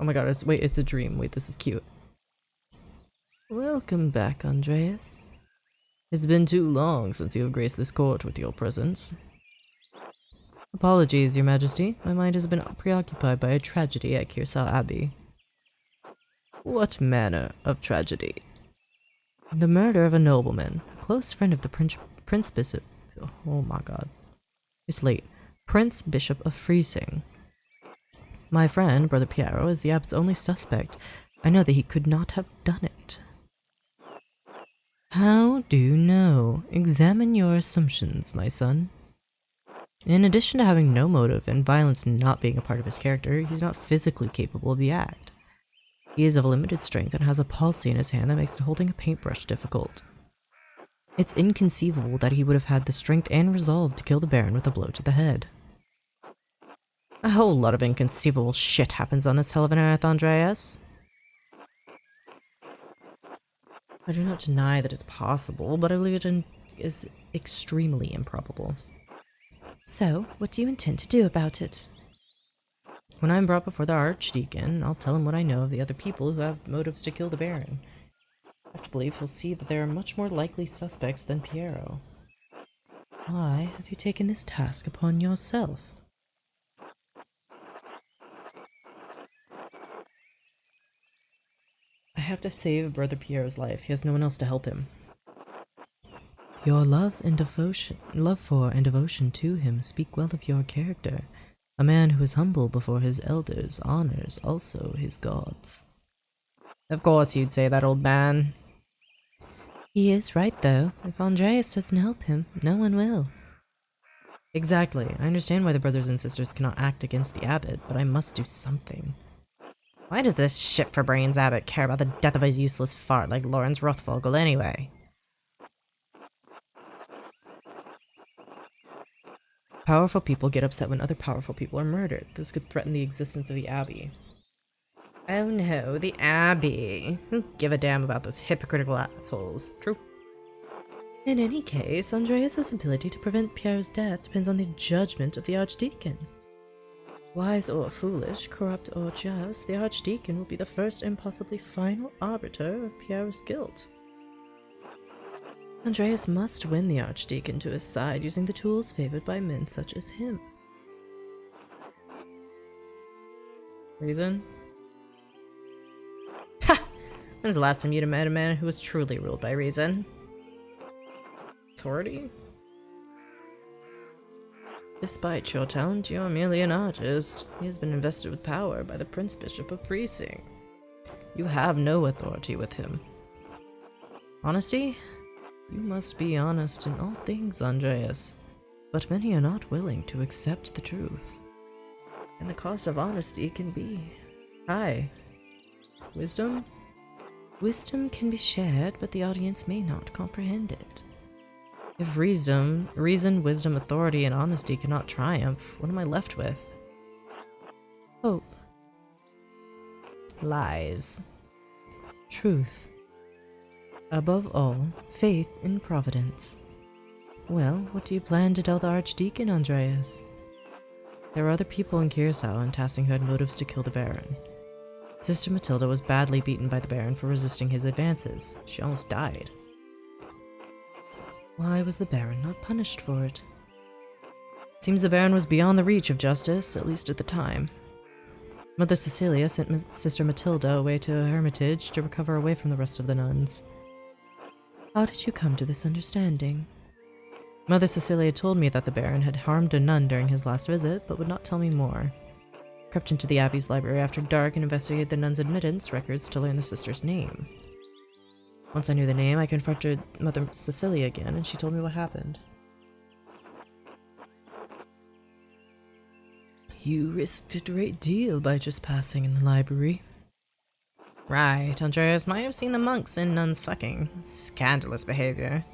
Oh my god, wait, it's a dream. Wait, this is cute. Welcome back, Andreas. It's been too long since you have graced this court with your presence. Apologies, Your Majesty. My mind has been preoccupied by a tragedy at Kirsau Abbey. What manner of tragedy? The murder of a nobleman, a close friend of the Prince Bishop. Oh my god. It's late. Prince Bishop of Freising. My friend, Brother Piero, is the abbot's only suspect. I know that he could not have done it. How do you know? Examine your assumptions, my son. In addition to having no motive and violence not being a part of his character, he's not physically capable of the act. He is of limited strength and has a palsy in his hand that makes holding a paintbrush difficult. It's inconceivable that he would have had the strength and resolve to kill the Baron with a blow to the head. A whole lot of inconceivable shit happens on this hell of an earth, Andreas. I do not deny that it's possible, but I believe it is extremely improbable. So, what do you intend to do about it? When I'm brought before the Archdeacon, I'll tell him what I know of the other people who have motives to kill the Baron. I have to believe he'll see that there are much more likely suspects than Piero. Why have you taken this task upon yourself? I have to save Brother Piero's life. He has no one else to help him. Your love for and devotion to him speak well of your character. A man who is humble before his elders honors also his gods. Of course you'd say that, old man. He is right, though. If Andreas doesn't help him, no one will. Exactly. I understand why the brothers and sisters cannot act against the abbot, but I must do something. Why does this shit-for-brains abbot care about the death of a useless fart like Lawrence Rothvogel anyway? Powerful people get upset when other powerful people are murdered. This could threaten the existence of the Abbey. Oh no, the Abbey. Who give a damn about those hypocritical assholes? True. In any case, Andreas's ability to prevent Pierre's death depends on the judgment of the Archdeacon. Wise or foolish, corrupt or just, the Archdeacon will be the first and possibly final arbiter of Pierre's guilt. Andreas must win the Archdeacon to his side using the tools favored by men such as him. Reason? Ha! When's the last time you'd met a man who was truly ruled by reason? Authority? Despite your talent, you are merely an artist. He has been invested with power by the Prince Bishop of Freesing. You have no authority with him. Honesty? You must be honest in all things, Andreas. But many are not willing to accept the truth. And the cost of honesty can be high. Wisdom? Wisdom can be shared, but the audience may not comprehend it. If reason, wisdom, authority, and honesty cannot triumph, what am I left with? Hope. Lies. Truth. Above all, faith in Providence. Well, what do you plan to tell the Archdeacon, Andreas? There were other people in Curacao and Tassing who had motives to kill the Baron. Sister Matilda was badly beaten by the Baron for resisting his advances. She almost died. Why was the Baron not punished for it? Seems the Baron was beyond the reach of justice, at least at the time. Mother Cecilia sent Sister Matilda away to a hermitage to recover away from the rest of the nuns. How did you come to this understanding? Mother Cecilia told me that the Baron had harmed a nun during his last visit, but would not tell me more. I crept into the Abbey's library after dark and investigated the nun's admittance records to learn the sister's name. Once I knew the name, I confronted Mother Cecilia again, and she told me what happened. You risked a great deal by just passing in the library. Right, Andreas might have seen the monks and nuns fucking. Scandalous behavior.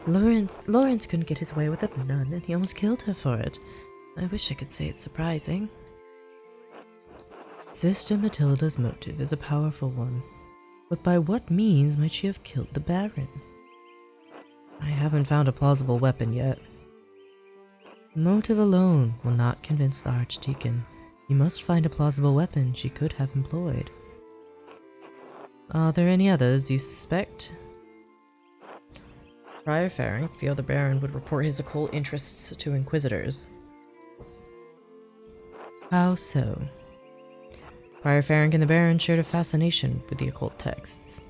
Lawrence couldn't get his way with a nun, and he almost killed her for it. I wish I could say it's surprising. Sister Matilda's motive is a powerful one. But by what means might she have killed the Baron? I haven't found a plausible weapon yet. Motive alone will not convince the Archdeacon. You must find a plausible weapon she could have employed. Are there any others you suspect? Prior Fearing feared the Baron would report his occult interests to inquisitors. How so? Prior Fearing and the Baron shared a fascination with the occult texts.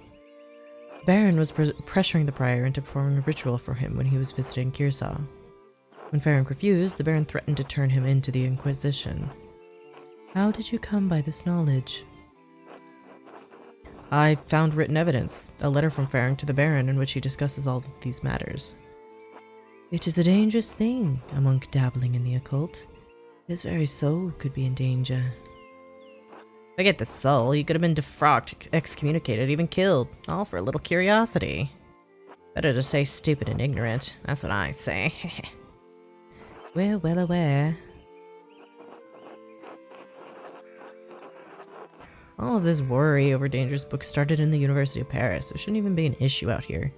The Baron was pressuring the Prior into performing a ritual for him when he was visiting Curacao. When Fearing refused, the Baron threatened to turn him into the Inquisition. How did you come by this knowledge? I found written evidence, a letter from Fearing to the Baron in which he discusses all of these matters. It is a dangerous thing, a monk dabbling in the occult. His very soul could be in danger. Forget the soul, he could have been defrocked, excommunicated, even killed, all for a little curiosity. Better to stay stupid and ignorant, that's what I say. We're well aware. All of this worry over dangerous books started in the University of Paris. There shouldn't even be an issue out here.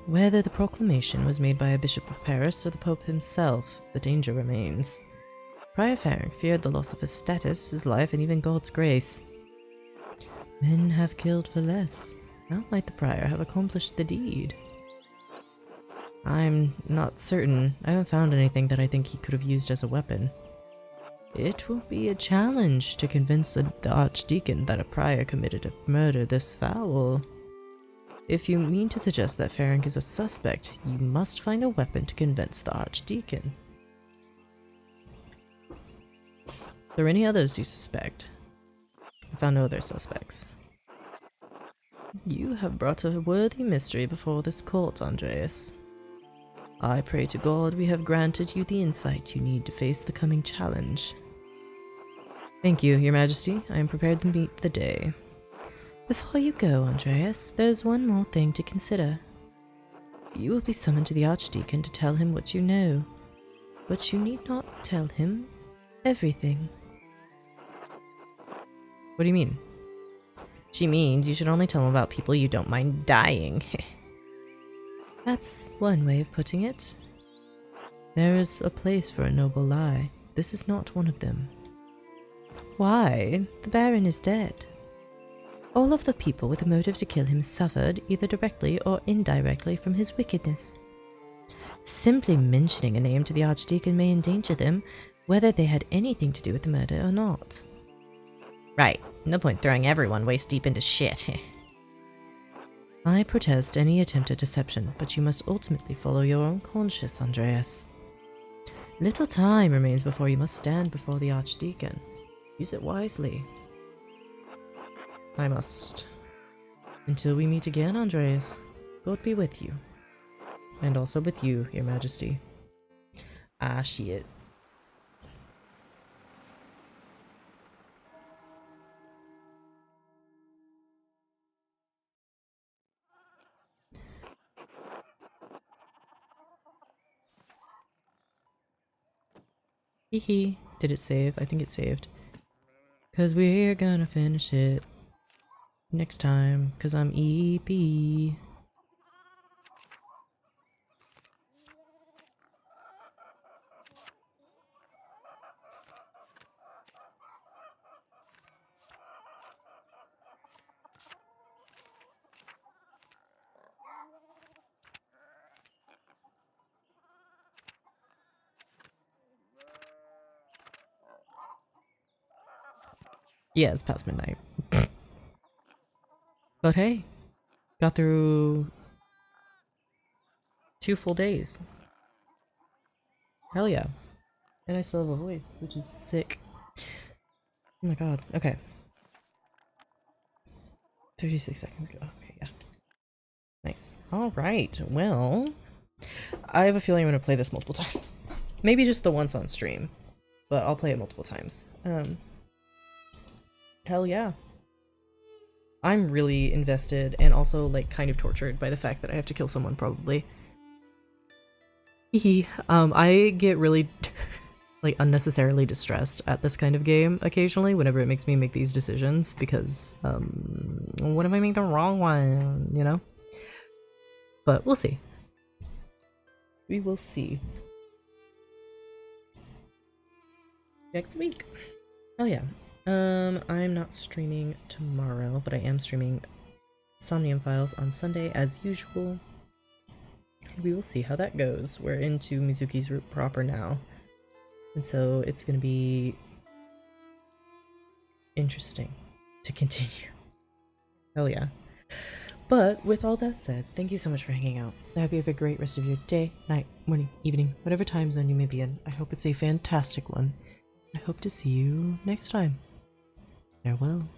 Whether the proclamation was made by a bishop of Paris or the Pope himself, the danger remains. Prior Fearing feared the loss of his status, his life, and even God's grace. Men have killed for less. How might the Prior have accomplished the deed? I'm not certain. I haven't found anything that I think he could have used as a weapon. It will be a challenge to convince the Archdeacon that a Prior committed a murder this foul. If you mean to suggest that Fearing is a suspect, you must find a weapon to convince the Archdeacon. Are there any others you suspect? I found no other suspects. You have brought a worthy mystery before this court, Andreas. I pray to God we have granted you the insight you need to face the coming challenge. Thank you, Your Majesty. I am prepared to meet the day. Before you go, Andreas, there's one more thing to consider. You will be summoned to the Archdeacon to tell him what you know. But you need not tell him everything. What do you mean? She means you should only tell him about people you don't mind dying. That's one way of putting it. There is a place for a noble lie. This is not one of them. Why? The Baron is dead. All of the people with a motive to kill him suffered, either directly or indirectly, from his wickedness. Simply mentioning a name to the Archdeacon may endanger them, whether they had anything to do with the murder or not. Right. No point throwing everyone waist deep into shit. I protest any attempt at deception, but you must ultimately follow your own conscience, Andreas. Little time remains before you must stand before the Archdeacon. Use it wisely. I must. Until we meet again, Andreas, God be with you. And also with you, Your Majesty. Ah, shit. Hehe. Did it save? I think it saved. Cause we're gonna finish it next time, cause I'm EP. Yeah, it's past midnight. But hey, got through 2 full days. Hell yeah. And I still have a voice, which is sick. Oh my god. Okay. 36 seconds ago. Okay, yeah. Nice. Alright, well, I have a feeling I'm gonna play this multiple times. Maybe just the once on stream, but I'll play it multiple times. Hell yeah. I'm really invested and also like kind of tortured by the fact that I have to kill someone probably. I get really like unnecessarily distressed at this kind of game occasionally whenever it makes me make these decisions because what if I make the wrong one, you know? But we'll see. We will see. Next week. Oh yeah. I'm not streaming tomorrow, but I am streaming Somnium Files on Sunday as usual. We will see how that goes. We're into Mizuki's route proper now. And so it's gonna be interesting to continue. Hell yeah. But with all that said, thank you so much for hanging out. I hope you have a great rest of your day, night, morning, evening, whatever time zone you may be in. I hope it's a fantastic one. I hope to see you next time. Farewell.